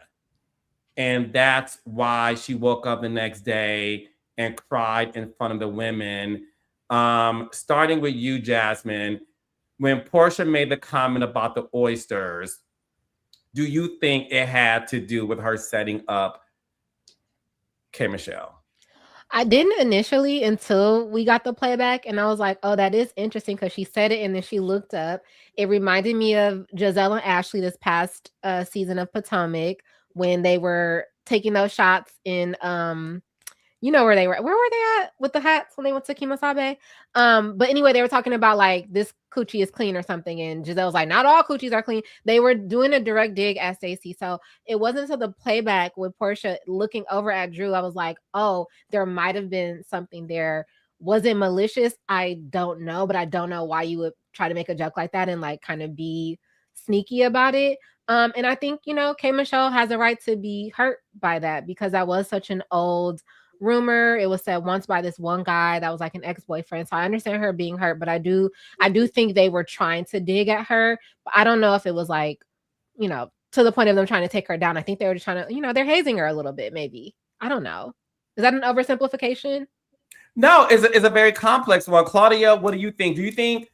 And that's why she woke up the next day and cried in front of the women. Starting with you, Jasmine, when Porsha made the comment about the oysters, do you think it had to do with her setting up K. Michelle? I didn't initially until we got the playback, and I was like, oh, that is interesting because she said it and then she looked up. It reminded me of Giselle and Ashley this past season of Potomac when they were taking those shots in you know where they were. Where were they at with the hats when they went to Kimasabe? But anyway, they were talking about like this coochie is clean or something, and Giselle's like, not all coochies are clean. They were doing a direct dig at Stacey. So it wasn't until the playback with Porsha looking over at Drew, I was like, oh, there might have been something there. Was it malicious? I don't know, but I don't know why you would try to make a joke like that and like kind of be sneaky about it. And I think, K. Michelle has a right to be hurt by that because that was such an old rumor. It was said once by this one guy that was like an ex-boyfriend. So I understand her being hurt, but I do think they were trying to dig at her. But I don't know if it was like, to the point of them trying to take her down. I think they were just trying to, they're hazing her a little bit, maybe. I don't know. Is that an oversimplification? No, it's a very complex one. Claudia, what do you think?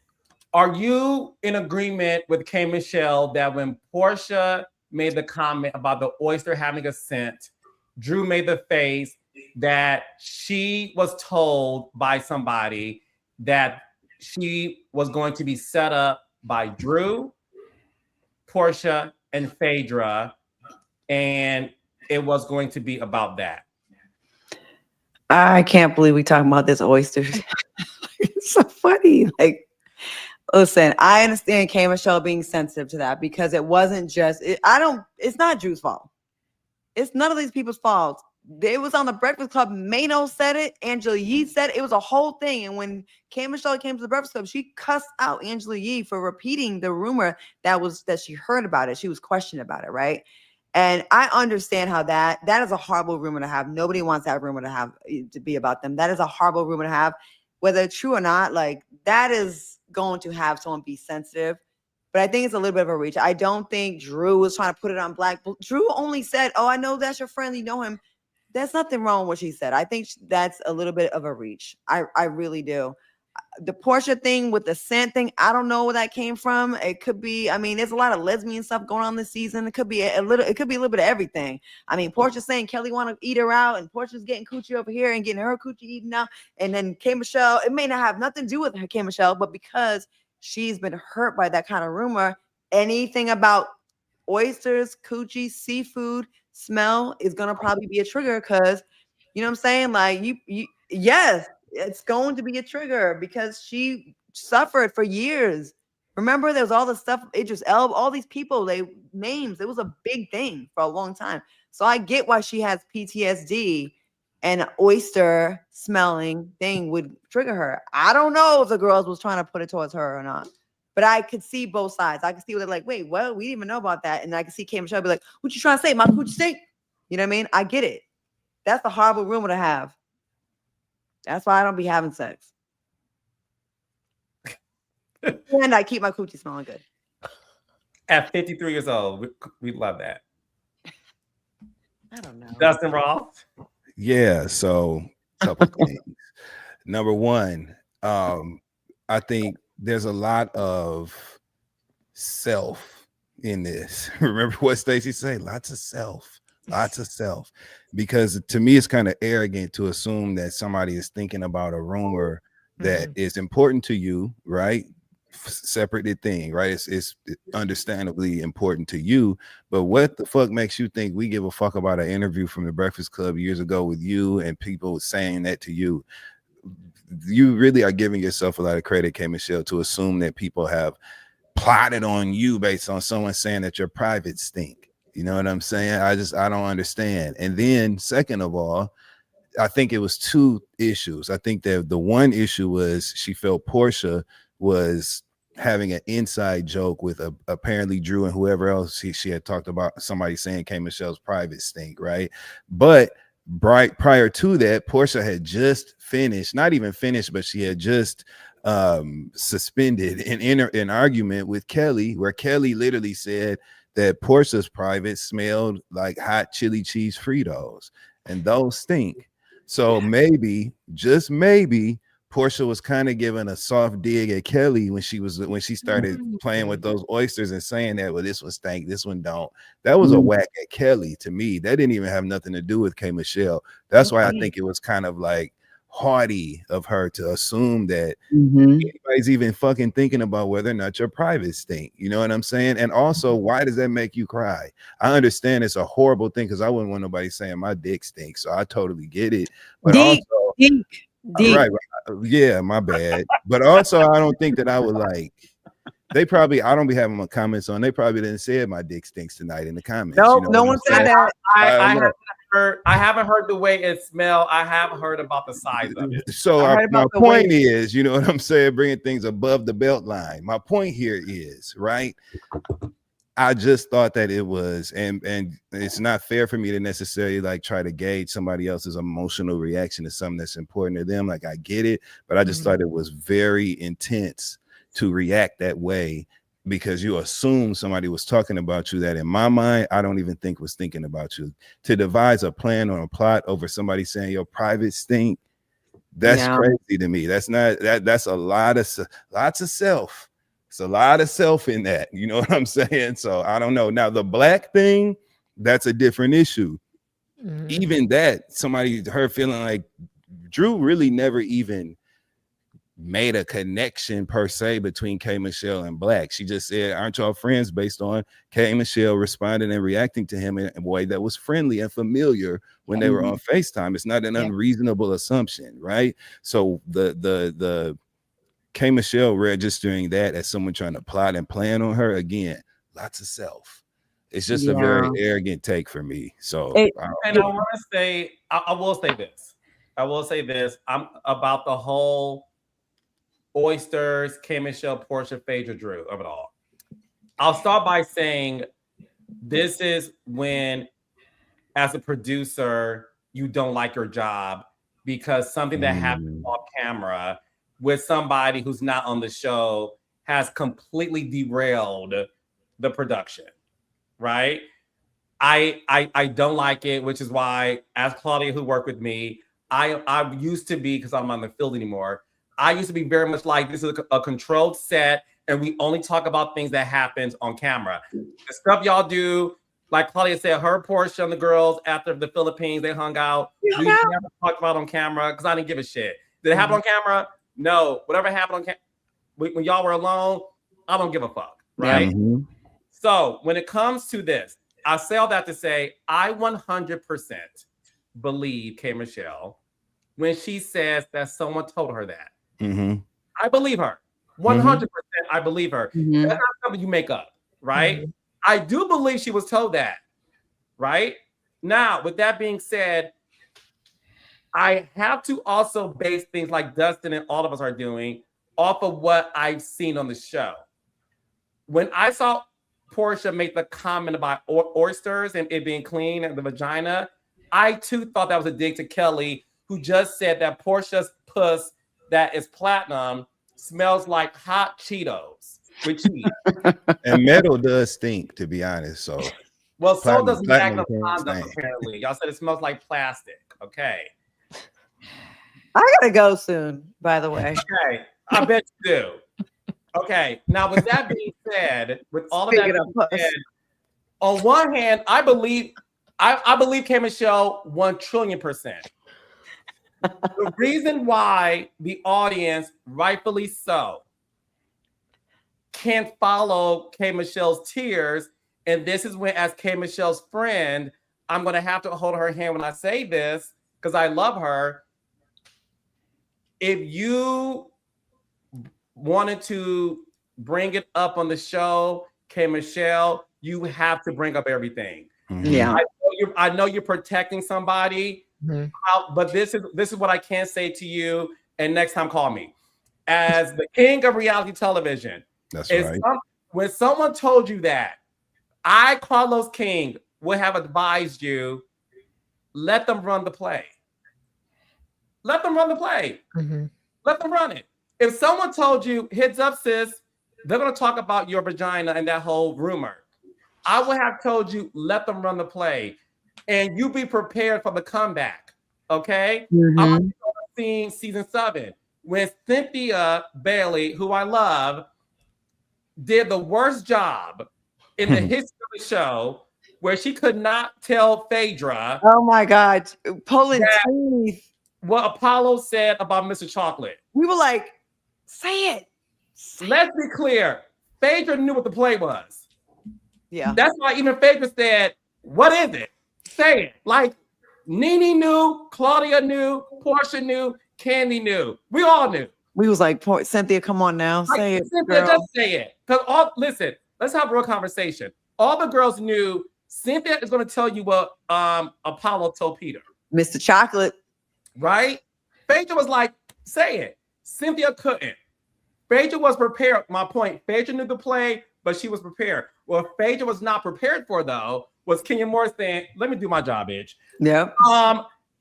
Are you in agreement with K. Michelle that when Porsha made the comment about the oyster having a scent, Drew made the face, that she was told by somebody that she was going to be set up by Drew, Porsha, and Phaedra, and it was going to be about that? I can't believe we talking about this oysters. so funny. Like, listen, I understand K Michelle being sensitive to that because it wasn't just it's not Drew's fault. It's none of these people's fault. It was on the Breakfast Club. Mano said it. Angela Yee said it. It was a whole thing. And when K Michelle came to the Breakfast Club, she cussed out Angela Yee for repeating the rumor that she heard about it. She was questioned about it, right? And I understand how that is a horrible rumor to have. Nobody wants that rumor to be about them. That is a horrible rumor to have, whether it's true or not. Like, that is going to have someone be sensitive. But I think it's a little bit of a reach. I don't think Drew was trying to put it on Black. Drew only said, "Oh, I know that's your friend. You know him." There's nothing wrong with what she said. I think that's a little bit of a reach. I really do. The Porsha thing with the scent thing, I don't know where that came from. It could be, I mean, there's a lot of lesbian stuff going on this season. It could be a little bit of everything. I mean, Porsha's saying Kelly want to eat her out, and Porsha's getting coochie over here and getting her coochie eaten out. And then K Michelle, it may not have nothing to do with her, K Michelle, but because she's been hurt by that kind of rumor, anything about oysters, coochie, seafood smell is gonna probably be a trigger, because you know what I'm saying? Like, yes, it's going to be a trigger because she suffered for years. Remember, there was all the stuff, Idris Elba, all these people, names. It was a big thing for a long time. So I get why she has PTSD, and an oyster smelling thing would trigger her. I don't know if the girls was trying to put it towards her or not. But I could see both sides. I could see where they're like, wait, well, we didn't even know about that. And I could see K Michelle be like, what you trying to say? My coochie stink? You know what I mean? I get it. That's a horrible rumor to have. That's why I don't be having sex. And I keep my coochie smelling good. At 53 years old, we love that. I don't know. Dustin Ross? Yeah, so a couple things. Number one, I think there's a lot of self in this. Remember what Stacey said? Lots of self. Because to me, it's kind of arrogant to assume that somebody is thinking about a rumor that is important to you, right? Separated thing, right? It's understandably important to you, but what the fuck makes you think we give a fuck about an interview from the Breakfast Club years ago with you and people saying that to you? You really are giving yourself a lot of credit, K Michelle, to assume that people have plotted on you based on someone saying that your privates stink. You know what I'm saying? I don't understand. And then second of all, I think it was two issues. I think that the one issue was she felt Porsha was having an inside joke with apparently Drew and whoever else she had talked about, somebody saying K Michelle's private stink, right? But prior to that, Porsha had just finished, not even finished, but she had just suspended an argument with Kelly, where Kelly literally said that Porsha's private smelled like hot chili cheese Fritos, and those stink. So maybe, just maybe, Porsha was kind of giving a soft dig at Kelly when she started playing with those oysters and saying that, well, this one stank, this one don't. That was a whack at Kelly to me. That didn't even have nothing to do with K Michelle. That's why I think it was kind of like haughty of her to assume that anybody's even fucking thinking about whether or not your private stink. You know what I'm saying? And also, why does that make you cry? I understand it's a horrible thing because I wouldn't want nobody saying my dick stinks, so I totally get it. But also, right, yeah, my bad. But also, I don't think that I would like. I don't be having my comments on. They probably didn't say my dick stinks tonight in the comments. No, you know no one said that. I haven't heard the way it smells. I have heard about the size of it. So my point is, you know what I'm saying, bringing things above the belt line. My point here is, right, I just thought that it was, and it's not fair for me to necessarily like try to gauge somebody else's emotional reaction to something that's important to them. Like, I get it, but I just thought it was very intense to react that way, because you assume somebody was talking about you that in my mind, I don't even think was thinking about you. To devise a plan or a plot over somebody saying your private stink, that's crazy to me. That's not that's a lots of self. It's a lot of self in that. You know what I'm saying? So I don't know. Now the black thing, that's a different issue. Even that, her feeling like Drew really never even made a connection per se between K Michelle and Black. She just said, aren't y'all friends, based on K Michelle responding and reacting to him in a way that was friendly and familiar when they were on FaceTime. It's not an unreasonable assumption, right? So the K. Michelle registering that as someone trying to plot and plan on her, again, lots of self. It's just a very arrogant take for me. So, and I want to say, I will say this. I will say this. I'm about the whole oysters, K. Michelle, Porsha, Phaedra, Drew of it all. I'll start by saying this is when, as a producer, you don't like your job because something that happens off camera with somebody who's not on the show has completely derailed the production, right? I don't like it, which is why, as Claudia, who worked with me, I used to be, because I'm not in the field anymore, I used to be very much like, this is a controlled set, and we only talk about things that happens on camera. The stuff y'all do, like Claudia said, her, Porsha, and the girls after the Philippines, they hung out. We never talked about on camera because I didn't give a shit. Did it happen on camera? No. Whatever happened on camera, when y'all were alone, I don't give a fuck, right? Mm-hmm. So when it comes to this, I say all that to say, I 100% believe K. Michelle when she says that someone told her that. Mm-hmm. I believe her. 100% I believe her. Mm-hmm. That's not something you make up, right? Mm-hmm. I do believe she was told that, right? Now, with that being said, I have to also base things like Dustin and all of us are doing off of what I've seen on the show. When I saw Porsha make the comment about oysters and it being clean and the vagina, I too thought that was a dig to Kelly, who just said that Portia's puss that is platinum smells like hot Cheetos with cheese. And metal does stink, to be honest. So, well, so does Magnum platinum condom, apparently. Y'all said it smells like plastic. Okay. I gotta go soon, by the way. Okay. I bet you do. Okay. Now, with that being said, with all of that being said, on one hand, I believe K. Michelle 1,000,000,000%. The reason why the audience, rightfully so, can't follow K. Michelle's tears, and this is when, as K. Michelle's friend, I'm going to have to hold her hand when I say this, because I love her. If you wanted to bring it up on the show, K. Michelle, you have to bring up everything. Yeah. I know you're protecting somebody, but this is what I can say to you. And next time, call me. As the king of reality television, that's right. When someone told you that, I, Carlos King, would have advised you, let them run the play. Let them run the play. Mm-hmm. Let them run it. If someone told you, heads up, sis, they're going to talk about your vagina and that whole rumor, I would have told you, let them run the play. And you be prepared for the comeback, okay? Mm-hmm. I'm seeing season 7 when Cynthia Bailey, who I love, did the worst job in the history of the show, where she could not tell Phaedra. Oh my God, pulling teeth. What Apollo said about Mr. Chocolate. We were like, say it. Let's be clear. Phaedra knew what the play was. Yeah. That's why even Phaedra said, what is it? Say it. Like Nene knew, Claudia knew, Porsha knew, Candy knew. We all knew. We was like, Cynthia, come on now. Say it. Cynthia, just say it. Listen, let's have a real conversation. All the girls knew Cynthia is going to tell you what Apollo told Peter. Mr. Chocolate. Right? Phaedra was like, say it. Cynthia couldn't. Phaedra was prepared. My point, Phaedra knew the play, but she was prepared. What Phaedra was not prepared for, though, was Kenya Moore saying, let me do my job, bitch. Yeah.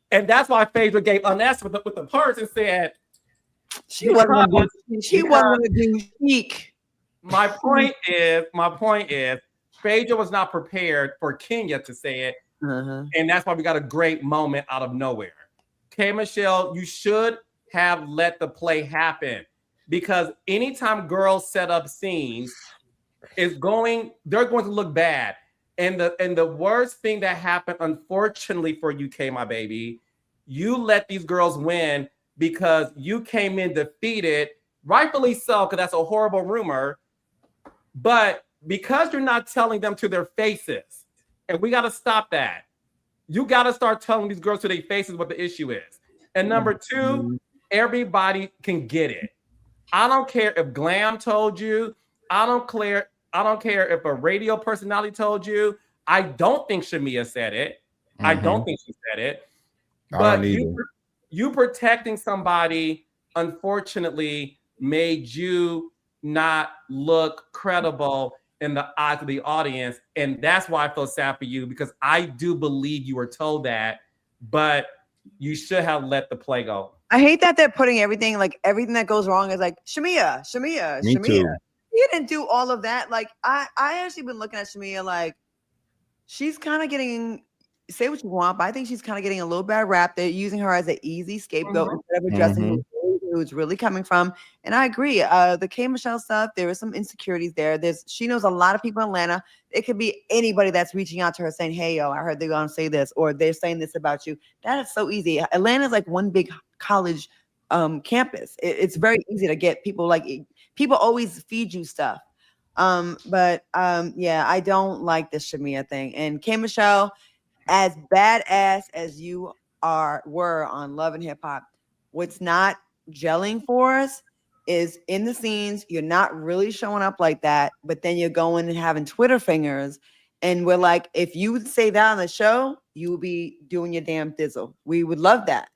And that's why Phaedra gave Uness with the purse and said, she wasn't going to do chic. My point is, Phaedra was not prepared for Kenya to say it. And that's why we got a great moment out of nowhere. K. Michelle, you should have let the play happen, because anytime girls set up scenes, they're going to look bad. And the worst thing that happened, unfortunately for you, K, my baby, you let these girls win because you came in defeated, rightfully so, because that's a horrible rumor. But because you're not telling them to their faces, and we got to stop that. You got to start telling these girls to their faces what the issue is. And number 2, everybody can get it. I don't care if Glam told you. I don't care if a radio personality told you. I don't think Shamia said it. I don't think she said it. But you protecting somebody, unfortunately, made you not look credible in the eyes of the audience. And that's why I feel sad for you, because I do believe you were told that, but you should have let the play go. I hate that they're putting everything that goes wrong is like Shamia. Me too. You didn't do all of that. Like I actually been looking at Shamia like she's kind of getting, say what you want, but I think she's kind of getting a little bad rap. They're using her as an easy scapegoat instead of addressing who it's really coming from. And I agree. The K Michelle stuff, there is some insecurities there. She knows a lot of people in Atlanta. It could be anybody that's reaching out to her saying, hey, yo, I heard they're going to say this, or they're saying this about you. That is so easy. Atlanta is like one big college campus. It's very easy to get people, like people always feed you stuff. Yeah, I don't like this Shamia thing. And K Michelle, as badass as you were on Love and Hip Hop, what's not gelling for us is in the scenes, you're not really showing up like that, but then you're going and having Twitter fingers. And we're like, if you would say that on the show, you would be doing your damn thizzle. We would love that.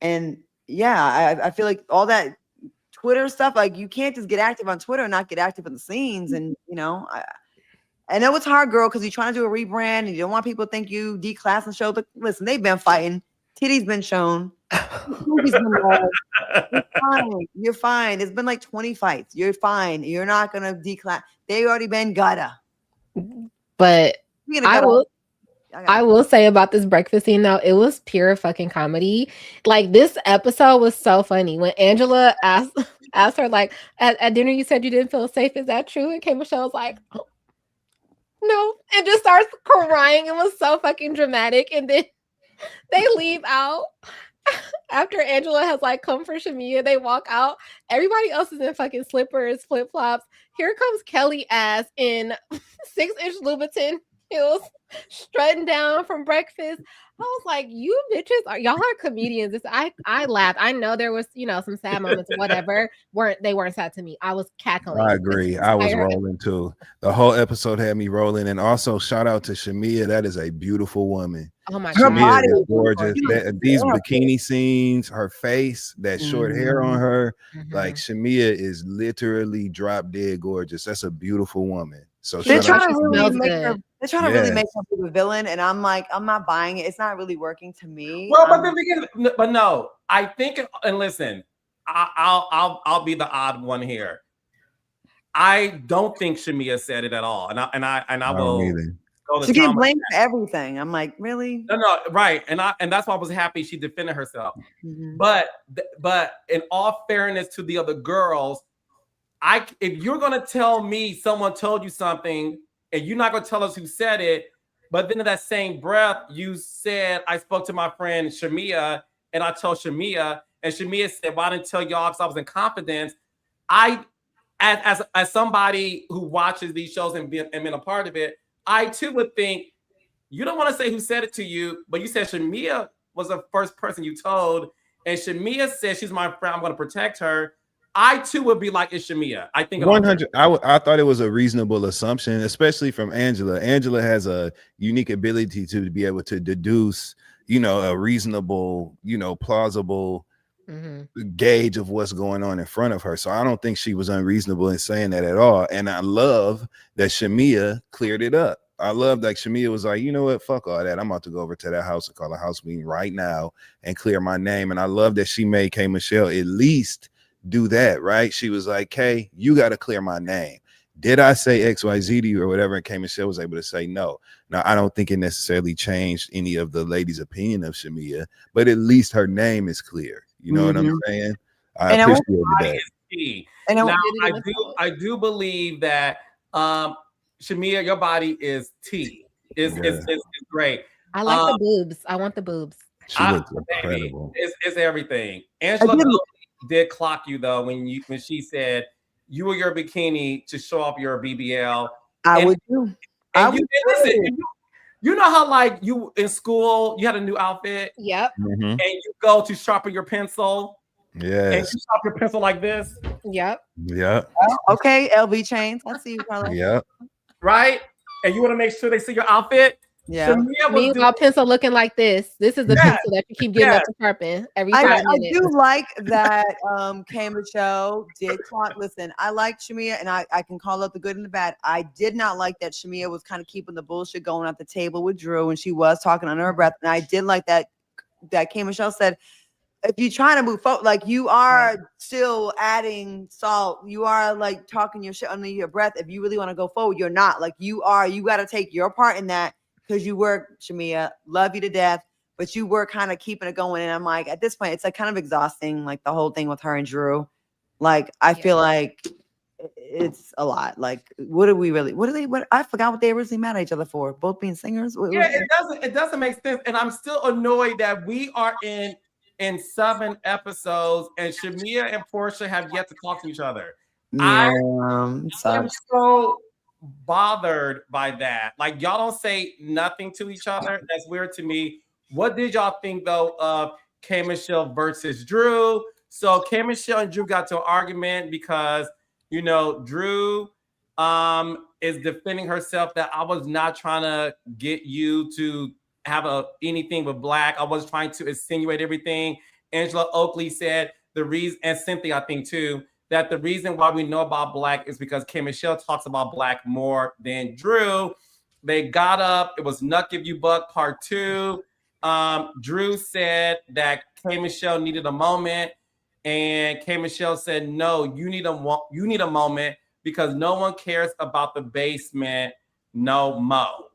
And yeah, I feel like all that Twitter stuff, like you can't just get active on Twitter and not get active in the scenes. And, you know, I know it's hard, girl, because you're trying to do a rebrand and you don't want people to think you declass the show. But listen, they've been fighting. Titty's been shown. You're fine. It's been like 20 fights. You're fine. You're not going to declass. They already been gutta. But I will say about this breakfast scene though, it was pure fucking comedy. Like this episode was so funny when Angela asked her like at dinner, you said you didn't feel safe. Is that true? And K Michelle was like, oh, no, and just starts crying. It was so fucking dramatic. And then they leave out after Angela has like come for Shamia. They walk out. Everybody else is in fucking slippers, flip flops. Here comes Kelly ass in 6-inch Louboutin heels, strutting down from breakfast. I was like, you bitches y'all are comedians. I laughed. I know there was, you know, some sad moments, whatever. They weren't sad to me. I was cackling. I agree. I was rolling too. The whole episode had me rolling. And also shout out to Shamia. That is a beautiful woman. Oh my God. God. Shamia is gorgeous. These bikini scenes, her face, that short hair on her, like Shamia is literally drop dead gorgeous. That's a beautiful woman. So they're trying to really make her the villain, and I'm like, I'm not buying it. It's not really working to me. Well, but no, I think, and listen, I'll be the odd one here. I don't think Shamia said it at all, and I will. She gets blamed for everything. I'm like, really? No, right, and that's why I was happy she defended herself. But in all fairness to the other girls, if you're gonna tell me someone told you something and you're not gonna tell us who said it, but then in that same breath you said I spoke to my friend Shamia and I told Shamia, and Shamia said, well, I didn't tell y'all because I was in confidence. As somebody who watches these shows and been a part of it, I too would think you don't want to say who said it to you, but you said Shamia was the first person you told, and Shamia said she's my friend, I'm going to protect her. I too would be like, it's Shamia. I think 100. I thought it was a reasonable assumption, especially from Angela. Angela has a unique ability to be able to deduce, you know, a reasonable, you know, plausible gauge of what's going on in front of her. So I don't think she was unreasonable in saying that at all. And I love that Shamia cleared it up. I love that Shamia was like, you know what, fuck all that. I'm about to go over to that house and call a house meeting right now and clear my name. And I love that she made K Michelle at least do that, right? She was like, K, you got to clear my name. Did I say XYZ to you or whatever? And K Michelle was able to say no. Now, I don't think it necessarily changed any of the ladies' opinion of Shamia, but at least her name is clear. You know what I'm saying? I appreciate that. And now, I do believe that Shamia, your body is T. It's great. I like the boobs. I want the boobs. She looks incredible. It's everything. Angela did clock you though when she said you were your bikini to show off your BBL. I would do. You know how like you in school you had a new outfit. Yep. And you go to sharpen your pencil And Yes. you sharp your pencil like this, Yep. Yep. Okay, LV chains. I see you, Carlos. Yep. right? And you want to make sure they see your outfit. Yeah. Shamia was doing Meanwhile, pencil looking like this. This is the Yes, pencil that you keep getting yes. up to sharpen every I 5 minutes. do like that K Michelle did talk. Listen, I like Shamia, and I can call out the good and the bad. I did not like that Shamia was kind of keeping the bullshit going at the table with Drew, and she was talking under her breath. And I did like that K Michelle said, if you're trying to move forward, like you are still adding salt, you are like talking your shit under your breath. If you really want to go forward, you're not. Like you got to take your part in that, because you were, Shamia, love you to death, but you were kind of keeping it going. And I'm like, at this point, it's like kind of exhausting, like the whole thing with her and Drew. Like, I feel like it's a lot. Like, what I forgot what they originally mad at each other for. Both being singers. Yeah, it doesn't make sense. And I'm still annoyed that we are in 7 episodes and Shamia and Porsha have yet to talk to each other. Yeah, I'm so bothered by that. Like, y'all don't say nothing to each other. That's weird to me. What did y'all think though of K Michelle versus Drew? So K Michelle and Drew got to an argument because Drew is defending herself that I was not trying to get you to have anything with Black. I was trying to insinuate everything. Angela Oakley said the reason, and Cynthia, I think too, that the reason why we know about Black is because K Michelle talks about Black more than Drew. They got up. It was Nuck If You Buck Part 2. Drew said that K Michelle needed a moment, and K Michelle said, "No, you need a moment because no one cares about the basement no mo."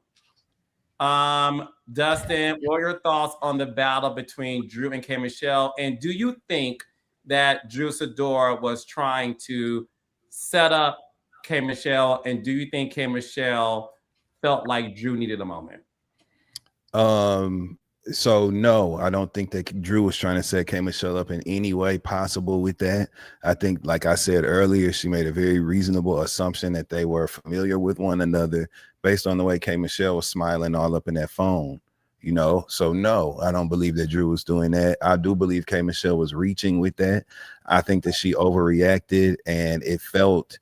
Dustin, what are your thoughts on the battle between Drew and K Michelle? And do you think that Drew Sidora was trying to set up K Michelle? And do you think K Michelle felt like Drew needed a moment? So no, I don't think that Drew was trying to set K Michelle up in any way possible with that. I think, like I said earlier, she made a very reasonable assumption that they were familiar with one another based on the way K Michelle was smiling all up in that phone, So no, I don't believe that Drew was doing that. I do believe K Michelle was reaching with that. I think that she overreacted, and it felt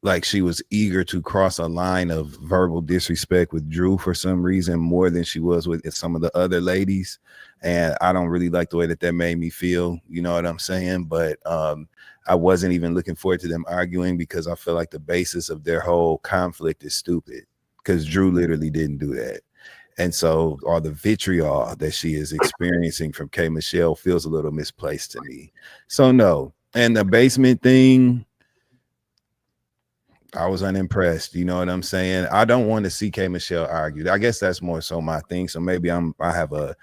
like she was eager to cross a line of verbal disrespect with Drew for some reason, more than she was with some of the other ladies. And I don't really like the way that made me feel, you know what I'm saying? But I wasn't even looking forward to them arguing, because I feel like the basis of their whole conflict is stupid, because Drew literally didn't do that. And so all the vitriol that she is experiencing from K Michelle feels a little misplaced to me. So no. And the basement thing, I was unimpressed. You know what I'm saying? I don't want to see K Michelle argue. I guess that's more so my thing. So maybe I have a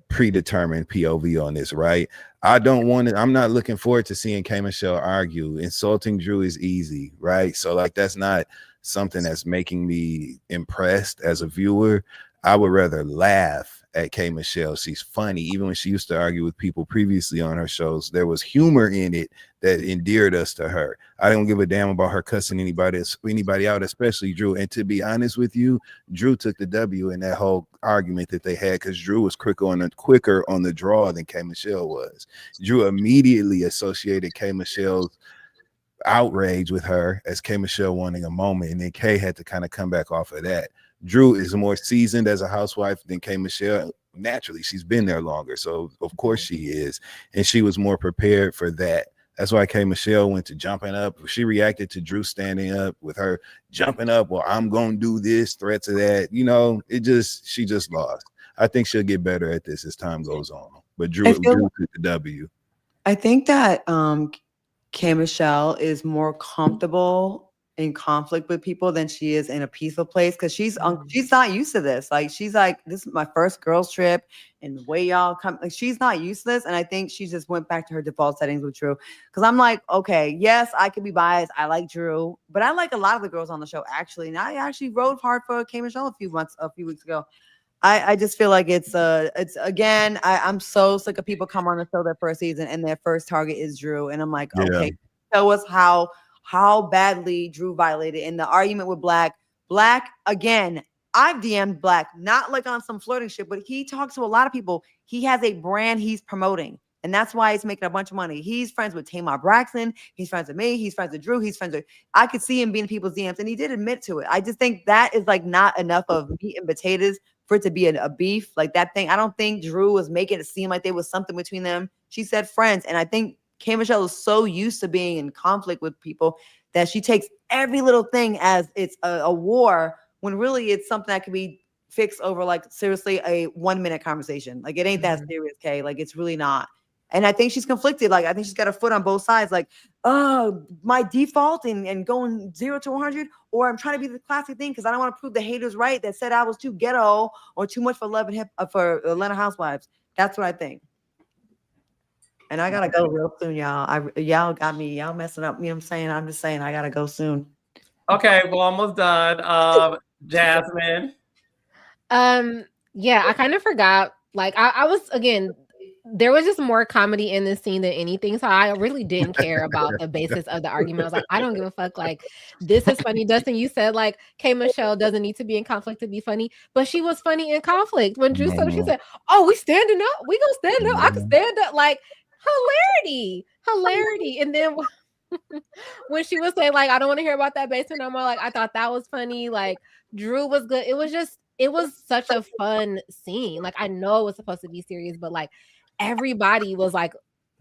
predetermined POV on this, right? I'm not looking forward to seeing K Michelle argue. Insulting Drew is easy, right? So like, that's not something that's making me impressed as a viewer. I would rather laugh at K Michelle. She's funny. Even when she used to argue with people previously on her shows, there was humor in it that endeared us to her. I don't give a damn about her cussing anybody out, especially Drew. And to be honest with you, Drew took the W in that whole argument that they had, because Drew was quicker on the draw than K Michelle was. Drew immediately associated K Michelle's outrage with her as K Michelle wanting a moment, and then K had to kind of come back off of that. Drew is more seasoned as a housewife than K Michelle. Naturally, she's been there longer, so of course she is, and she was more prepared for that. That's why K Michelle went to jumping up. She reacted to Drew standing up with her jumping up. Well, I'm gonna do this, threats of that. She just lost. I think she'll get better at this as time goes on. But Drew took the W. I think that K Michelle is more comfortable in conflict with people than she is in a peaceful place, because she's not used to this. Like, she's like, this is my first girls trip, and the way y'all come, like, she's not used to this. And I think she just went back to her default settings with Drew, because I'm like, okay, yes, I could be biased. I like Drew, but I like a lot of the girls on the show actually, and I actually rode hard for K Michelle a few weeks ago. I just feel like it's again, I'm so sick of people come on the show their first season and their first target is Drew, and I'm like, okay, show us how badly Drew violated in the argument with Black. Again, I've DM'd Black, not like on some flirting shit, but he talks to a lot of people. He has a brand he's promoting, And that's why he's making a bunch of money. He's friends with Tamar Braxton. He's friends with me. He's friends with Drew. He's friends with, I could see him being in people's DMs, and he did admit to it. I just think that is like not enough of meat and potatoes for it to be a beef. Like that thing, I don't think Drew was making it seem like there was something between them. She said friends. And I think K. Michelle is so used to being in conflict with people that she takes every little thing as it's a war, when really it's something that could be fixed over like seriously a 1-minute conversation. Like it ain't that serious, Kay. Like it's really not. And I think she's conflicted. Like I think she's got a foot on both sides. Like, oh, my default and going 0 to 100, or I'm trying to be the classic thing because I don't want to prove the haters right that said I was too ghetto or too much for love and hip for Atlanta Housewives. That's what I think. And I gotta go real soon, y'all. Y'all got me. Y'all messing up. You know what I'm saying? I'm just saying I gotta go soon. Okay, we're almost done. Jasmine. Yeah, I kind of forgot. Like I was, again, there was just more comedy in this scene than anything. So I really didn't care about the basis of the argument. I was like, I don't give a fuck. Like, this is funny. Dustin, you said like K. Michelle doesn't need to be in conflict to be funny, but she was funny in conflict. When Drew said, she said, oh, we standing up. We gonna stand up. I can stand up. Like, hilarity. And then when she was saying like, I don't want to hear about that basement no more, like I thought that was funny. Like Drew was good. It was such a fun scene. Like I know it was supposed to be serious, but like everybody was like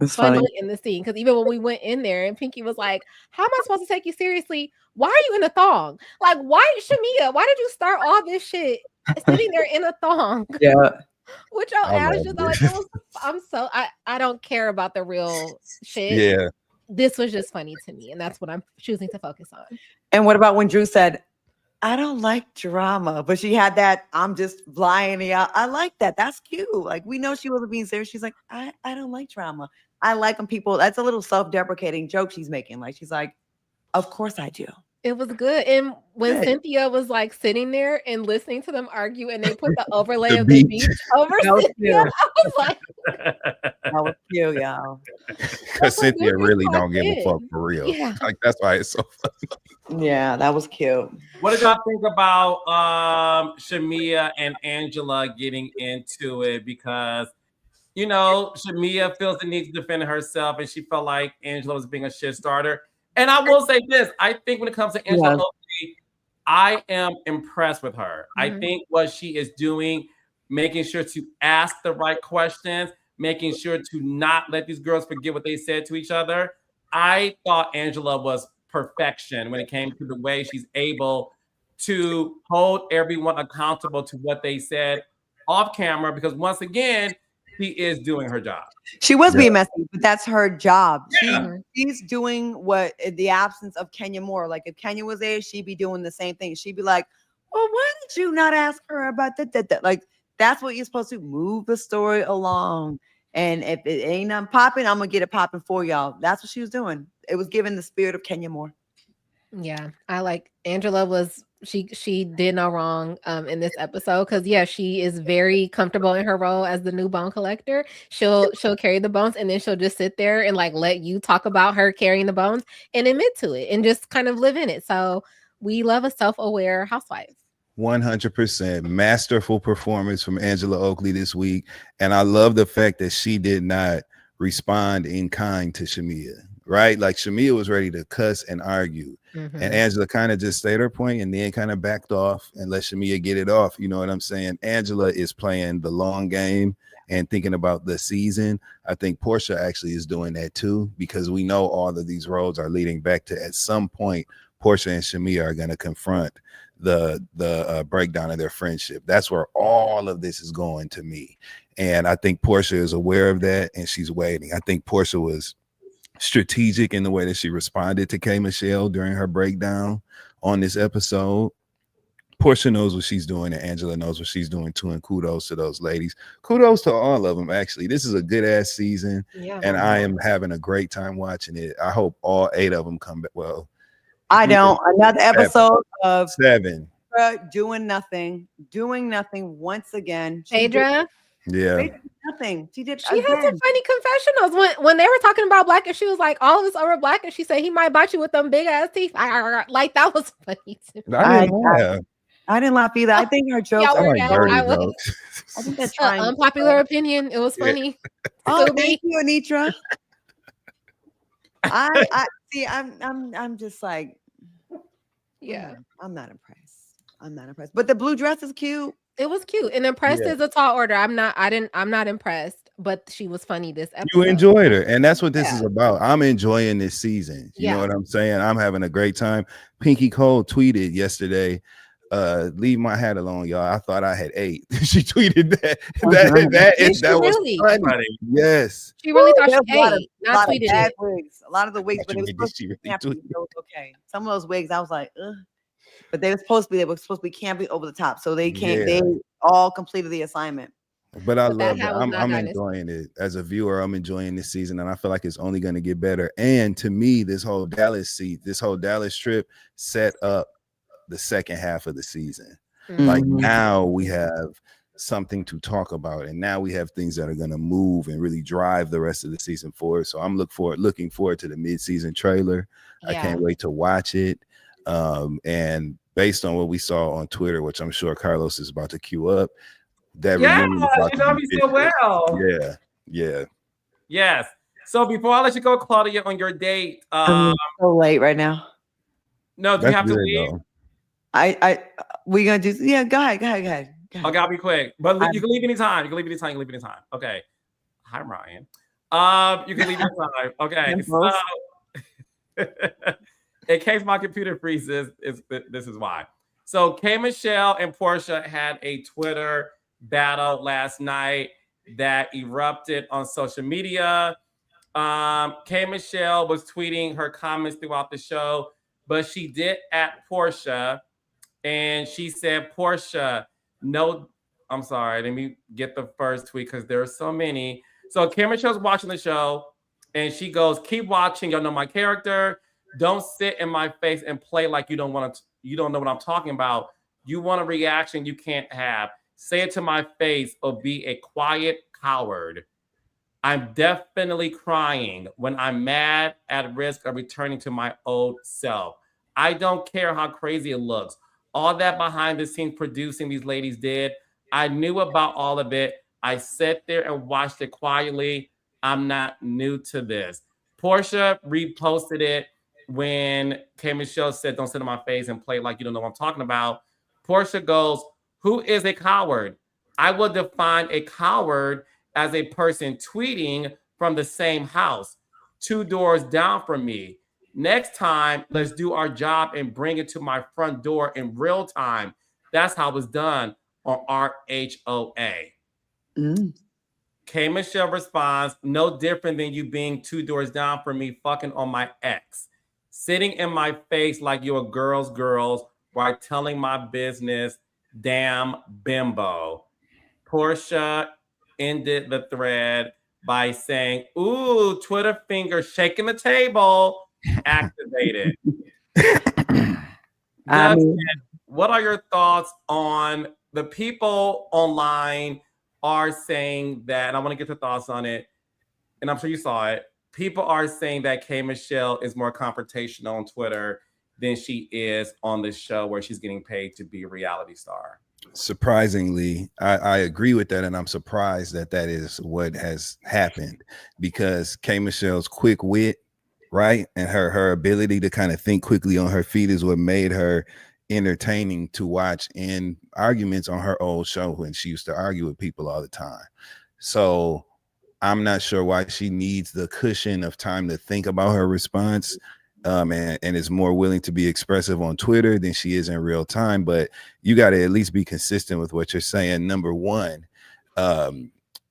funny in the scene. Because even when we went in there and Pinky was like, how am I supposed to take you seriously? Why are you in a thong? Like, why, Shamia, why did you start all this shit sitting there in a thong? Yeah. With your ass just like, I don't care about the real shit. Yeah. This was just funny to me, and that's what I'm choosing to focus on. And what about when Drew said, I don't like drama, but she had that, I'm just lying out. I like that. That's cute. Like, we know she wasn't being serious. She's like, I don't like drama. I like when people, that's a little self-deprecating joke she's making. Like, she's like, of course I do. It was good. And when Cynthia was like sitting there and listening to them argue, and they put the overlay of the beach over Cynthia, I was like, that was cute, y'all. Because Cynthia really don't give a fuck for real. Yeah. Like that's why it's so funny. Yeah, that was cute. What did y'all think about Shamia and Angela getting into it? Because, you know, Shamia feels the need to defend herself, and she felt like Angela was being a shit starter. And I will say this, I think when it comes to Angela, I am impressed with her. I think what she is doing, making sure to ask the right questions, making sure to not let these girls forget what they said to each other. I thought Angela was perfection when it came to the way she's able to hold everyone accountable to what they said off camera, because once again, she is doing her job. She was being messy, but that's her job. Yeah. She's doing what in the absence of Kenya Moore. Like if Kenya was there, she'd be doing the same thing. She'd be like, well, why did you not ask her about that? Like that's what you're supposed to move the story along. And if it ain't nothing popping, I'm gonna get it popping for y'all. That's what she was doing. It was given the spirit of Kenya Moore. Yeah, I like Angela was she did no wrong in this episode, because she is very comfortable in her role as the new bone collector. She'll carry the bones, and then she'll just sit there and like let you talk about her carrying the bones and admit to it and just kind of live in it. So we love a self-aware housewife. 100% masterful performance from Angela Oakley this week, and I love the fact that she did not respond in kind to Shamia. Right, like Shamia was ready to cuss and argue, and Angela kind of just stayed her point and then kind of backed off and let Shamia get it off. You know what I'm saying? Angela is playing the long game and thinking about the season. I think Porsha actually is doing that too, because we know all of these roads are leading back to, at some point, Porsha and Shamia are going to confront the breakdown of their friendship. That's where all of this is going to me, and I think Porsha is aware of that and she's waiting. I think Porsha was strategic in the way that she responded to K. Michelle during her breakdown on this episode. Porsha knows what she's doing, and Angela knows what she's doing too, and kudos to those ladies. Kudos to all of them, actually. This is a good-ass season, and I am having a great time watching it. I hope all 8 of them come back. Well, I don't. Another episode of 7. Doing nothing once again. Phaedra? Yeah. Nothing. She had some funny confessionals when they were talking about Black, and she was like, all of us over Black, and she said he might bite you with them big ass teeth. Like that was funny too. I didn't know that. I didn't laugh either. I think her jokes Y'all I were like mad. dirty I was jokes. I think they're trying. unpopular opinion. It was Yeah. funny. Oh, Stormi. thank you, Anitra. I see. I'm just like, Yeah, I'm not impressed. I'm not impressed. But the blue dress is cute. it was cute. And impressed Yeah. is a tall order. I'm not impressed, but she was funny this You episode. enjoyed her, and that's what this Yeah. is about. I'm enjoying this season. You know Yeah. what I'm saying? I'm having a great time. Pinky Cole tweeted yesterday, leave my hat alone, y'all. I thought I had 8. She tweeted that. Did she That was really? funny. Yes. She really thought There's she ate, a not lot of tweeted bad it. wigs. A lot of the wigs, but it was Did supposed she to be really campy, tweet so it was okay. Some of those wigs, I was like, ugh. But they were supposed to be campy over the top, so they can't. Yeah. They all completed the assignment. But I But that love it. hat was not I'm dynasty. enjoying it as a viewer. I'm enjoying this season, and I feel like it's only going to get better. And to me, this whole Dallas trip set up the second half of the season. Like now we have something to talk about, and now we have things that are going to move and really drive the rest of the season forward. So I'm looking forward to the mid-season trailer. I can't wait to watch it. And based on what we saw on Twitter, which I'm sure Carlos is about to queue up, that reunion is about you to know be me so vicious. well. Yeah. Yes. So before I let you go, Claudia, on your date, I'm so late right now. no, do you That's have to good, leave? though. We gonna do? Yeah, go ahead. Okay, I'll be quick. But you can leave anytime. Okay. Hi, Ryan. You can leave anytime. Okay. So, in case my computer freezes, this is why. So K Michelle and Porsha had a Twitter battle last night that erupted on social media. K Michelle was tweeting her comments throughout the show, but she did at Porsha, and she said, Porsha, no, I'm sorry, let me get the first tweet because there are so many. So K Michelle's watching the show, and she goes, keep watching, y'all know my character. Don't sit in my face and play like you don't know what I'm talking about. You want a reaction you can't have. Say it to my face or be a quiet coward. I'm definitely crying when I'm mad, at risk of returning to my old self. I don't care how crazy it looks. All that behind the scenes producing these ladies did, I knew about all of it. I sat there and watched it quietly. I'm not new to this. Porsha reposted it when K Michelle said, don't sit in my face and play like you don't know what I'm talking about. Porsha goes, who is a coward? I will define a coward as a person tweeting from the same house, 2 doors down from me. Next time, let's do our job and bring it to my front door in real time. That's how it's done on RHOA. K Michelle responds, no different than you being 2 doors down from me, fucking on my ex. Sitting in my face like you're a girl's while telling my business, damn bimbo. Porsha ended the thread by saying, ooh, Twitter finger shaking the table, activated. What are your thoughts on the people online are saying that, and I want to get your thoughts on it, and I'm sure you saw it. People are saying that K Michelle is more confrontational on Twitter than she is on the show where she's getting paid to be a reality star. Surprisingly, I agree with that, and I'm surprised that is what has happened, because K Michelle's quick wit, right, and her ability to kind of think quickly on her feet is what made her entertaining to watch in arguments on her old show when she used to argue with people all the time. So I'm not sure why she needs the cushion of time to think about her response, and is more willing to be expressive on Twitter than she is in real time. But you got to at least be consistent with what you're saying. Number one,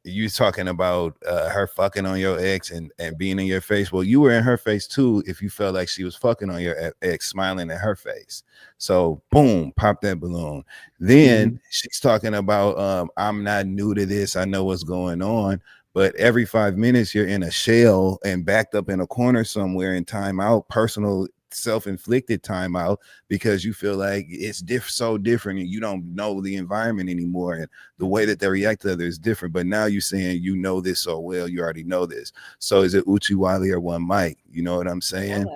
you talking about her fucking on your ex and being in your face. Well, you were in her face too if you felt like she was fucking on your ex, smiling at her face. So boom, pop that balloon. Then she's talking about I'm not new to this, I know what's going on. But every 5 minutes you're in a shell and backed up in a corner somewhere in timeout, personal self-inflicted timeout, because you feel like it's so different and you don't know the environment anymore, and the way that they react to others is different. But now you're saying you know this so well, you already know this. So is it Uchi Wally or one mic? You know what I'm saying?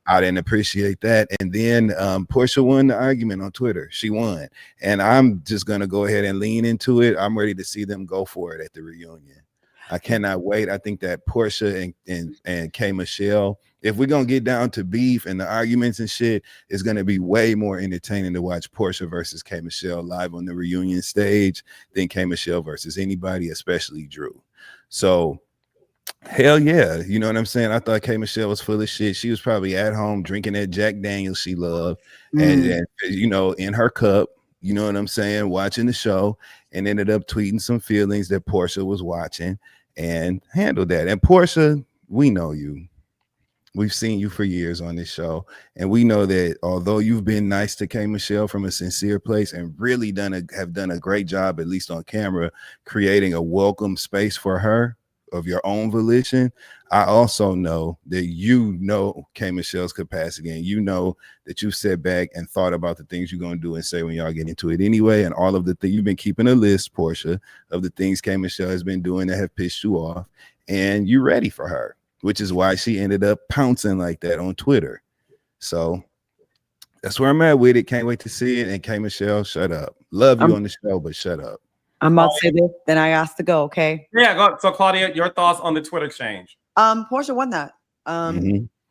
I didn't appreciate that. And then Porsha won the argument on Twitter. She won. And I'm just going to go ahead and lean into it. I'm ready to see them go for it at the reunion. I cannot wait. I think that Porsha and K Michelle, if we're going to get down to beef and the arguments and shit, it's going to be way more entertaining to watch Porsha versus K Michelle live on the reunion stage than K Michelle versus anybody, especially Drew. So hell yeah, you know what I'm saying? I thought K Michelle was full of shit. She was probably at home drinking that Jack Daniels she loved, and you know, in her cup, you know what I'm saying, watching the show, and ended up tweeting some feelings that Porsha was watching and handled that. And Porsha, we know you. We've seen you for years on this show, and we know that although you've been nice to K Michelle from a sincere place and really have done a great job, at least on camera, creating a welcome space for her of your own volition, I also know that you know K Michelle's capacity, and you know that you sat back and thought about the things you're going to do and say when y'all get into it anyway, and all of the things you've been keeping a list, Porsha, of the things K Michelle has been doing that have pissed you off, and you're ready for her, which is why she ended up pouncing like that on Twitter. So that's where I'm at with it. Can't wait to see it. And K Michelle, shut up. Love you on the show, but shut up. I'm about to say this, then I asked to go, okay? Yeah, go. So Claudia, your thoughts on the Twitter exchange? Porsha won that.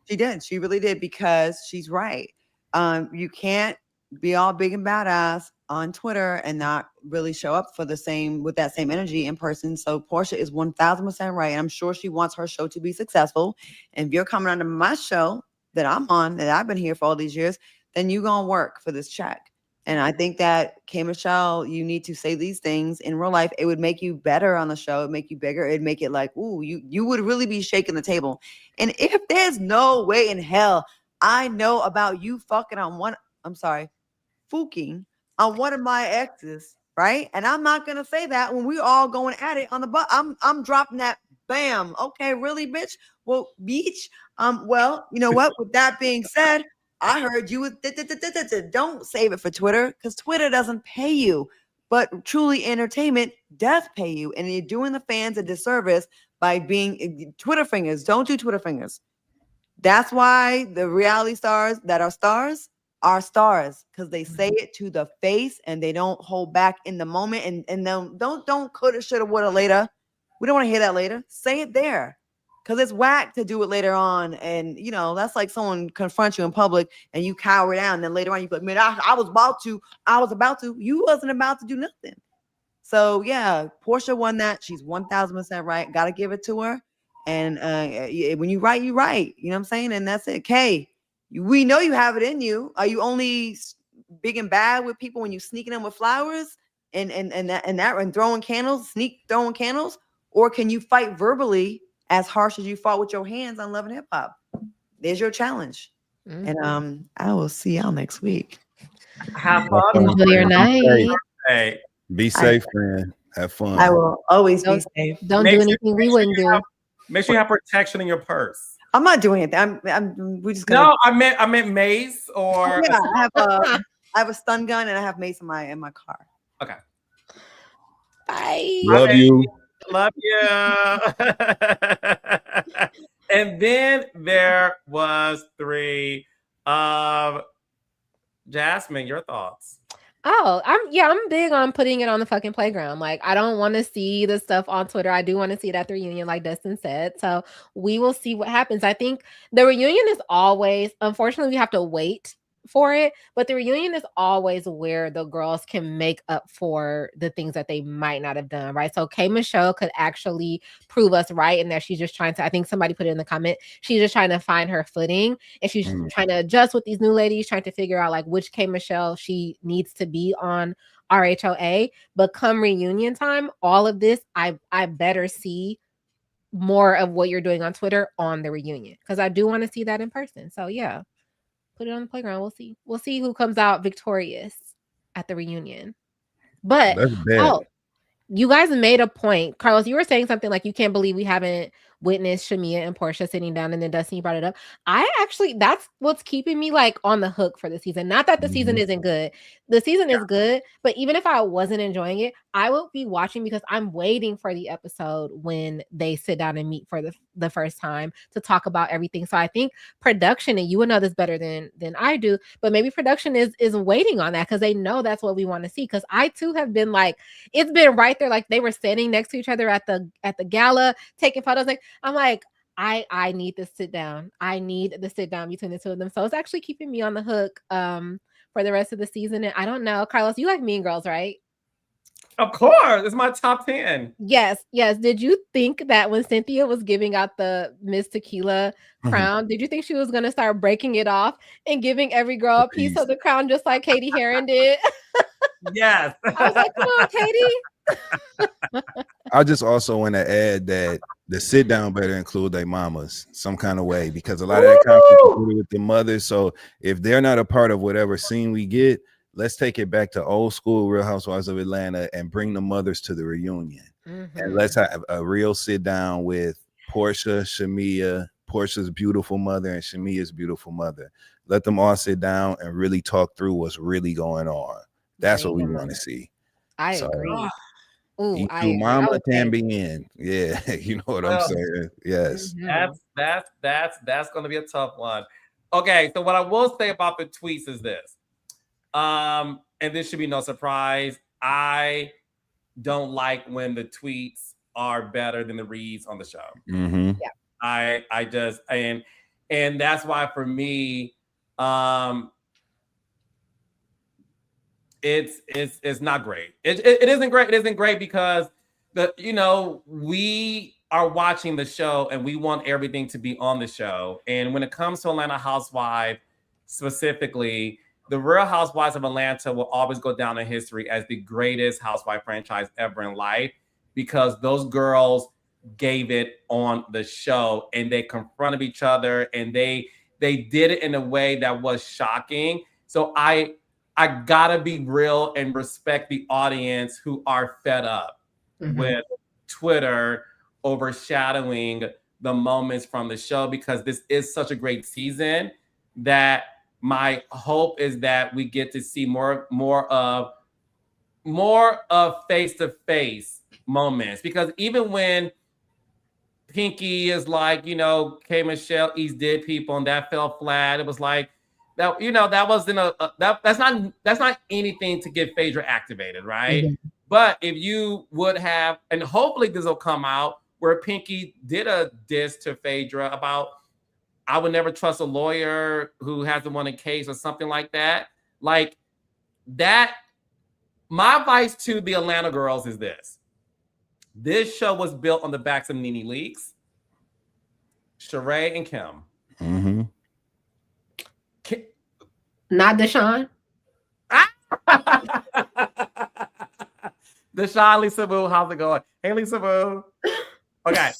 She did. She really did, because she's right. You can't be all big and badass on Twitter and not really show up for the same with that same energy in person. So Porsha is 1000% right. And I'm sure she wants her show to be successful. And if you're coming onto my show that I'm on, that I've been here for all these years, then you're gonna work for this check. And I think that K Michelle, you need to say these things in real life. It would make you better on the show. It'd make you bigger. It'd make it like, ooh, you would really be shaking the table. And if there's no way in hell I know about you fucking on fuking on one of my exes, right? And I'm not gonna say that when we're all going at it on the butt. I'm dropping that bam. Okay, really, bitch? Well, beach. Well, you know what? With that being said, I heard you with don't save it for Twitter, because Twitter doesn't pay you, but truly entertainment does pay you. And you're doing the fans a disservice by being Twitter fingers. Don't do Twitter fingers. That's why the reality stars that are stars, because they say it to the face and they don't hold back in the moment. And don't coulda, shoulda, woulda, later. We don't want to hear that later. Say it there. Because it's whack to do it later on. And, you know, that's like someone confronts you in public and you cower down. And then later on, you be like, man, I was about to. You wasn't about to do nothing. So, yeah, Porsha won that. She's 1000% right. Got to give it to her. And when you write, you write. You know what I'm saying? And that's it. Kay, we know you have it in you. Are you only big and bad with people when you sneaking them with flowers and throwing candles? Or can you fight verbally as harsh as you fought with your hands on Love and Hip Hop? There's your challenge. And I will see y'all next week. Have fun. Enjoy your night. Hey, be safe, friend. Have fun. I will always be safe. Don't do anything we wouldn't do. Make sure you have protection in your purse. I'm not doing it. We just gonna. No, I meant mace or. Yeah, I have a stun gun and I have mace in my car. Okay. Bye. Love you. Love you. And then there was 3. Jasmine, your thoughts? Oh, I'm big on putting it on the fucking playground. Like, I don't want to see the stuff on Twitter. I do want to see it at the reunion, like Dustin said. So we will see what happens. I think the reunion is always, unfortunately, we have to wait for it, but the reunion is always where the girls can make up for the things that they might not have done, right? So K Michelle could actually prove us right, and that she's just trying to, I think somebody put it in the comment, she's just trying to find her footing, and she's trying to adjust with these new ladies, trying to figure out like which K Michelle she needs to be on RHOA. But come reunion time, all of this, I better see more of what you're doing on Twitter on the reunion, because I do want to see that in person. So yeah, put it on the playground. We'll see who comes out victorious at the reunion. But you guys made a point. Carlos, you were saying something like you can't believe we haven't witnessed Shamia and Porsha sitting down, and then Dustin, you brought it up. I actually, that's what's keeping me like on the hook for the season. Not that the season isn't good. The season is good, but even if I wasn't enjoying it, I would be watching because I'm waiting for the episode when they sit down and meet for the first time to talk about everything. So I think production, and you would know this better than I do, but maybe production is waiting on that because they know that's what we want to see. Because I too have been like, it's been right there, like they were standing next to each other at the gala taking photos. Like I'm like, I need to sit down. I need the sit down between the two of them. So it's actually keeping me on the hook for the rest of the season. And I don't know, Carlos, you like Mean Girls, right? Of course, it's my top 10. Yes. Did you think that when Cynthia was giving out the Miss Tequila crown, did you think she was going to start breaking it off and giving every girl a piece of the crown just like Katie Heron did? Yes. I was like, come on, Katie. I just also want to add that the sit down better include their mamas some kind of way, because a lot of that conflict is with the mothers. So if they're not a part of whatever scene we get, let's take it back to old school Real Housewives of Atlanta and bring the mothers to the reunion. And let's have a real sit down with Porsha, Shamia, Portia's beautiful mother and Shamia's beautiful mother. Let them all sit down and really talk through what's really going on. That's what we want to see. I agree. Ooh, mama can be in. Yeah, you know what I'm saying. Yes. That's gonna be a tough one. Okay, so what I will say about the tweets is this. And this should be no surprise. I don't like when the tweets are better than the reads on the show. Yeah. I just and that's why for me, it's not great. It isn't great. It isn't great because we are watching the show and we want everything to be on the show. And when it comes to Atlanta Housewives specifically, the Real Housewives of Atlanta will always go down in history as the greatest housewife franchise ever in life, because those girls gave it on the show and they confronted each other and they did it in a way that was shocking. So I gotta be real and respect the audience who are fed up with Twitter overshadowing the moments from the show, because this is such a great season that my hope is that we get to see more of face-to-face moments. Because even when Pinky is like, K. Michelle eats dead people and that fell flat, it was like that, that wasn't that's not anything to get Phaedra activated, right? But if you would have, and hopefully this will come out, where Pinky did a diss to Phaedra about, I would never trust a lawyer who hasn't won a case or something like that. Like that, my advice to the Atlanta girls is this. This show was built on the backs of Nene Leakes, Sheree, and Kim. Not Deshaun. Deshaun, Lisa Boo, how's it going? Hey, Lisa Boo. Okay.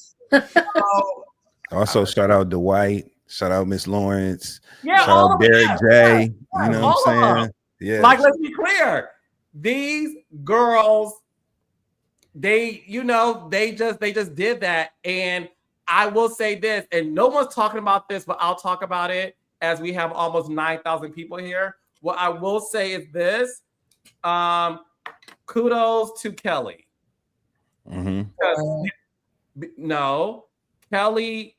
Also, shout out Dwight. Shout out Miss Lawrence. Yeah, shout out Derek J. You know what I'm saying? Yeah. Like, let's be clear. These girls, they just did that. And I will say this, and no one's talking about this, but I'll talk about it as we have almost 9,000 people here. What I will say is this. Kudos to Kelly. No, Kelly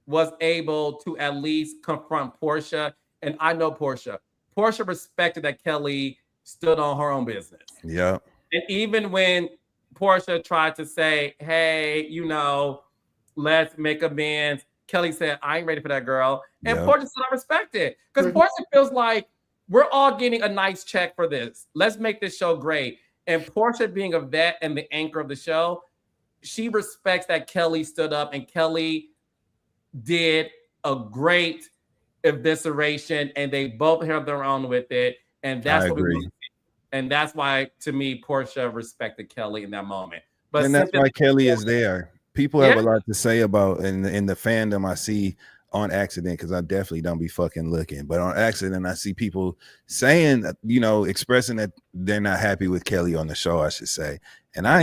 was able to at least confront Porsha. And I know Porsha. Porsha respected that Kelly stood on her own business. Yeah. And even when Porsha tried to say, hey, let's make amends, Kelly said, I ain't ready for that, girl. And Porsha said, I respect it. Because Porsha feels like we're all getting a nice check for this. Let's make this show great. And Porsha, being a vet and the anchor of the show, she respects that Kelly stood up, and Kelly did a great evisceration, and they both held their own with it. And that's what we want to see. And that's why, to me, Porsha respected Kelly in that moment. And that's why Kelly is there. People have a lot to say about in the fandom. I see on accident, because I definitely don't be fucking looking, but on accident I see people saying, expressing that they're not happy with Kelly on the show, I should say. And I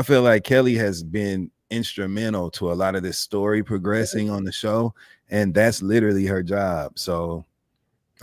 feel like Kelly has been instrumental to a lot of this story progressing on the show, and that's literally her job. So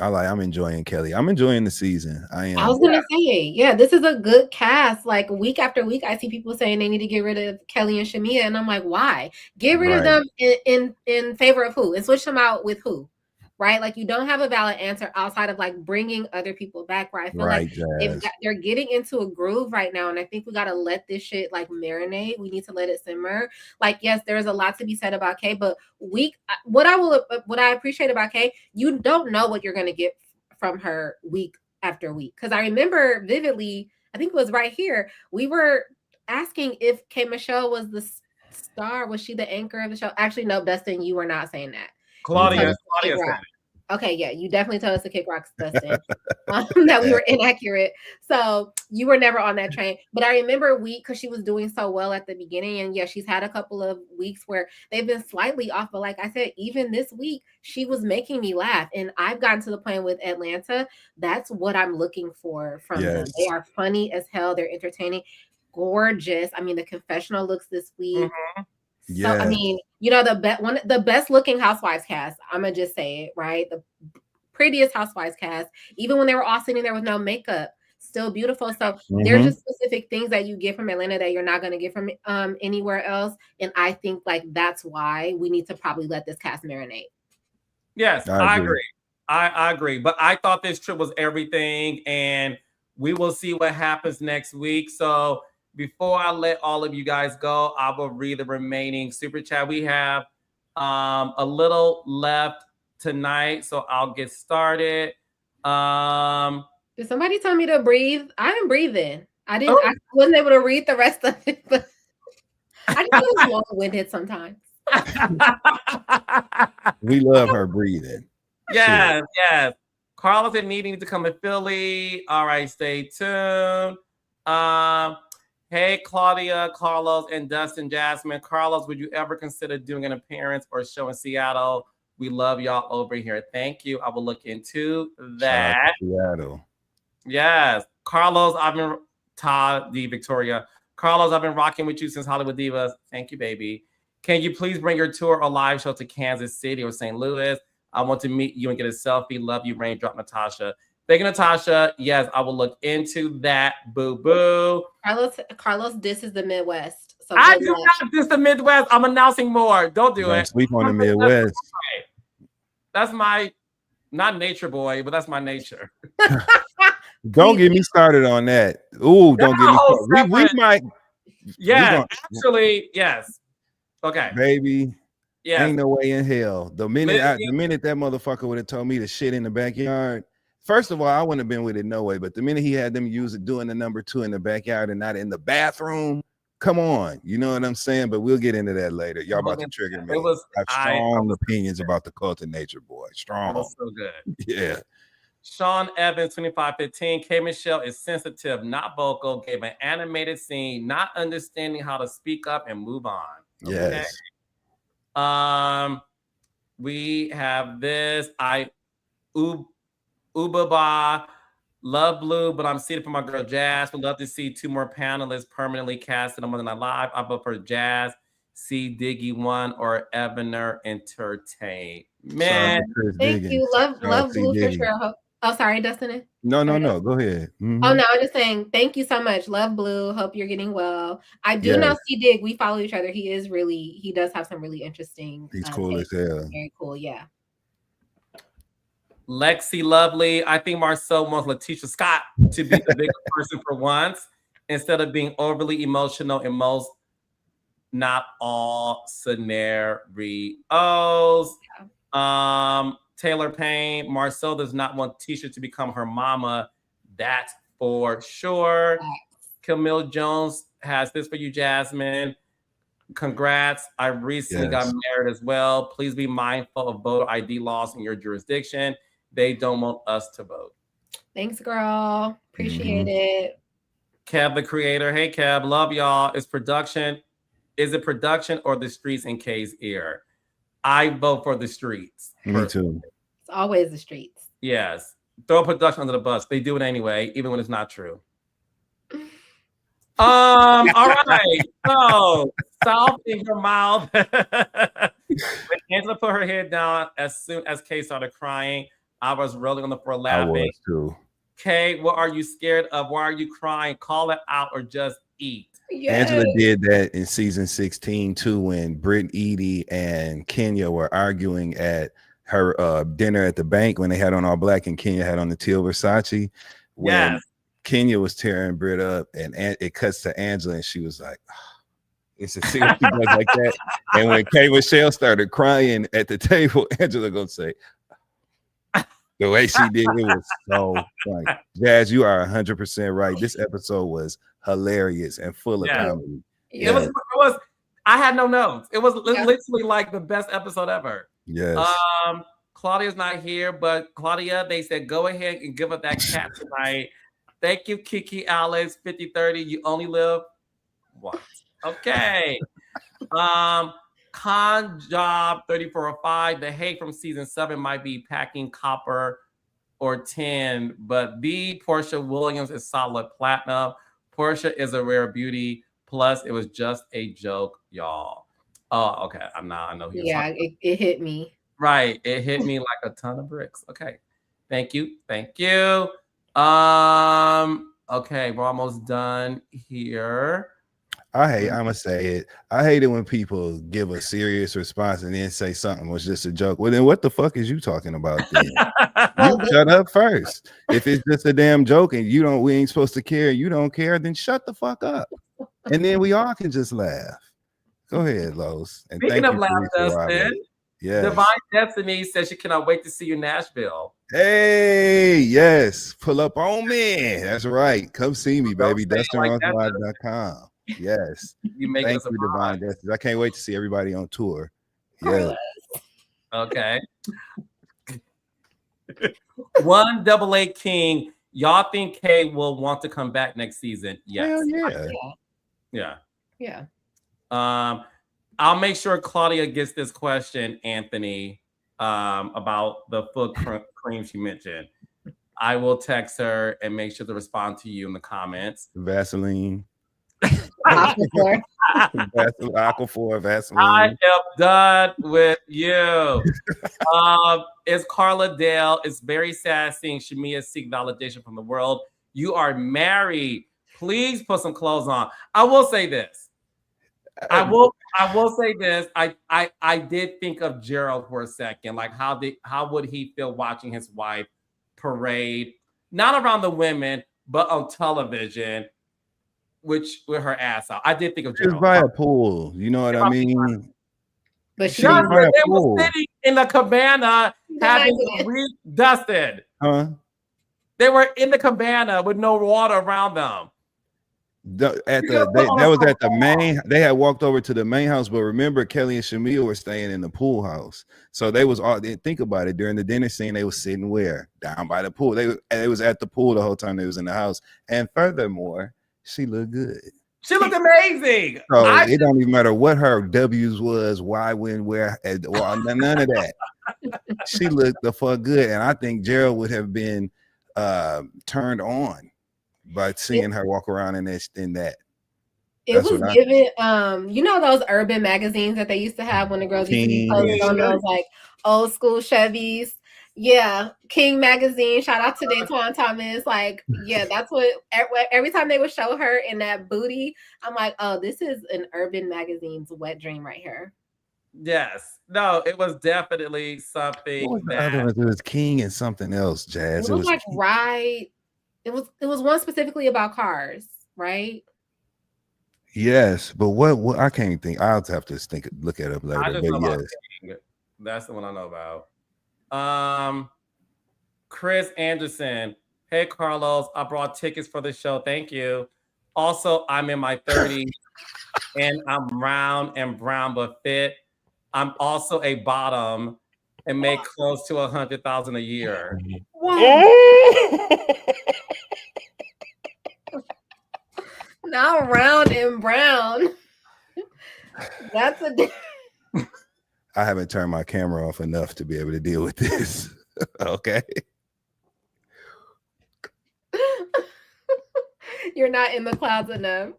I'm enjoying Kelly. I'm enjoying the season. I am. I was gonna say, yeah, this is a good cast. Like week after week, I see people saying they need to get rid of Kelly and Shamia, and I'm like, why? Get rid of them in favor of who, and switch them out with who, right? Like you don't have a valid answer outside of like bringing other people back. Where I feel like they're getting into a groove right now, and I think we gotta let this shit like marinate. We need to let it simmer. Like yes, there's a lot to be said about Kay, but what I appreciate about Kay, you don't know what you're gonna get from her week after week. Because I remember vividly, I think it was right here, we were asking if K Michelle was the star. Was she the anchor of the show? Actually, no, Dustin, you were not saying that. Claudia said it. Okay, yeah, you definitely told us to kick rocks, Dustin, that we were inaccurate. So you were never on that train. But I remember because she was doing so well at the beginning, and yeah, she's had a couple of weeks where they've been slightly off. But like I said, even this week, she was making me laugh. And I've gotten to the point with Atlanta, that's what I'm looking for from them. They are funny as hell. They're entertaining, gorgeous. I mean, the confessional looks this week. Mm-hmm. So I mean, you know, the best looking Housewives cast. I'm gonna just say it, right? The prettiest Housewives cast, even when they were all sitting there with no makeup, still beautiful. So there's just specific things that you get from Atlanta that you're not gonna get from anywhere else. And I think like that's why we need to probably let this cast marinate. Yes, I agree. I agree. But I thought this trip was everything, and we will see what happens next week. So before I let all of you guys go, I will read the remaining super chat. We have a little left tonight, so I'll get started. Did somebody tell me to breathe? I am breathing. I wasn't able to read the rest of it, but I just feel long-winded sometimes. We love her breathing. Yes. Carlos and Needy need to come to Philly. All right, stay tuned. Hey, Claudia, Carlos, and Dustin, Jasmine. Carlos, would you ever consider doing an appearance or show in Seattle? We love y'all over here. Thank you. I will look into that. Seattle. Yes. Carlos, Todd D. Victoria. Carlos, I've been rocking with you since Hollywood Divas. Thank you, baby. Can you please bring your tour or live show to Kansas City or St. Louis? I want to meet you and get a selfie. Love you, Raindrop Natasha. Thank you, Natasha. Yes, I will look into that. Boo boo. Carlos, this is the Midwest. So I do not diss the Midwest. I'm announcing more. Don't do it. Sleep on the Midwest. That's my not nature boy, but that's my nature. Don't get me started on that. Ooh, don't get me started. We might. Yeah, actually, yes. Okay, baby. Yeah, ain't no way in hell. The minute that motherfucker would have told me to shit in the backyard. First of all, I wouldn't have been with it no way. But the minute he had them doing the number 2 in the backyard and not in the bathroom, come on, you know what I'm saying? But we'll get into that later. Y'all about to trigger me. I have strong opinions about the cult of nature, boy. Strong. That was so good. Yeah. Sean Evans, 2515. K Michelle is sensitive, not vocal. Gave an animated scene, not understanding how to speak up and move on. Okay? Yes. We have this. Ubaba, love Blue, but I'm seated for my girl Jazz. Would love to see 2 more panelists permanently casted on Monday Night Live. I vote for Jazz, C Diggy 1, or Ebener Entertainment. Thank you. Love Blue for sure. Oh, sorry, Dustin. No. Go ahead. Mm-hmm. Oh no, I'm just saying thank you so much. Love Blue. Hope you're getting well. I do know C Dig. We follow each other. He does have some really interesting. He's cool as hell. Very cool. Yeah. Lexi Lovely. I think Marsau wants Letitia Scott to be the bigger person for once, instead of being overly emotional in most, not all scenarios. Yeah. Taylor Payne. Marsau does not want Tisha to become her mama. That's for sure. Camille Jones has this for you, Jasmine. Congrats. I recently got married as well. Please be mindful of voter ID laws in your jurisdiction. They don't want us to vote. Thanks, girl. Appreciate it. Kev, the creator. Hey, Kev. Love y'all. Is it production or the streets in Kay's ear? I vote for the streets. Me too. It's always the streets. Yes. Throw production under the bus. They do it anyway, even when it's not true. All right. So, south in your mouth. When Angela put her head down as soon as Kay started crying, I was rolling on the floor I laughing. was too. Kay, what are you scared of? Why are you crying? Call it out or just eat. Yes. Angela did that in season 16 too, when Britt, Edie, and Kenya were arguing at her dinner at the bank when they had on all black and Kenya had on the teal Versace. When Yes. Kenya was tearing Britt up, and it cuts to Angela, and she was like, "It's a serious she does like that." And when Kay Michelle started crying at the table, Angela gonna say, the way she did, it was so funny. Jazz, you are 100% right. This episode was hilarious and full of comedy. It was. I had no notes. It was literally like the best episode ever. Yes. Claudia's not here, but Claudia, they said go ahead and give us that cat tonight. Thank you, Kiki Alex 5030. You only live once. Okay. Con Job 3405. The hate from season 7 might be packing copper or tin, but the Porsha Williams is solid platinum. Porsha is a rare beauty. Plus, it was just a joke, y'all. Oh, okay. I know. It hit me. Right. It hit me like a ton of bricks. Okay. Thank you. Okay, we're almost done here. I'm gonna say it. I hate it when people give a serious response and then say something was just a joke. Well, then what the fuck is you talking about then? You shut up first. If it's just a damn joke and we ain't supposed to care, you don't care, then shut the fuck up. And then we all can just laugh. Go ahead, Lowe's. And Speaking of laugh, Dustin, yes. Divine Destiny says she cannot wait to see you in Nashville. Hey, yes. Pull up on me. That's right. Come see me, baby. DustinRossLive.com. Yes. Thank you, Divine Destiny. I can't wait to see everybody on tour. Yeah. Okay. 1AA King. Y'all think Kay will want to come back next season? Yes. Hell yeah. Yeah. I'll make sure Claudia gets this question, Anthony, about the foot cream she mentioned. I will text her and make sure to respond to you in the comments. Vaseline. Aquaphor. Vaseline. I am done with you. It's Carla Dale. It's very sad seeing Shamia seek validation from the world. You are married. Please put some clothes on. I will say this. I will say this. I did think of Gerald for a second. Like how would he feel watching his wife parade, not around the women, but on television, which with her ass out. I did think of Gerald. Just by a pool. You know what I mean? But they were sitting in the cabana having Dustin. Huh? They were in the cabana with no water around them. That was at the main. They had walked over to the main house, but remember, Kelly and Shamil were staying in the pool house. So they was all. Think about it. During the dinner scene, they was sitting where down by the pool. They was at the pool the whole time they was in the house. And furthermore, she looked good. She looked amazing. So it don't even matter what her W's was, why, when, where, none of that. She looked the fuck good, and I think Gerald would have been turned on by seeing her walk around in that. It was given, you know those urban magazines that they used to have when the girls used to be posted on those like old school Chevys. Yeah, King magazine. Shout out to Daytona Thomas. Like, yeah, that's what every time they would show her in that booty, I'm like, oh, this is an urban magazine's wet dream right here. Yes. No, it was definitely something. What was the other one? It was King and something else, Jazz. It was like Ride. It was one specifically about cars, right? Yes, but what I can't think. I'll have to look it up later. But yes, that's the one I know about. Chris Anderson. Hey Carlos, I brought tickets for the show. Thank you. Also, I'm in my 30s and I'm round and brown but fit. I'm also a bottom and make close to 100,000 a year. Not round and brown. That's I haven't turned my camera off enough to be able to deal with this. Okay. You're not in the clouds enough.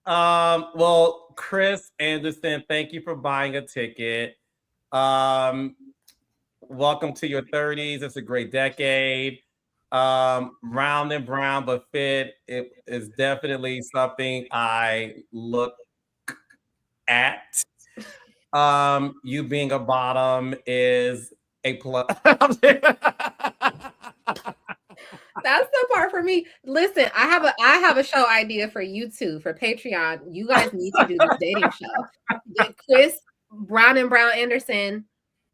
Well, Chris Anderson, thank you for buying a ticket. welcome to your 30s. It's a great decade. Round and brown, but fit. It is definitely something I look at. You being a bottom is a plus. That's the part for me. Listen, I have a show idea for you two for Patreon. You guys need to do this dating show. Get Chris Brown and Brown Anderson,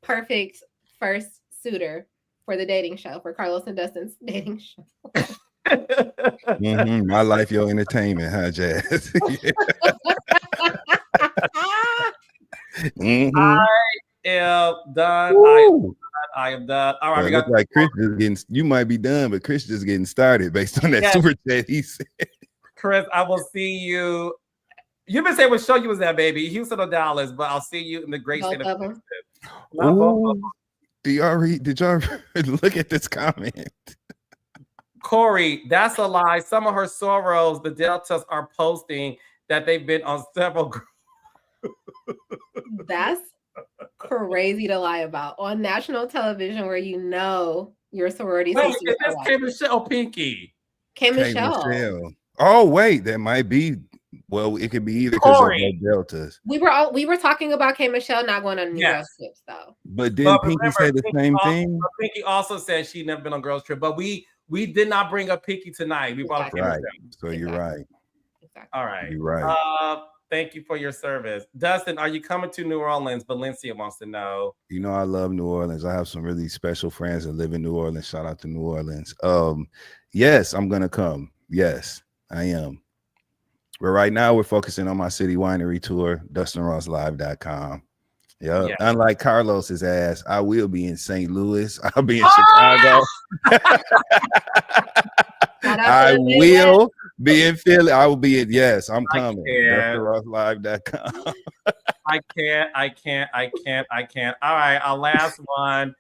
perfect first suitor for the dating show, for Carlos and Dustin's dating show. My life, your entertainment, huh, Jazz? I am done. I am done. All right, it looks like Chris just getting. You might be done, but Chris just getting started based on that super chat he said. Chris, I will see you. You've been saying what show you was at, baby? Houston or Dallas, but I'll see you in the great state of Houston. Did y'all look at this comment? Corey, that's a lie. Some of her sorrows, the Deltas are posting that they've been on several. That's crazy to lie about on national television where you know your sorority. Wait, is this K. Michelle Pinky? K. Michelle. Oh, wait, that might be. Well, it could be either because of Deltas. We were talking about K. Michelle not going on New Girls trips though. But didn't Pinky say the same thing? Pinky also said she'd never been on girls trip, but we did not bring up Pinky tonight. We brought up K. Right. Michelle. So you're right. Exactly. All right. You're right. Thank you for your service. Dustin, are you coming to New Orleans? Valencia wants to know. You know, I love New Orleans. I have some really special friends that live in New Orleans. Shout out to New Orleans. Yes, I'm going to come. Yes, I am. But right now, we're focusing on my city winery tour, DustinRossLive.com. Yeah. Unlike Carlos's ass, I will be in St. Louis. I'll be in Chicago. I will be in Philly. I will be in. Yes, I'm coming. DustinRossLive.com. I can't. All right, our last one.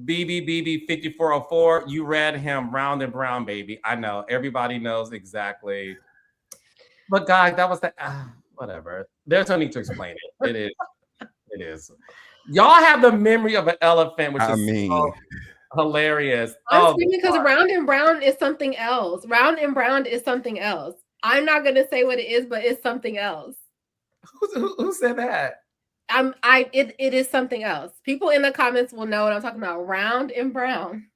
BBBB 5404. You read him round and brown, baby. I know. Everybody knows exactly. But guys, that was the whatever. There's no need to explain it. It is. Y'all have the memory of an elephant, which is so hilarious. I'm screaming because round and brown is something else. Round and brown is something else. I'm not gonna say what it is, but it's something else. Who said that? It is something else. People in the comments will know what I'm talking about. Round and brown.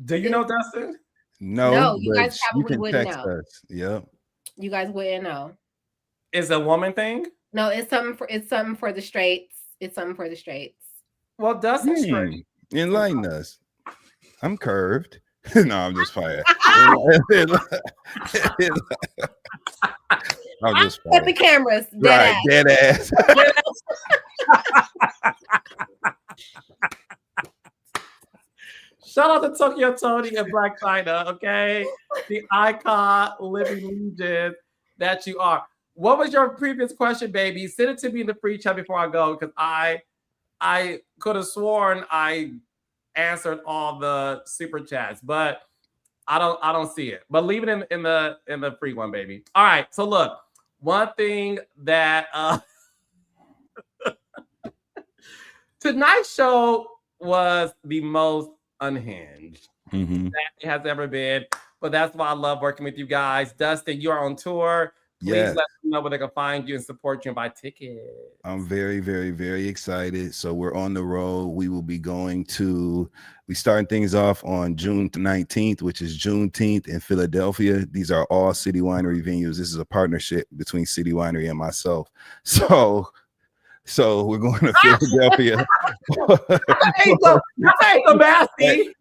Do you know, Dustin? No, you guys probably wouldn't know. Us. Yep. You guys wouldn't know. Is a woman thing? No, it's something for the straights. It's something for the straights. Well, Dustin's straight. Enlighten us. I'm curved. No, I'm just fine. I'm just at the cameras. Dead ass. Shout out to Tokyo Tony and Black China, okay? The icon, living legend that you are. What was your previous question, baby? Send it to me in the free chat before I go, because I could have sworn I answered all the super chats, but I don't see it. But leave it in the free one, baby. All right. So look, one thing that tonight's show was the most unhinged that it has ever been. But that's why I love working with you guys. Dustin, you are on tour. Please let them know where they can find you and support you and buy tickets. I'm very, very, very excited. So we're on the road. We will be we starting things off on June 19th, which is Juneteenth in Philadelphia. These are all City Winery venues. This is a partnership between City Winery and myself. So we're going to Philadelphia. That ain't so nasty.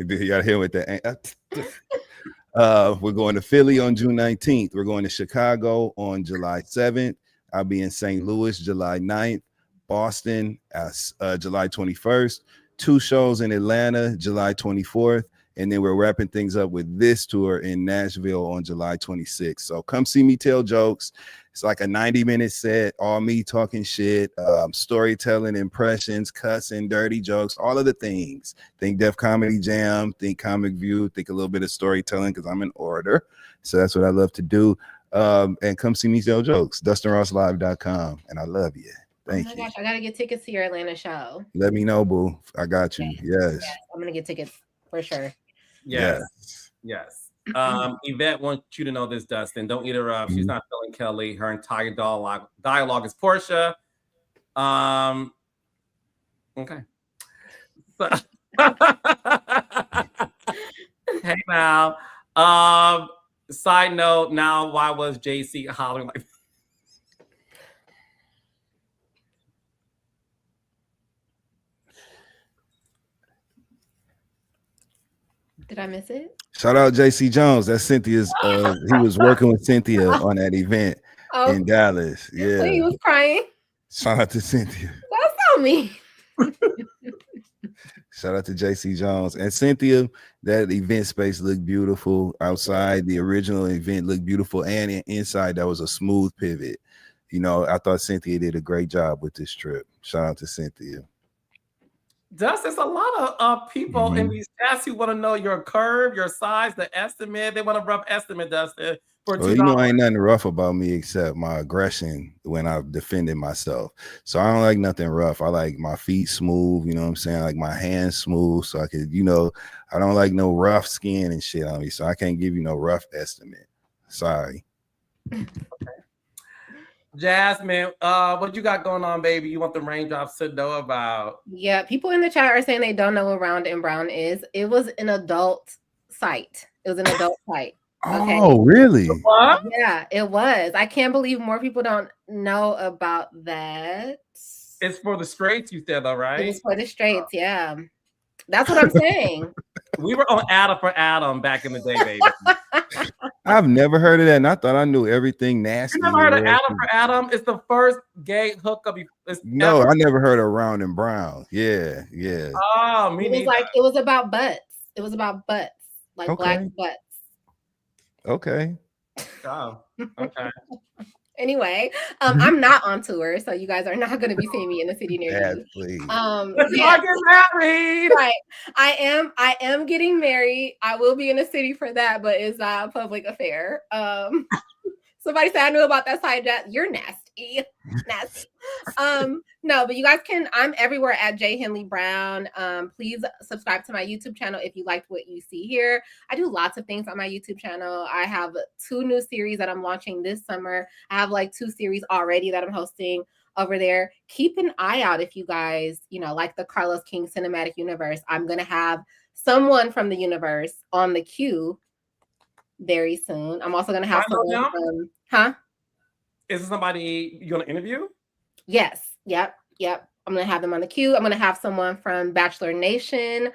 You got to hear with that. We're going to Philly on June 19th. We're going to Chicago on July 7th. I'll be in St. Louis July 9th, Boston July 21st, 2 shows in Atlanta July 24th, and then we're wrapping things up with this tour in Nashville on July 26th. So come see me tell jokes. It's like a 90-minute set, all me talking shit, storytelling, impressions, cussing, dirty jokes, all of the things. Think Def Comedy Jam, think Comic View, think a little bit of storytelling because I'm an orator. So that's what I love to do. And come see me tell jokes, DustinRossLive.com. And I love you. Thank my you. gosh, I gotta get tickets to your Atlanta show. Let me know, boo. I got you. Yes. Yes, I'm gonna get tickets for sure. Yes. Yes. Yvette wants you to know this, Dustin. Don't eat her up. She's not feeling Kelly. Her entire dialogue is Porsha. Okay. So, hey now. Side note, now why was JC hollering like Did I miss it? Shout out JC Jones. That's Cynthia's. He was working with Cynthia on that event in Dallas. Yeah. So he was crying. Shout out to Cynthia. That's not me. Shout out to JC Jones and Cynthia. That event space looked beautiful outside. The original event looked beautiful, and inside that was a smooth pivot. You know, I thought Cynthia did a great job with this trip. Shout out to Cynthia. Dust, there's a lot of people in these chats who want to know your curve, your size, the estimate. They want a rough estimate, Dustin, for $2. Well, you know, ain't nothing rough about me except my aggression when I've defended myself. So I don't like nothing rough. I like my feet smooth, you know what I'm saying? Like my hands smooth, so I could, you know, I don't like no rough skin and shit on me. So I can't give you no rough estimate. Sorry. Okay. Jasmine, what you got going on, baby? You want the raindrops to know about? Yeah, people in the chat are saying they don't know what Round and Brown is. It was an adult site. It was an adult site. Okay. Oh, really? What? Yeah, it was. I can't believe more people don't know about that. It's for the straights, you said, though, right? It was for the straights, yeah. That's what I'm saying. We were on Adam for Adam back in the day, baby. I've never heard of that, and I thought I knew everything nasty. You never heard of Adam for Adam? It's the first gay hookup. No, I never heard of Round and Brown. Yeah, yeah. Oh, me neither. It was about butts. It was about butts, like black butts. Okay. Oh, okay. Anyway, I'm not on tour, so you guys are not going to be seeing me in the city near you. I get married. Right. I am getting married. I will be in the city for that, but it's not a public affair. Somebody said I knew about that side chat. You're nasty. Nasty. No, but you guys can, I'm everywhere at J. Henley Brown. Please subscribe to my YouTube channel if you liked what you see here. I do lots of things on my YouTube channel. I have 2 new series that I'm launching this summer. I have like 2 series already that I'm hosting over there. Keep an eye out if you guys, you know, like the Carlos King Cinematic Universe. I'm going to have someone from the universe on the queue very soon. I'm also going to have someone from, Is this somebody you're going to interview? Yes. Yep. I'm going to have them on the queue. I'm going to have someone from Bachelor Nation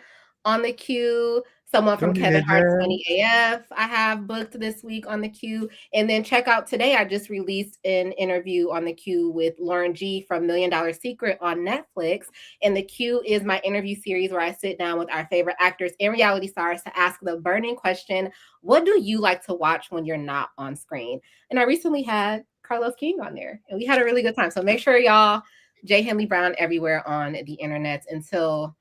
on the queue. Someone from Kevin Hart's Funny AF I have booked this week on the queue. And then check out today, I just released an interview on the queue with Lauren G from $1 Million Secret on Netflix. And the queue is my interview series where I sit down with our favorite actors and reality stars to ask the burning question, what do you like to watch when you're not on screen? And I recently had Carlos King on there and we had a really good time. So make sure y'all, J. Henley Brown everywhere on the internet until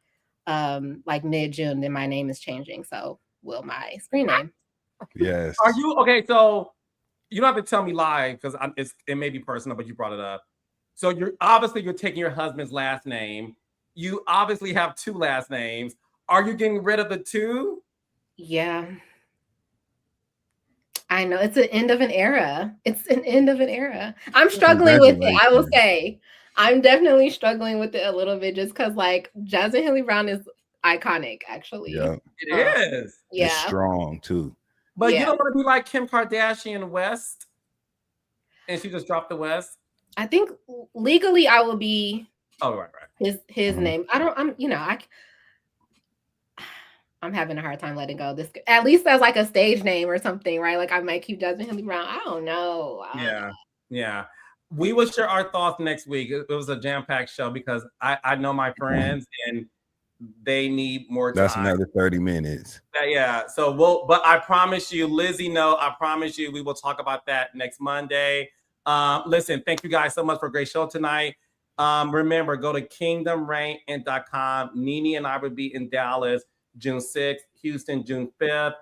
like mid-June, then my name is changing. So will my screen name. Yes. Are you okay? So you don't have to tell me live because it may be personal, but you brought it up. So you're taking your husband's last name. You obviously have 2 last names. Are you getting rid of the 2? Yeah. I know it's an end of an era. It's an end of an era. I'm struggling with it. I will say I'm definitely struggling with it a little bit just because like Jasmine Henley Brown is iconic, actually. Yeah. It is. Yeah. It's strong too. But you don't want to be like Kim Kardashian West. And she just dropped the West. I think legally I will be right. His name. I'm having a hard time letting go. This at least as like a stage name or something, right? Like I might keep Jasmine Henley Brown. I don't know. Yeah. We will share our thoughts next week. It was a jam-packed show because I know my friends and they need more time. That's another 30 minutes. Yeah. So but I promise you, Lizzie, I promise you we will talk about that next Monday. Listen, thank you guys so much for a great show tonight. Remember, go to kingdomreign.com. Nene and I will be in Dallas June 6th, Houston, June 5th.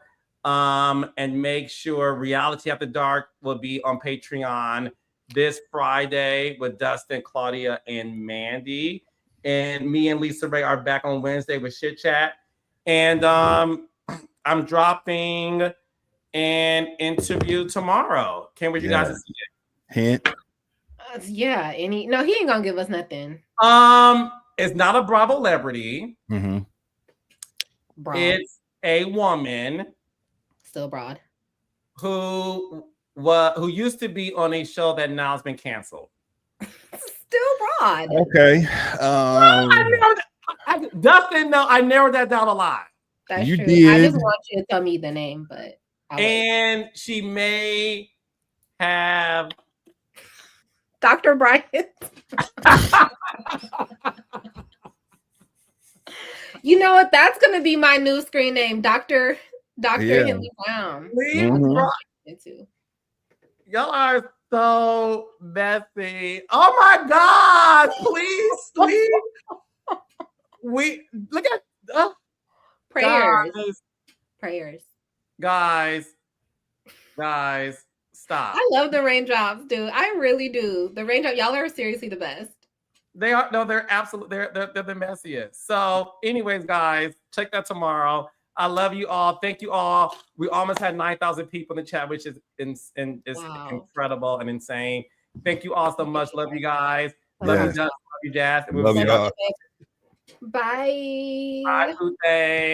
And make sure Reality After Dark will be on Patreon. this Friday with Dustin, Claudia, and Mandy. And me and Lisa Ray are back on Wednesday with Shit Chat. And I'm dropping an interview tomorrow. Can't wait you guys to see it. Hint. Yeah, no, he ain't gonna give us nothing. It's not a Bravo celebrity. Mm-hmm. It's a woman, still broad, who used to be on a show that now has been canceled. Still broad. Okay. Dustin, no, I narrowed that down a lot. That's You true. did. I just want you to tell me the name, but And she may have Dr. Bryant. You know what? That's gonna be my new screen name, Dr. Henley Brown. Y'all are so messy. Oh my God! Please. We look at prayers. Guys, stop. I love the raindrops, dude. I really do. The raindrop, y'all are seriously the best. They are they're absolutely they're the messiest. So, anyways, guys, check that tomorrow. I love you all. Thank you all. We almost had 9,000 people in the chat, which is incredible and insane. Thank you all so much. Love you guys. Love you, Justin. Love you, Jazz. Love you all. Bye. Bye, Tuesday.